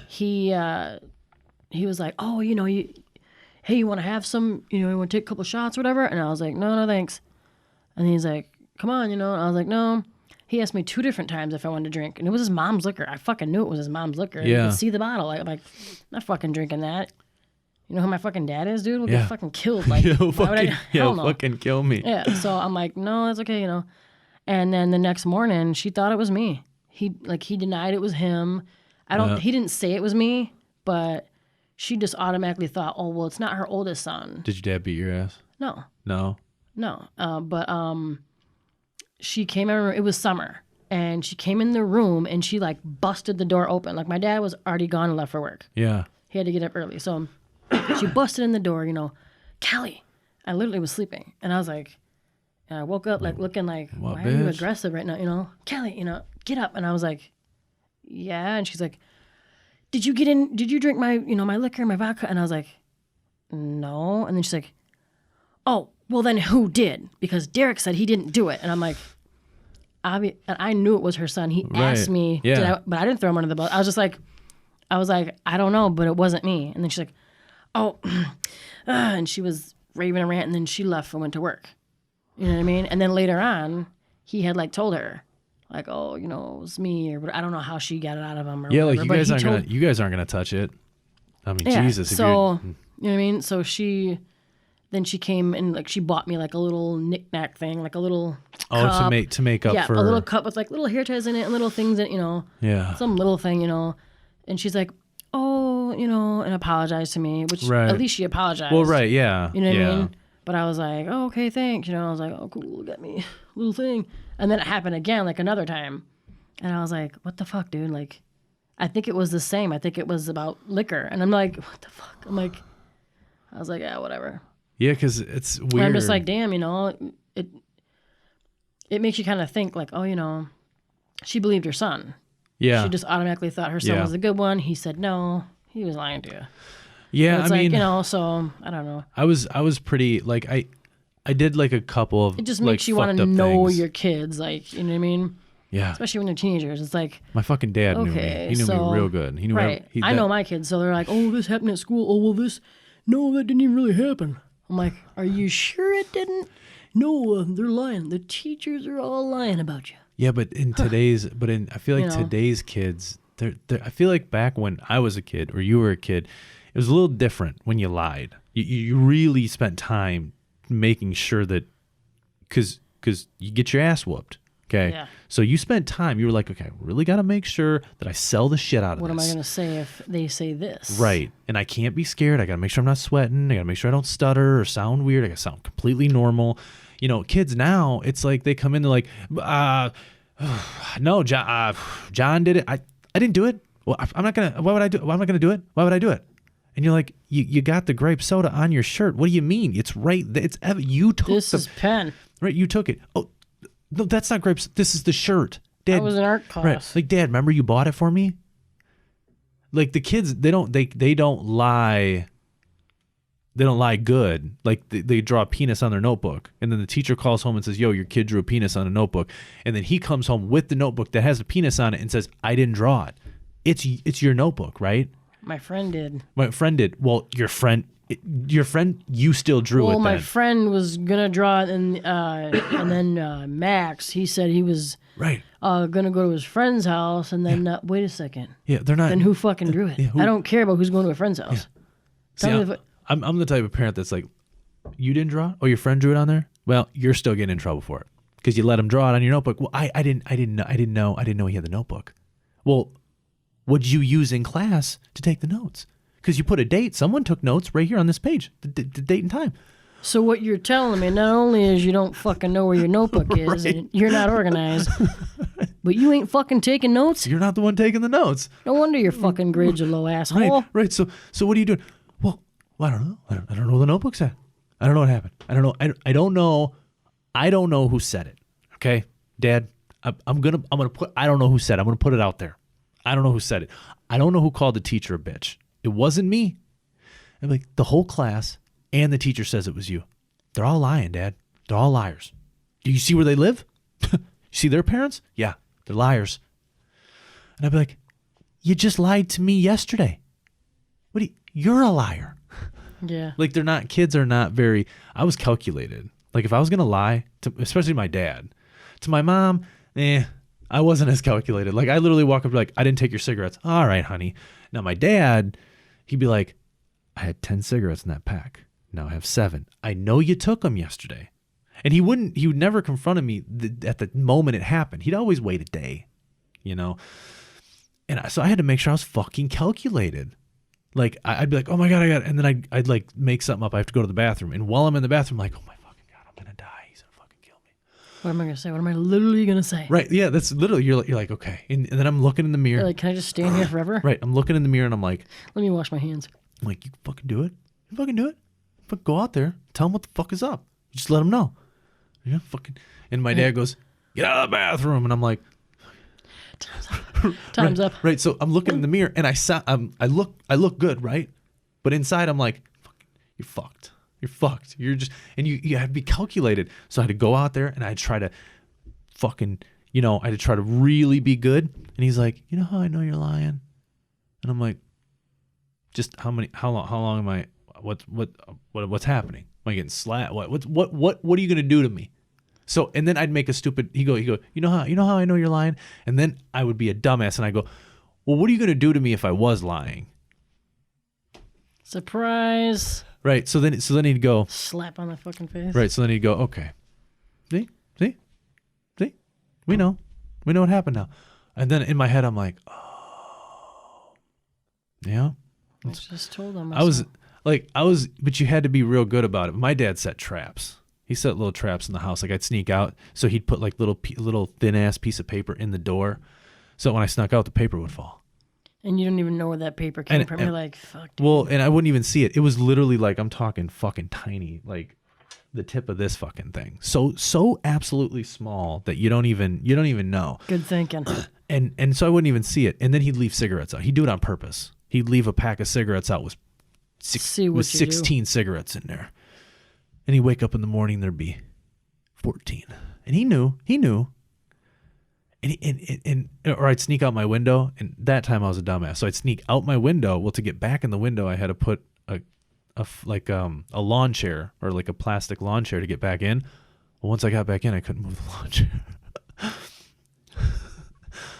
he was like, oh, you know, hey, you want to have some, you know, you want to take a couple shots or whatever? And I was like, no, thanks. And he's like, come on, you know. And I was like, no. He asked me 2 different times if I wanted to drink. And it was his mom's liquor. I fucking knew it was his mom's liquor. Yeah. You could see the bottle. I'm like, I'm not fucking drinking that. You know who my fucking dad is, dude? We'll Yeah. get fucking killed. Like, Yo, why would I? Hell no. fucking kill me. Yeah. So I'm like, no, that's okay, you know. And then the next morning, she thought it was me. He denied it was him. He didn't say it was me, but she just automatically thought, oh, well, it's not her oldest son. Did your dad beat your ass? No. No. But she came in, it was summer, and she came in the room and she like busted the door open. Like my dad was already gone and left for work. Yeah. He had to get up early. So she busted in the door, you know, Callie. I literally was sleeping. And I was like, and I woke up like looking like, What, why are you bitch? aggressive right now? You know, Callie, you know, get up. And I was like, yeah. And she's like, did you drink my, you know, my liquor, my vodka? And I was like, no. And then she's like, oh, well then who did? Because Derek said he didn't do it. And I'm like, and I knew it was her son. He asked me, Yeah. but I didn't throw him under the bus. I was like, I don't know, but it wasn't me. And then she's like, oh, and she was raving and ranting, and then she left and went to work. You know what I mean? And then later on, he had like told her, like, oh, you know, it was me, or I don't know how she got it out of him. Or Yeah, whatever, like but you guys aren't gonna touch it. I mean, yeah, Jesus. If so you're, you know what I mean? So she came and like she bought me like a little knick-knack thing, like a little cup. to make up for a little cup with like little hair ties in it and little things that, you know, some little thing, you know. And she's like, oh, you know, and apologized to me, which Right. at least she apologized. Well, right, yeah. You know what yeah. I mean? But I was like, oh, okay, thanks. You know, I was like, oh, cool, got me a little thing. And then it happened again, like another time. And I was like, what the fuck, dude? Like, I think it was the same. I think it was about liquor. And I'm like, what the fuck? I was like, yeah, whatever. Yeah, because it's weird. And I'm just like, damn, you know, it makes you kind of think like, oh, you know, she believed her son. Yeah. She just automatically thought her son Yeah. was a good one. He said no. He was lying to you. Yeah, It's I like, mean, you know, so I don't know. I was pretty like I did like a couple of It just like, makes you want fucked to up know things. your kids, like, you know what I mean? Yeah. Especially when they're teenagers. It's like, My fucking dad knew me. okay, He knew so, me real good. He knew right. I know my kids, so they're like, oh, this happened at school. Oh, well, no, that didn't even really happen. I'm like, are you sure it didn't? No, they're lying. The teachers are all lying about you. Yeah, but in today's, I feel like You know. today's kids, I feel like back when I was a kid or you were a kid, it was a little different when you lied. You really spent time making sure that, because you get your ass whooped. Okay. Yeah. So you spent time, you were like, okay, I really got to make sure that I sell the shit out of What this. am I going to say if they say this? Right. And I can't be scared. I got to make sure I'm not sweating. I got to make sure I don't stutter or sound weird. I got to sound completely normal. You know, kids now, it's like they come in, they're like, no, John did it. I didn't do it. Well, I'm not going to, why would I do it? Why am I going to do it? Why would I do it? And you're like, you got the grape soda on your shirt. What do you mean? It's right. It's you took This is pen. right. You took it. Oh, no, that's not grapes. This is the shirt. Dad, I was in art class. right. Like, Dad, remember you bought it for me? Like the kids, they don't lie. They don't lie good. Like they draw a penis on their notebook, and then the teacher calls home and says, "Yo, your kid drew a penis on a notebook," and then he comes home with the notebook that has a penis on it and says, "I didn't draw it. It's your notebook, right?" My friend did. My friend did. Well, your friend, you still drew Well, it. my Then. friend was gonna draw it, and then Max, he said he was Right. gonna go to his friend's house, and then wait a second, Yeah, they're not. then who fucking drew it? who- I don't care about who's going to a friend's house. See, Tell me if I'm the type of parent that's like, you didn't draw? Oh, your friend drew it on there? Well, you're still getting in trouble for it because you let him draw it on your notebook. Well, I didn't know he had the notebook. Well, what'd you use in class to take the notes? Because you put a date. Someone took notes right here on this page, the date and time. So what you're telling me not only is you don't fucking know where your notebook is, Right. and you're not organized, but you ain't fucking taking notes. You're not the one taking the notes. No wonder your fucking grades are low, asshole. Right. So what are you doing? Well, I don't know. I don't know where the notebook's at. I don't know what happened. I don't know. I don't know. I don't know who said it. Okay, Dad. I'm gonna put. I don't know who said it. I'm gonna put it out there. I don't know who said it. I don't know who called the teacher a bitch. It wasn't me. I'm like, the whole class and the teacher says it was you. They're all lying, Dad. They're all liars. Do you see where they live? You see their parents? Yeah, they're liars. And I'd be like, you just lied to me yesterday. You're a liar. Yeah. Like kids are not very, I was calculated. Like if I was going to lie, especially my dad, to my mom, I wasn't as calculated. Like I literally walk up like, I didn't take your cigarettes. All right, honey. Now my dad, he'd be like, I had 10 cigarettes in that pack. Now I have 7. I know you took them yesterday. And he would never confront me at the moment it happened. He'd always wait a day, And so I had to make sure I was fucking calculated. Like I'd be like, oh my God, and then I'd like make something up. I have to go to the bathroom. And while I'm in the bathroom, I'm like, oh my fucking God, I'm going to die. He's going to fucking kill me. What am I going to say? What am I literally going to say? Right. Yeah. That's literally, you're like, okay. And then I'm looking in the mirror. You're like, can I just stand here forever? Right. I'm looking in the mirror and I'm like, Let me wash my hands. I'm like, you fucking do it. You fucking do it. Fuck, go out there. Tell him what the fuck is up. Just let him know. Yeah, fucking. And my dad goes, get out of the bathroom. And I'm like, Time's up. Right. So I'm looking in the mirror and I look good, right? But inside I'm like, you're fucked. You're fucked. You're just, and you had to be calculated. So I had to go out there and I'd try to fucking, I had to try to really be good. And he's like, you know how I know you're lying? And I'm like, just how long am I, what's happening? Am I getting slapped? What are you going to do to me? So, and then I'd make a stupid, he go, you know how I know you're lying? And then I would be a dumbass and I go, well, what are you going to do to me if I was lying? Surprise. Right. So then he'd go, Slap on the fucking face. right. So then he'd go, okay. See, we know what happened now. And then in my head, I'm like, oh, yeah. I just told him. But you had to be real good about it. My dad set traps. He set little traps in the house. Like I'd sneak out. So he'd put like little thin ass piece of paper in the door. So when I snuck out, the paper would fall. And you don't even know where that paper came from. You're like, fuck. Dude. Well, and I wouldn't even see it. It was literally like, I'm talking fucking tiny, like the tip of this fucking thing. So absolutely small that you don't even know. Good thinking. And so I wouldn't even see it. And then he'd leave cigarettes out. He'd do it on purpose. He'd leave a pack of cigarettes out with 16 cigarettes in there. And he'd wake up in the morning, there'd be 14. And he knew. Or I'd sneak out my window, and that time I was a dumbass. So I'd sneak out my window. Well, to get back in the window, I had to put a lawn chair or like a plastic lawn chair to get back in. Well, once I got back in, I couldn't move the lawn chair.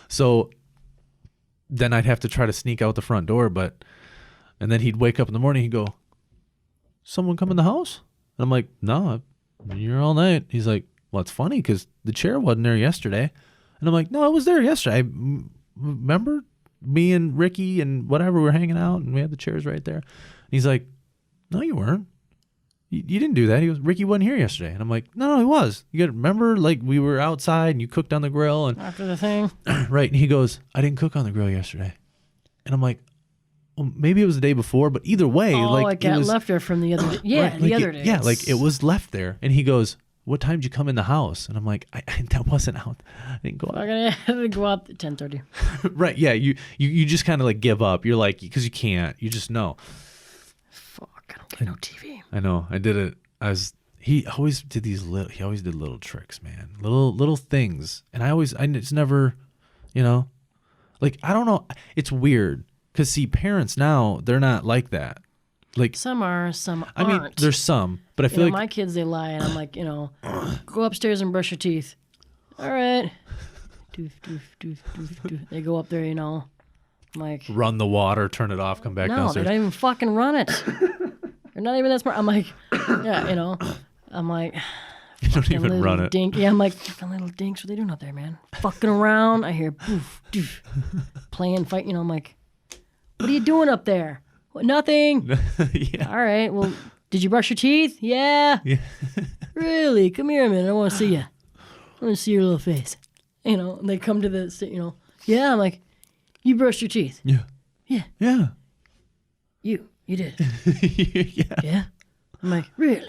So then I'd have to try to sneak out the front door, and then he'd wake up in the morning, he'd go, someone come in the house? And I'm like, no, I've been here all night. He's like, well, it's funny because the chair wasn't there yesterday. And I'm like, no, I was there yesterday. Remember me and Ricky and whatever, we were hanging out and we had the chairs right there. And he's like, no, you weren't. You didn't do that. He goes, Ricky wasn't here yesterday. And I'm like, no, he was. You got to remember, like we were outside and you cooked on the grill. And after the thing. Right. And he goes, I didn't cook on the grill yesterday. And I'm like, well, maybe it was the day before, but either way, it got left there from the other day. Yeah, right, the other day. Yeah, like it was left there. And he goes, what time did you come in the house? And I'm like, that wasn't out. I didn't go out. I had to go out at 10:30. Right. Yeah. You just kind of like give up. You're like, because you can't. You just know. Fuck. I don't get no TV. I know. I did it. He always did little tricks, man. Little things. And I just never, like, I don't know. It's weird. Because see, parents now, they're not like that. Like some are, some aren't. I mean, there's some, but I feel like my kids, they lie, and I'm like, go upstairs and brush your teeth. All right. Doof, doof, doof, doof, doof. They go up there, I'm like, run the water, turn it off, come back downstairs. No, they don't even fucking run it. They're not even that smart. I'm like, yeah, I'm like, You don't Fucking even little run it. Dink. Yeah, I'm like, fucking little dinks, what are they doing out there, man? Fucking around. I hear poof, doof, playing, fight. You know, I'm like, what are you doing up there? What, nothing. Yeah. All right, well, did you brush your teeth? Yeah. Yeah. Really? Come here a minute. I want to see you. I want to see your little face. You know, and they come to the, you know, yeah. I'm like, you brushed your teeth. Yeah. Yeah. Yeah. You did. Yeah. Yeah. I'm like, really?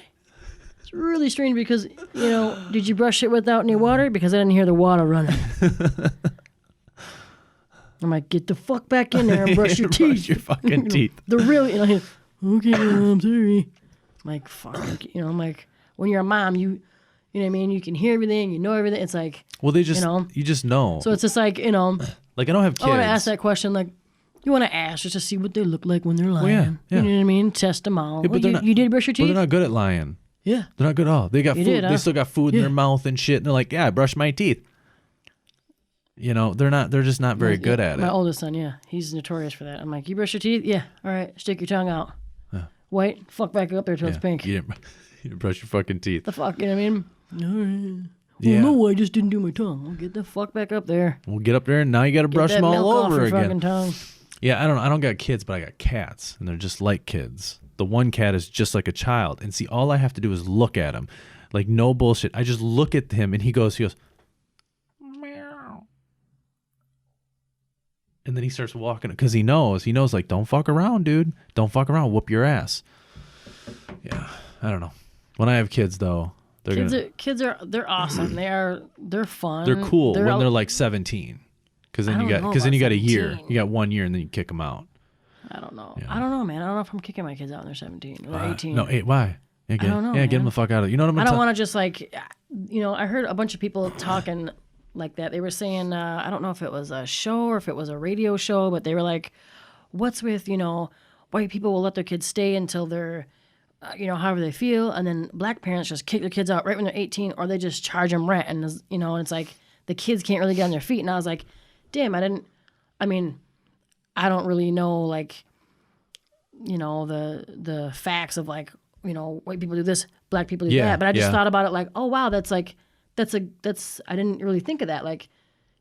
It's really strange because, you know, did you brush it without any water? Because I didn't hear the water running. I'm like, get the fuck back in there and brush your teeth. Brush your fucking teeth. They're really, you know, okay, I'm sorry. I'm like, fuck. You know, I'm like, when you're a mom, you know what I mean? You can hear everything, you know everything. It's like, Well, they just, you know. you just know. So it's just like, you know, Like, I don't have kids. I want to ask that question, like, you want to ask just to see what they look like when they're lying. yeah, yeah. You know what I mean? Test them out. Yeah, but Well, they're you, not- you did brush your But teeth? they're not good at lying. Yeah. They're not good at all. They got You food. did, They huh? still got food in Yeah. their mouth and shit. And they're like, yeah, I brushed my teeth. You know, they're just not very good at My it. oldest son, yeah. He's notorious for that. I'm like, you brush your teeth? Yeah. All right. Stick your tongue out. White. Fuck back up there till it's Yeah. pink. You didn't brush your fucking teeth. The fuck, you know what I mean? All right. Yeah. Well, no, I just didn't do my tongue. Well, get the fuck back up there. We'll get up there and now you got to Get brush that them all milk off over your fucking again. tongue. Yeah, I don't got kids, but I got cats, and they're just like kids. The one cat is just like a child, and see, all I have to do is look at him, like no bullshit. I just look at him, and he goes, meow, and then he starts walking because he knows, like, don't fuck around, dude, don't fuck around, whoop your ass. Yeah, I don't know. When I have kids, though, They're awesome. They're fun. they're cool when out- they're like 17. Because I then you don't got know because then you about got a year. 17. You got 1 year, and then you kick them out. I don't know. Yeah. I don't know, man. I don't know if I'm kicking my kids out when they're 17 or 18. No, why? Yeah, don't know, get them man. the fuck out of it. You know what I'm I talking don't want to just like, you know, I heard a bunch of people talking like that. They were saying, I don't know if it was a show or if it was a radio show, but they were like, what's with, you know, white people will let their kids stay until they're, you know, however they feel. And then black parents just kick their kids out right when they're 18 or they just charge them rent. And, you know, and it's like the kids can't really get on their feet. And I was like, damn, I don't really know, like, you know, the facts of like, you know, white people do this, black people do Yeah, that. But I just yeah. thought about it like, oh wow, that's I didn't really think of that. Like,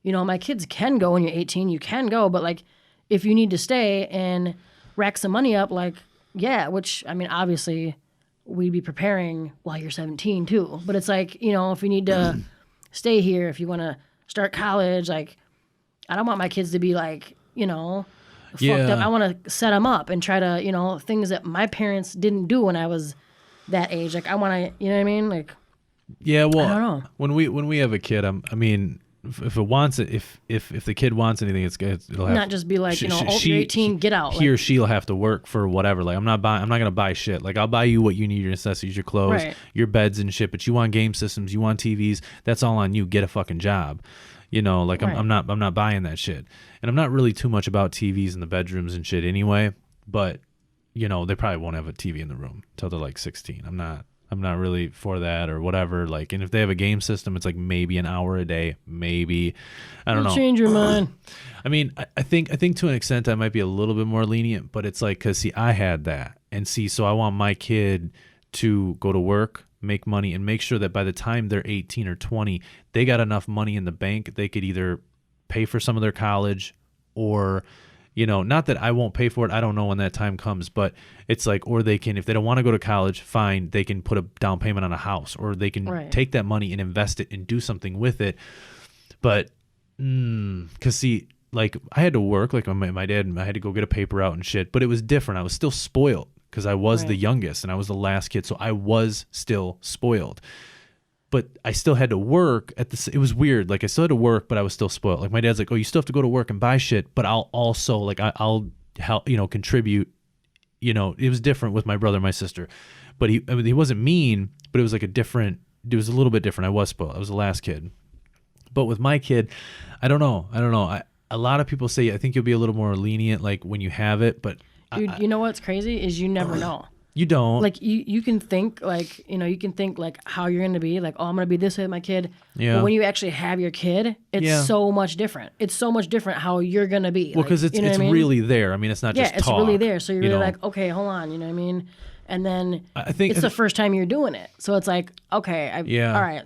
you know, my kids can go when you're 18, you can go, but like if you need to stay and rack some money up, like, yeah, which I mean obviously we'd be preparing while you're 17 too. But it's like, you know, if you need to stay here, if you want to start college, like I don't want my kids to be like, you know, fucked up. I want to set them up and try to, you know, things that my parents didn't do when I was that age. Like I want to, you know what I mean? Like, Yeah, well, I don't know. when we have a kid, I mean, if it wants it, if the kid wants anything, it'll have not just be like, you know, oh, she- you're 18, get out. He or Like, she'll have to work for whatever. Like I'm not gonna buy shit. Like I'll buy you what you need, your necessities, your clothes, Right. your beds and shit. But you want game systems, you want TVs. That's all on you. Get a fucking job. You know, like Right. I'm not buying that shit. And I'm not really too much about TVs in the bedrooms and shit anyway. But you know, they probably won't have a TV in the room till they're like 16. I'm not really for that or whatever. Like, and if they have a game system, it's like maybe an hour a day, maybe. I don't know. change your mind. I mean, I think to an extent I might be a little bit more lenient, but it's like, cause see, I had that, and see, so I want my kid to go to work, make money, and make sure that by the time they're 18 or 20, they got enough money in the bank they could either pay for some of their college or, you know, not that I won't pay for it. I don't know when that time comes, but it's like, or they can, if they don't want to go to college, fine, they can put a down payment on a house, or they can Right. take that money and invest it and do something with it. But, cause see, like I had to work, like my dad, I had to go get a paper out and shit, but it was different. I was still spoiled because I was the Right. youngest and I was the last kid. So I was still spoiled, but I still had to work it was weird. Like I still had to work, but I was still spoiled. Like my dad's like, oh, you still have to go to work and buy shit, but I'll also like, I'll help, you know, contribute. You know, it was different with my brother and my sister, but he wasn't mean, but it was like it was a little bit different. I was spoiled. I was the last kid. But with my kid, I don't know. A lot of people say I think you'll be a little more lenient like when you have it, but Dude, you know what's crazy is you never know. you don't. Like you can think like, you know, you can think like how you're going to be like, oh, I'm going to be this way with my kid. Yeah. But when you actually have your kid, it's Yeah. so much different. It's so much different how you're going to be. Well, because you know it's what I mean? really there. I mean, it's not Yeah, just it's talk. really there. So you're you really know? like, okay, hold on. You know what I mean? and then I think it's the first time you're doing it. So it's like, okay, all right,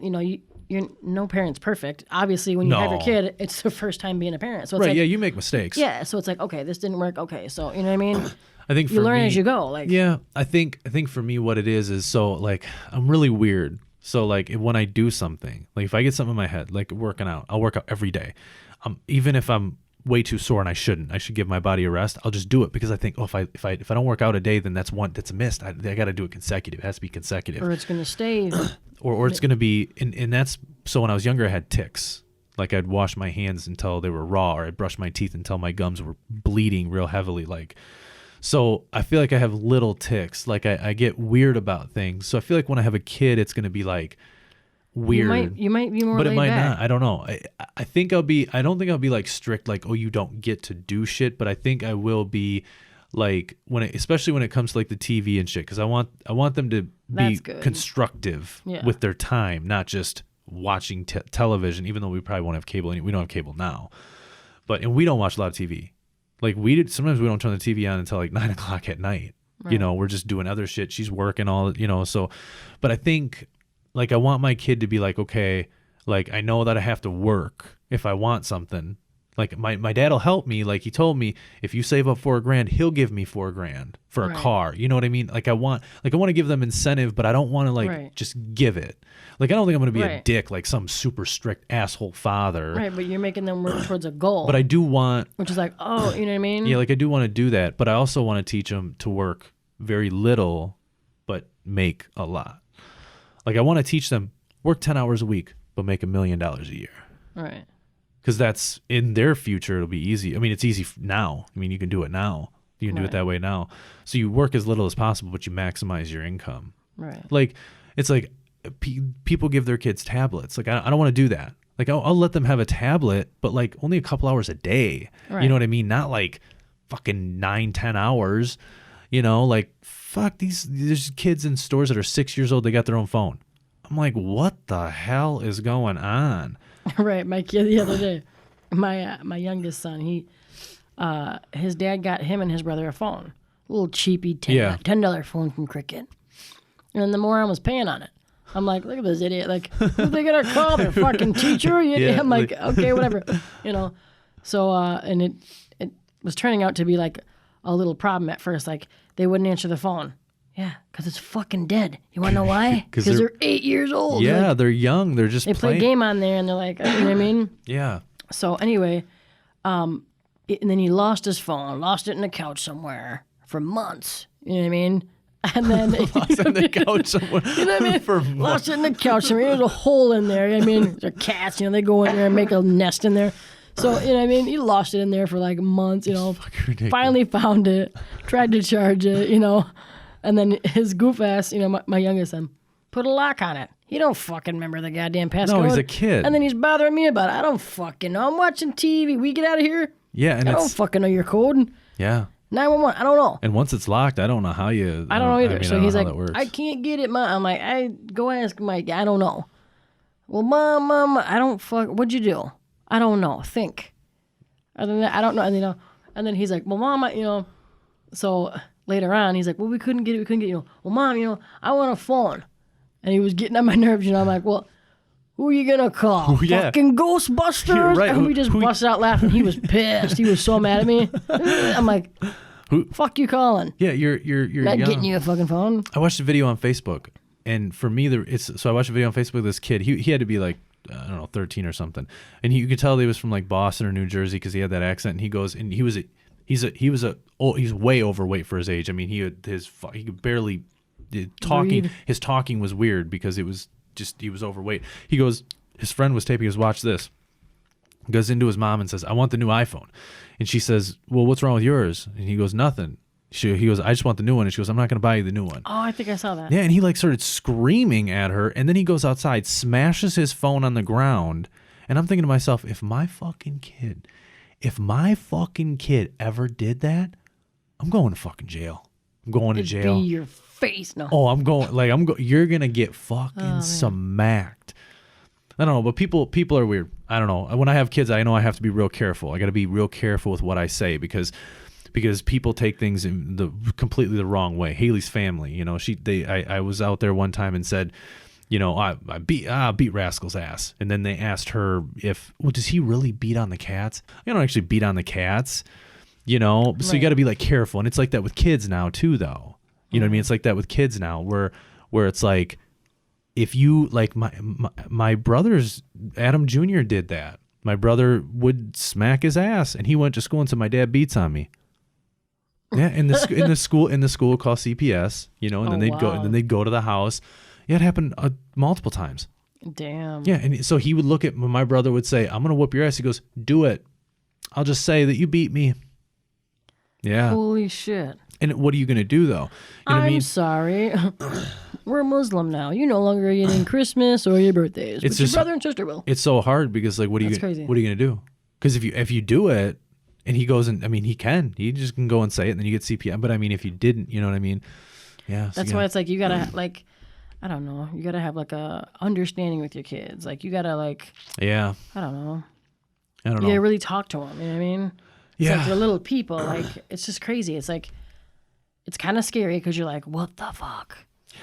you're no parent's perfect. Obviously, when you have your kid, it's the first time being a parent. So it's right, like, yeah, you make mistakes. Yeah, so it's like, okay, this didn't work. Okay, so you know what I mean? I think for you learn me, as you go. Like, yeah, I think for me, what it is so like I'm really weird. So like when I do something, like if I get something in my head, like working out, I'll work out every day. Even if I'm way too sore and I should give my body a rest, I'll just do it because I think, if I don't work out a day, then that's missed. I got to do it consecutive. It has to be consecutive, or it's gonna stay, or it's gonna be. And that's so when I was younger, I had tics. Like I'd wash my hands until they were raw, or I'd brush my teeth until my gums were bleeding real heavily. Like, so I feel like I have little tics. Like I get weird about things. So I feel like when I have a kid, it's gonna be like weird. You might be more, but it might back. not. I don't know. I think I'll be. I don't think I'll be like strict, like, oh, you don't get to do shit. But I think I will be, like, especially when it comes to like the TV and shit, because I want them to be constructive with their time, not just watching television. Even though we probably won't have cable. We don't have cable now, and we don't watch a lot of TV. Like sometimes we don't turn the TV on until like 9 o'clock at night. Right. We're just doing other shit. She's working all. So, but I think. Like, I want my kid to be like, okay, like, I know that I have to work if I want something. Like, my dad will help me. Like, he told me, if you save up $4,000, he'll give me $4,000 for a car. You know what I mean? Like, I want to give them incentive, but I don't want to, just give it. Like, I don't think I'm going to be a dick, like some super strict asshole father. Right, but you're making them work towards a goal. But I do want... Which is like, oh, you know what I mean? Yeah, like, I do want to do that, but I also want to teach them to work very little, but make a lot. Like, I want to teach them, work 10 hours a week, but make $1 million a year. Right. Because that's, in their future, it'll be easy. I mean, it's easy now. I mean, you can do it now. You can do it that way now. So you work as little as possible, but you maximize your income. Right. Like, it's like people give their kids tablets. Like, I don't want to do that. Like, I'll let them have a tablet, but, like, only a couple hours a day. Right. You know what I mean? Not, like, fucking 9-10 hours. Like, fuck, there's kids in stores that are 6 years old, they got their own phone. I'm like, what the hell is going on? Right, my kid the other day, my youngest son, his dad got him and his brother a phone. A little cheapy $10 phone from Cricket. And the moron was paying on it. I'm like, look at this idiot. Like, who they gonna call? Their fucking teacher? I'm like, okay, whatever. So, and it was turning out to be like a little problem at first. Like, they wouldn't answer the phone. Yeah, because it's fucking dead. You want to know why? Because they're 8 years old. Yeah, like, they're young. They're just They play a game on there, and they're like, you know what I mean? Yeah. So anyway, and then he lost his phone, lost it in the couch somewhere for months. You know what I mean? And then lost it in the couch somewhere. You know what I mean? For months. Lost it in the couch somewhere. There's a hole in there. You know what I mean? They're cats. They go in there and make a nest in there. So, you know what I mean? He lost it in there for like months, Finally found it, tried to charge it, And then his goof ass, my youngest son, put a lock on it. He don't fucking remember the goddamn passcode. No, he's a kid. And then he's bothering me about it. I don't fucking know. I'm watching TV. We get out of here. Yeah, and I don't fucking know your code. Yeah. 911. I don't know. And once it's locked, I don't know how you. I don't know either. So he's like, I can't get it, Mom. I'm like, go ask Mike. I don't know. Well, Mom, I don't what'd you do? I don't know. Think. I don't know. And then he's like, well, Mom, So later on, he's like, well, we couldn't get it. Well, Mom, I want a phone. And he was getting on my nerves. I'm like, well, who are you gonna call? Yeah. Fucking Ghostbusters? Yeah, right. And we just busted out laughing. He was pissed. He was so mad at me. I'm like, fuck you calling? Yeah, you're not young. getting you a fucking phone. I watched a video on Facebook, and for me, I watched a video on Facebook of this kid. He had to be like, I don't know, 13 or something, and you could tell he was from like Boston or New Jersey because he had that accent. And he goes, and he's way overweight for his age. I mean, he could barely talking. Breathe. His talking was weird because it was just he was overweight. He goes, his friend was taping. He goes, watch this. Goes into his mom and says, I want the new iPhone. And she says, well, what's wrong with yours? And he goes, nothing. He goes, I just want the new one. And she goes, I'm not going to buy you the new one. Oh, I think I saw that. Yeah, and he like started screaming at her, and then he goes outside, smashes his phone on the ground, and I'm thinking to myself, if my fucking kid ever did that, I'm going to fucking jail. I'm going to jail. Be your face. No. Oh, I'm going, you're going to get fucking smacked. I don't know, but people are weird. I don't know. When I have kids, I know I have to be real careful. I got to be real careful with what I say because because people take things in completely the wrong way. Haley's family, you know, I was out there one time and said, you know, I beat Rascal's ass. And then they asked her does he really beat on the cats? I don't actually beat on the cats, you know? So you got to be like careful. And it's like that with kids now too, though. You know what I mean? It's like that with kids now where it's like, if you like my brother's Adam Jr. did that. My brother would smack his ass and he went to school and said, my dad beats on me. Yeah. In the school called CPS, you know, and then they'd go to the house. Yeah, it happened multiple times. Damn. Yeah, and so he would look at my brother would say, "I'm gonna whoop your ass." He goes, "Do it. I'll just say that you beat me." Yeah. Holy shit. And what are you gonna do though? You know what I mean? Sorry. We're Muslim now. You no longer getting Christmas or your birthdays. It's just your brother and sister will. It's so hard because like, what are you gonna do? Because if you do it, and he goes and I mean he just can go and say it, and then you get CPI. But I mean, if you didn't, you know what I mean? Yeah. That's why it's like you gotta like. I don't know. You got to have like a understanding with your kids. Like you got to like, yeah. I don't know. You got to really talk to them. You know what I mean? It's yeah. like they're little people. Like it's just crazy. It's like, it's kind of scary because you're like, what the fuck?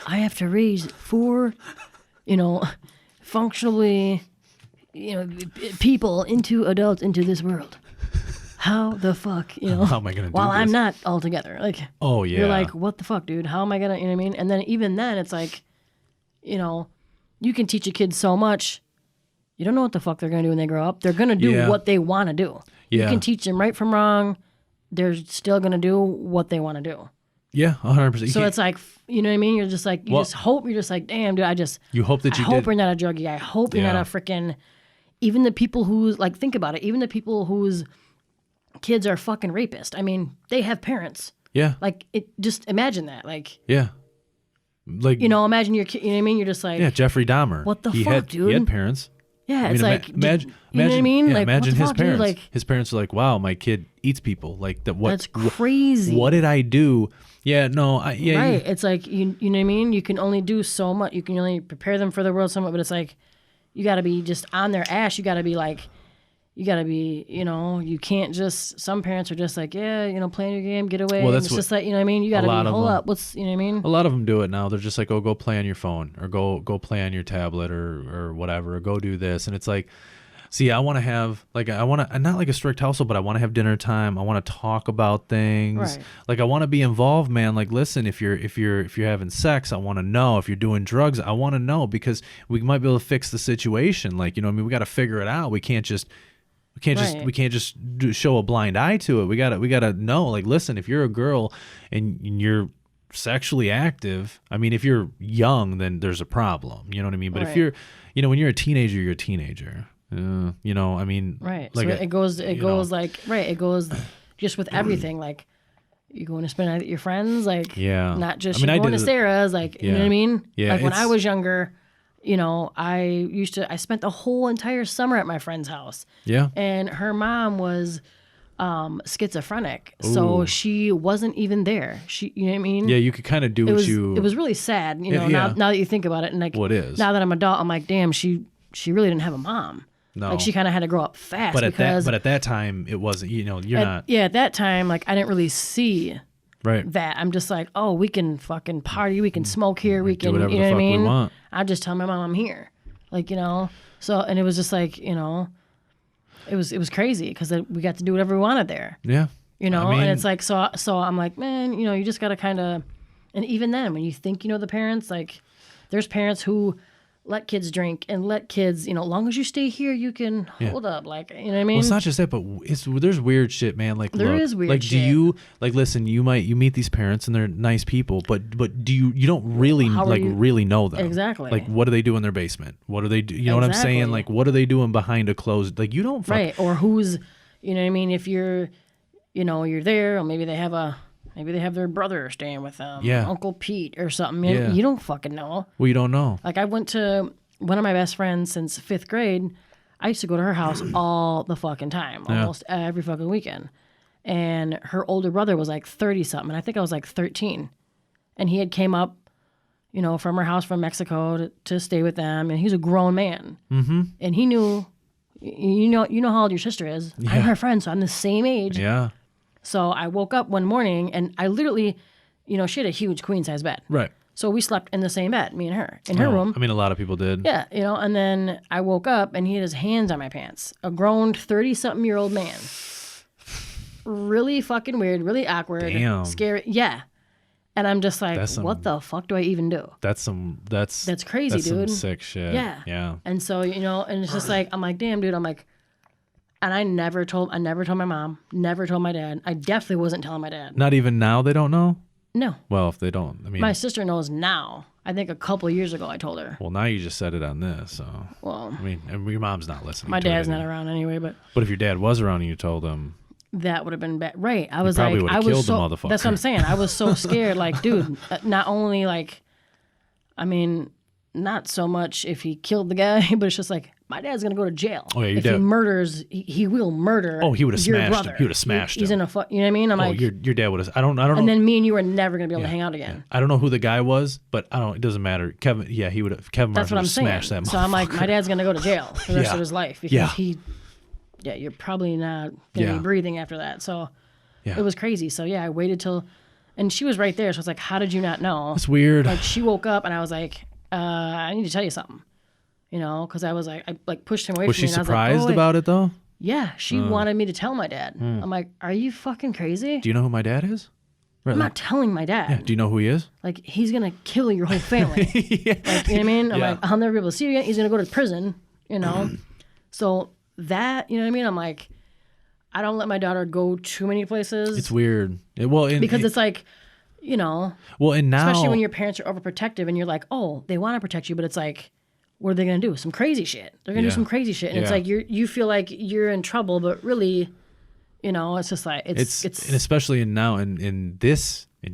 I have to raise 4, you know, functionally, you know, people into adults into this world. How the fuck, you know? How am I gonna do while this? I'm not all together. Like, oh yeah. You're like, what the fuck, dude? How am I gonna? You know what I mean? And then even then, it's like. You know, you can teach a kid so much. You don't know what the fuck they're going to do when they grow up. They're going to do what they want to do. Yeah. You can teach them right from wrong. They're still going to do what they want to do. Yeah, 100%. So it's like, you know what I mean? You're just like, just hope, you're just like, damn, dude, you hope that I hope you're not a druggie. I hope you're not a freaking, even the people who, like, think about it, even the people whose kids are fucking rapists. I mean, they have parents. Yeah. Like, just imagine that. Like, yeah. Like, you know, imagine your kid, you know what I mean? You're just like, yeah, Jeffrey Dahmer. What the fuck, dude? He had parents. Yeah, it's like, imagine, you know what I mean? Yeah, like, imagine what the his fuck, parents. Dude? Like, his parents are like, wow, my kid eats people. Like that. What? That's crazy. What did I do? Yeah, no, right. It's like you know what I mean. You can only do so much. You can only prepare them for the world so much. But it's like you got to be just on their ass. You got to be like. You got to be, you know, you can't just, some parents are just like, yeah, you know, playing your game, get away. Well, that's it's just like, you know what I mean? You got to be, hold up, what's, you know what I mean? A lot of them do it now. They're just like, oh, go play on your phone or go play on your tablet or whatever, or go do this. And it's like, see, I want to have, like, I want to, not like a strict household, but I want to have dinner time. I want to talk about things. Right. Like, I want to be involved, man. Like, listen, if you're having sex, I want to know. If you're doing drugs, I want to know, because we might be able to fix the situation. Like, you know what I mean? We got to figure it out. We can't just show a blind eye to it. We gotta know, like, listen, if you're a girl and you're sexually active, I mean, if you're young, then there's a problem. You know what I mean? But if you're, you know, when you're a teenager, you're a teenager. You know, I mean, right. Like so it goes just with everything. Like, you going to spend a night with your friends, like, not just going to Sarah's, like, you know what I mean? Yeah, like when I was younger. You know, I spent the whole entire summer at my friend's house. Yeah. And her mom was schizophrenic. Ooh. So she wasn't even there. You know what I mean? Yeah, you could kind of do it was really sad, you know, now that you think about it. And like, what is? Now that I'm an adult, I'm like, damn, she really didn't have a mom. No. Like, she kind of had to grow up fast. But at that time, it wasn't, you know, at that time, like, I didn't really see that. I'm just like, oh, we can fucking party, we can smoke here, we can, do whatever you know the fuck what I mean? we want. I just tell my mom I'm here, like, you know. So, and it was just like, you know, it was crazy because we got to do whatever we wanted there. Yeah, you know, and it's like, so I'm like, man, you know, you just got to kind of, and even then, when you think you know the parents, like, there's parents who let kids drink and let kids, you know, as long as you stay here, you can hold up. Like, you know what I mean? Well, it's not just that, but there's weird shit, man. Like, there is weird shit. Do you, like, listen, you meet these parents and they're nice people, but do you don't really, really know them. Exactly. Like, what do they do in their basement? What do they do? You know what I'm saying? Like, what are they doing behind a closed, like, you don't. Right. Or who's, you know what I mean? If you're, you know, you're there, or maybe they have their brother staying with them. Yeah. Uncle Pete or something. You don't fucking know. Well, you don't know. Like, I went to one of my best friends since 5th grade. I used to go to her house all the fucking time, almost every fucking weekend. And her older brother was like 30-something. And I think I was like 13. And he had came up, you know, from her house from Mexico to stay with them. And he's a grown man. Mm-hmm. And he knew, you know how old your sister is. Yeah. I'm her friend, so I'm the same age. Yeah. So I woke up one morning and I literally, she had a huge queen size bed. Right. So we slept in the same bed, me and her, in her room. I mean, a lot of people did. Yeah, and then I woke up and he had his hands on my pants. A grown 30-something-year-old man. Really fucking weird, really awkward. Damn. Scary. Yeah. And I'm just like, what the fuck do I even do? That's crazy, that's dude. some sick shit. Yeah. Yeah. And so, and it's just like, I'm like, damn, dude. I'm like, and I never told my mom, never told my dad. I definitely wasn't telling my dad. Not even now they don't know? No. Well, if they don't, I mean. My sister knows now. I think a couple of years ago I told her. Well, now you just said it on this, so. Well. I mean, and your mom's not listening. My to dad's it not around anyway, but. But if your dad was around and you told him. That would have been bad. Right. I was probably like, would've killed the so. motherfucker. That's what I'm saying. I was so scared. Like, dude, not only like, I mean, not so much if he killed the guy, but it's just like, my dad's gonna go to jail. Oh yeah, your if dad. he murders, he will murder. Oh, he would have your smashed brother. him. He would have smashed He's him. in a you know what I mean? I'm like, your dad would have. I don't know. And then me and you were never gonna be able to hang out again. I don't know who the guy was, but I don't. It doesn't matter. Kevin. Yeah, he would have. Kevin That's Martin what I'm would have saying. smashed that. So I'm like, my dad's gonna go to jail for the rest of his life because he. Yeah, you're probably not gonna be breathing after that. So. Yeah. It was crazy. So yeah, I waited till, and she was right there. So I was like, "How did you not know?" That's weird. Like she woke up and I was like, "I need to tell you something," because I was like, I like pushed him away Was from she me. And surprised I was like, about it though? Yeah, she wanted me to tell my dad. I'm like, "Are you fucking crazy?" Do you know who my dad is? Really? I'm not telling my dad. Yeah. Do you know who he is? Like he's gonna kill your whole family. Yeah. Like, you know what I mean? I'm Yeah. like, I'll never be able to see you again. He's gonna go to prison. So that, you know what I mean? I'm like. I don't let my daughter go too many places. It's weird. Because it's like, Well, and now. especially when your parents are overprotective and you're like, oh, they want to protect you, but it's like, what are they going to do? Some crazy shit. They're going to do some crazy shit. And it's like, you feel like you're in trouble, but really, it's just like, it's and especially in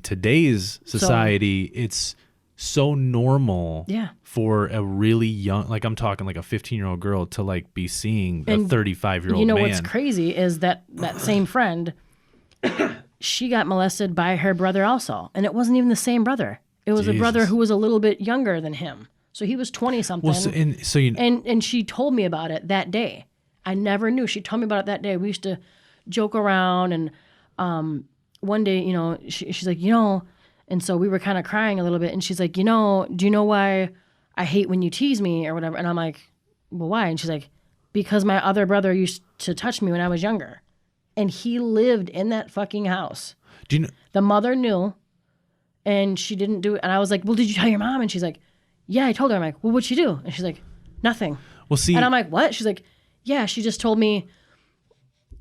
today's society, it's so normal for a really young, like I'm talking like a 15-year-old girl to like be seeing a 35-year-old man. What's crazy is that same friend, she got molested by her brother also. And it wasn't even the same brother. It was a brother who was a little bit younger than him. So he was 20-something. Well, and she told me about it that day. I never knew. She told me about it that day. We used to joke around. And one day, she's like, and so we were kind of crying a little bit. And she's like, do you know why I hate when you tease me or whatever? And I'm like, well, why? And she's like, because my other brother used to touch me when I was younger. And he lived in that fucking house. Do you know? The mother knew and she didn't do it. And I was like, well, did you tell your mom? And she's like, yeah, I told her. I'm like, well, what'd she do? And she's like, nothing. Well, see. And I'm like, what? She's like, yeah, she just told me,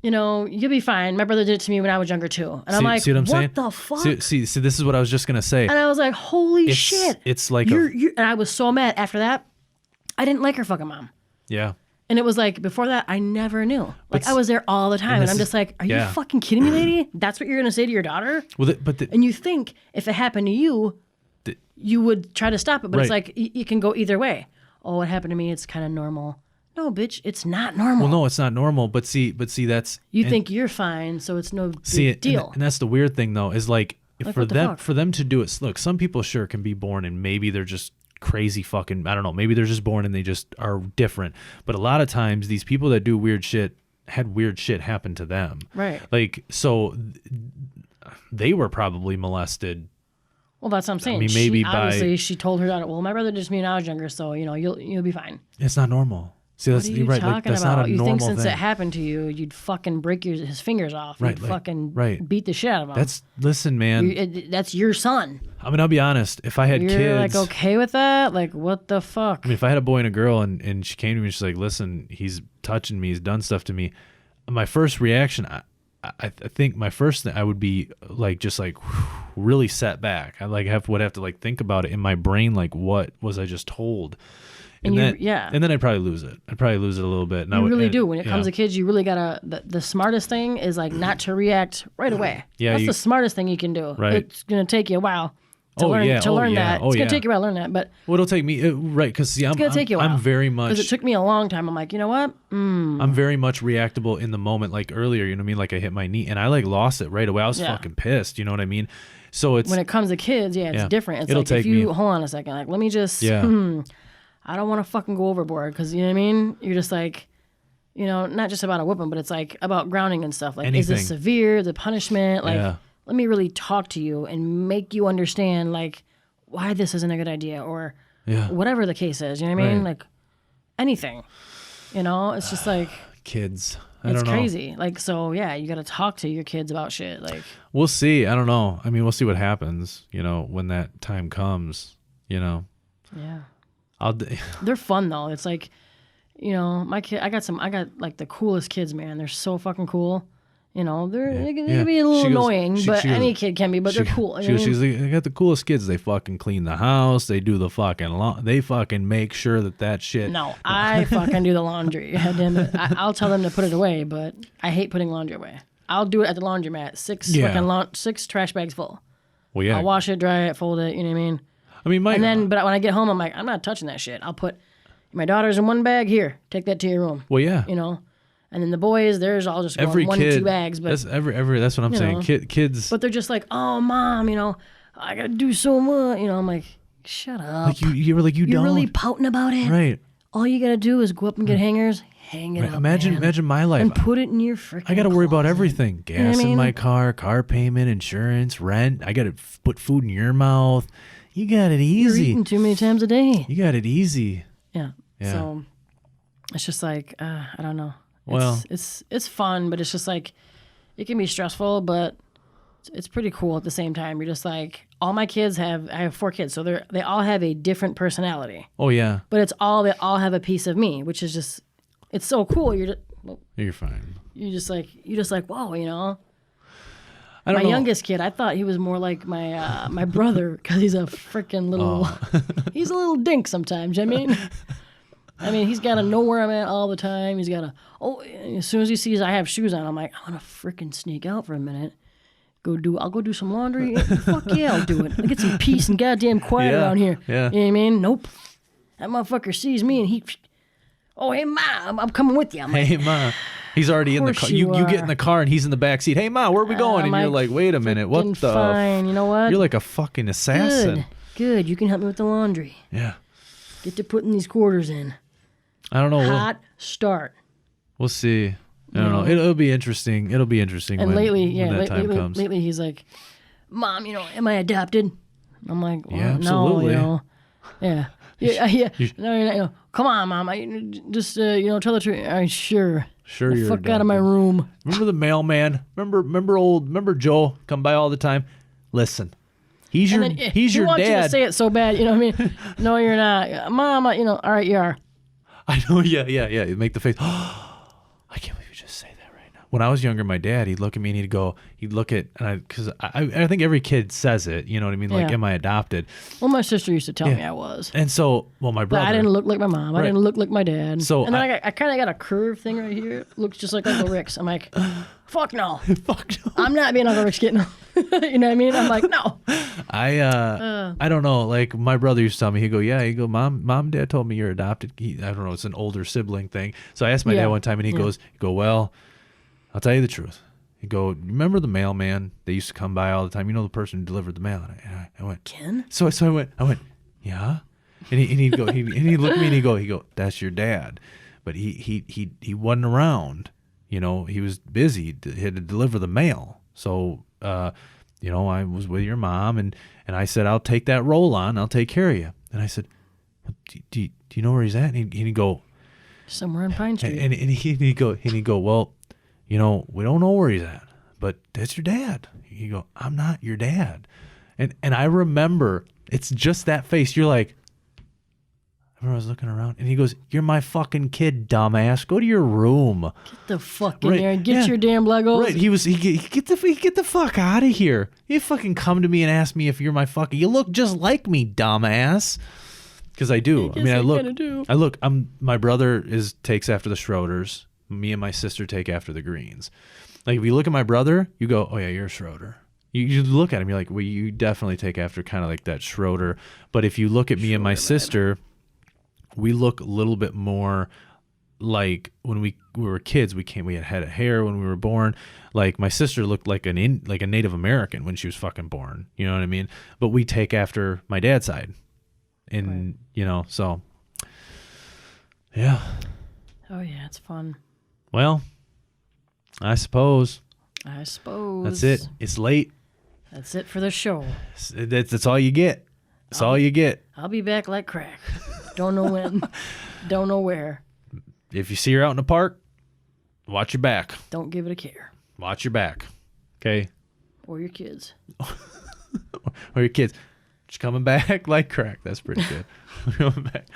you'll be fine. My brother did it to me when I was younger too. And I'm like, see what I'm saying? What the fuck? See, this is what I was just going to say. And I was like, holy shit. It's like and I was so mad after that. I didn't like her fucking mom. Yeah. And it was like, before that, I never knew. Like, I was there all the time. And I'm just like, are you fucking kidding me, lady? That's what you're going to say to your daughter? Well, and you think if it happened to you, you would try to stop it. But it's like, it can go either way. Oh, what happened to me? It's kind of normal. No, bitch, it's not normal. Well, no, it's not normal. But see, that's you think you're fine, so it's no big deal. And that's the weird thing, though, is like for them to do it. Look, some people sure can be born and maybe they're just crazy fucking. I don't know. Maybe they're just born and they just are different. But a lot of times, these people that do weird shit had weird shit happen to them. Right. Like so, they were probably molested. Well, that's what I'm saying. I mean, maybe obviously she told her daughter, well, my brother did to me when I was younger, so you'll be fine. It's not normal. See, that's what are you right. talking Like, that's about? not a you normal think since thing. it happened to you, you'd fucking break his fingers off. Right, You'd fucking beat the shit out of him. Listen, man. That's your son. I mean, I'll be honest. If I had You're kids, like okay with that? Like, what the fuck? I mean, if I had a boy and a girl, and she came to me, and she's like, "Listen, he's touching me. He's done stuff to me." My first reaction, I think my first thing, I would be like, just like really set back. I like would have to like think about it in my brain, like what was I just told? And then I'd probably lose it. I'd probably lose it a little bit. And you really do. When it comes to kids, you really gotta. The smartest thing is like not to react right away. Yeah, that's the smartest thing you can do. Right. It's gonna take you a while to learn that. It's gonna take you a while to learn that, but well, it'll take me right because see, I'm very much because it took me a long time. I'm like, you know what? I'm very much reactable in the moment. Like earlier, you know what I mean? Like I hit my knee and I like lost it right away. I was fucking pissed. You know what I mean? So it's when it comes to kids, it's different. It's it'll like take if you me, hold on a second, like let me just. I don't want to fucking go overboard because you know what I mean. You're just like, You know, not just about a whooping, but it's like about grounding and stuff. Like, is Anything. this severe, the punishment? Like, Yeah. let me really talk to you and make you understand, like, why this isn't a good idea or Yeah. whatever the case is. You know what I mean? Right. Like, anything. You know, it's just like, Kids. I it's don't know. crazy. Like, so, yeah, you got to talk to your kids about shit. Like, We'll see. I don't know. I mean, we'll see what happens, you know, when that time comes, you know. yeah. I'll They're fun, though. It's like, you know, my kid, I got like the coolest kids, man. They're so fucking cool. You know, they can be a little She goes- annoying, she but goes- any kid can be, but they're cool. You know what I mean? She's like, I got the coolest kids. They fucking clean the house. They do the fucking they fucking make sure that shit. No, I fucking do the laundry. Damn it. I'll tell them to put it away, but I hate putting laundry away. I'll do it at the laundromat. Six trash bags full. Well, yeah. I'll wash it, dry it, fold it. You know what I mean? I mean, But when I get home, I'm like, I'm not touching that shit. I'll put my daughter's in one bag. Here, take that to your room. well, yeah. You know, and then the boys, theirs all just go Every in one kid. or two bags. But That's that's what I'm saying. know. Kids. but they're just like, oh, mom, you know, I gotta do so much. You know, I'm like, shut up. like you were like you You're don't. really pouting about it. Right. All you gotta do is go up and get hangers, hang it up. Imagine man, my life. and put it in your freaking. I got to worry about closet. everything. Gas what I in my mean? car payment, insurance, rent. I got to put food in your mouth. You got it You're easy. eating too many times a day. You got it easy. Yeah. Yeah. So it's just like I don't know. Well- it's fun, but it's just like it can be stressful, but it's pretty cool at the same time. You're just like all my kids I have 4 kids, so they all have a different personality, Oh yeah, but they all have a piece of me, which is just it's so cool. you're fine. You're just like whoa, you know. I don't My know. youngest kid, I thought he was more like my my brother because he's a freaking little, he's a little dink sometimes. I mean, he's got to know where I'm at all the time. He's got to, as soon as he sees I have shoes on, I'm like, I'm going to freaking sneak out for a minute. I'll go do some laundry. Fuck yeah, I'll do it. I'll get some peace and goddamn quiet Yeah, around here. yeah. You know what I mean? Nope. That motherfucker sees me and hey, Ma, I'm coming with you. I'm like, Hey ma, he's already in the course car. You you get are. in the car and he's in the back seat. Hey ma, where are we going? And you're like, wait a minute, what freaking the? fine. You know what? You're like a fucking assassin. Good. You can help me with the laundry. Yeah. Get to putting these quarters in. I don't know. Hot start. We'll see. I don't know. It'll be interesting. It'll be interesting And when, lately, when that time comes. lately he's like, Mom, you know, am I adopted? I'm like, well, Yeah, absolutely. No, you know, yeah. Yeah. No, you're not. You know, come on, Mom. Just you know, tell the truth. All right, sure. Sure, The you're fuck out of my adopted. room. Remember the mailman? Remember Joe come by all the time? Listen. He's your And then he's he your wants you to dad. say it so bad. You know what I mean? No, you're not, Mom. You know, all right, you are. I know, yeah. You make the face. I can't believe you just say that right now. When I was younger, my dad, he'd look at me and he'd look at, because I think every kid says it, you know what I mean? Like, Yeah. am I adopted? Well, my sister used to tell Yeah. me I was. And so, well, my But brother. I didn't look like my mom. I Right. didn't look like my dad. So and then I kind of got a curve thing right here. It looks just like Uncle Rick's. I'm like, fuck no. Fuck no. I'm not being Uncle Rick's kid. No. You know what I mean? I'm like, no. I don't know. Like my brother used to tell me, he'd go, Mom, and Dad told me you're adopted. I don't know. It's an older sibling thing. So I asked my Yeah. dad one time and he goes, well, I'll tell you the truth. He'd go, remember the mailman? They used to come by all the time. You know, the person who delivered the mail. And I went, Ken? So I went, yeah. And he'd go, he'd look at me and he'd go, that's your dad. But he wasn't around. You know, he was busy. He had to deliver the mail. So, you know, I was with your mom and I said, I'll take that role on. I'll take care of you. And I said, well, do you know where he's at? And he'd go, Somewhere in Pine Street. and he'd go, well, you know, we don't know where he's at, but that's your dad. He'd go, I'm not your dad. And I remember, it's just that face. You're like, I remember I was looking around and he goes, you're my fucking kid, dumbass. Go to your room. Get the fuck in Right, there and get yeah. your damn Legos. Right. He get the fuck out of here. He fucking come to me and ask me if you're my fucking, you look just like me, dumbass. Because I do. guess I kinda do. My brother takes after the Schroeders. Me and my sister take after the Greens. Like if you look at my brother, you go, oh yeah, you're a Schroeder. You look at him, you're like, well, you definitely take after kind of like that Schroeder. But if you look at me and my sister, we look a little bit more like when we were kids. We had head of hair when we were born. Like my sister looked like a Native American when she was fucking born. You know what I mean? But we take after my dad's side, and you know, so yeah. Oh, yeah, it's fun. Well, I suppose I suppose. that's it. It's late. That's it for the show. That's all you get. That's all you get. I'll be back like crack. Don't know when. Don't know where. If you see her out in the park, watch your back. Don't give it a care. Watch your back. Okay? Or your kids. Or your kids. She's coming back like crack. That's pretty good. Coming back.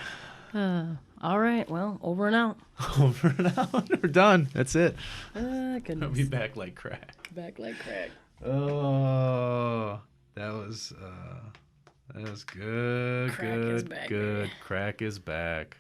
All right. Well, over and out. Over and out. We're done. That's it. I'll Goodness. be back like crack. Back like crack. Oh, that was good. Crack is back, Good. baby. Crack is back.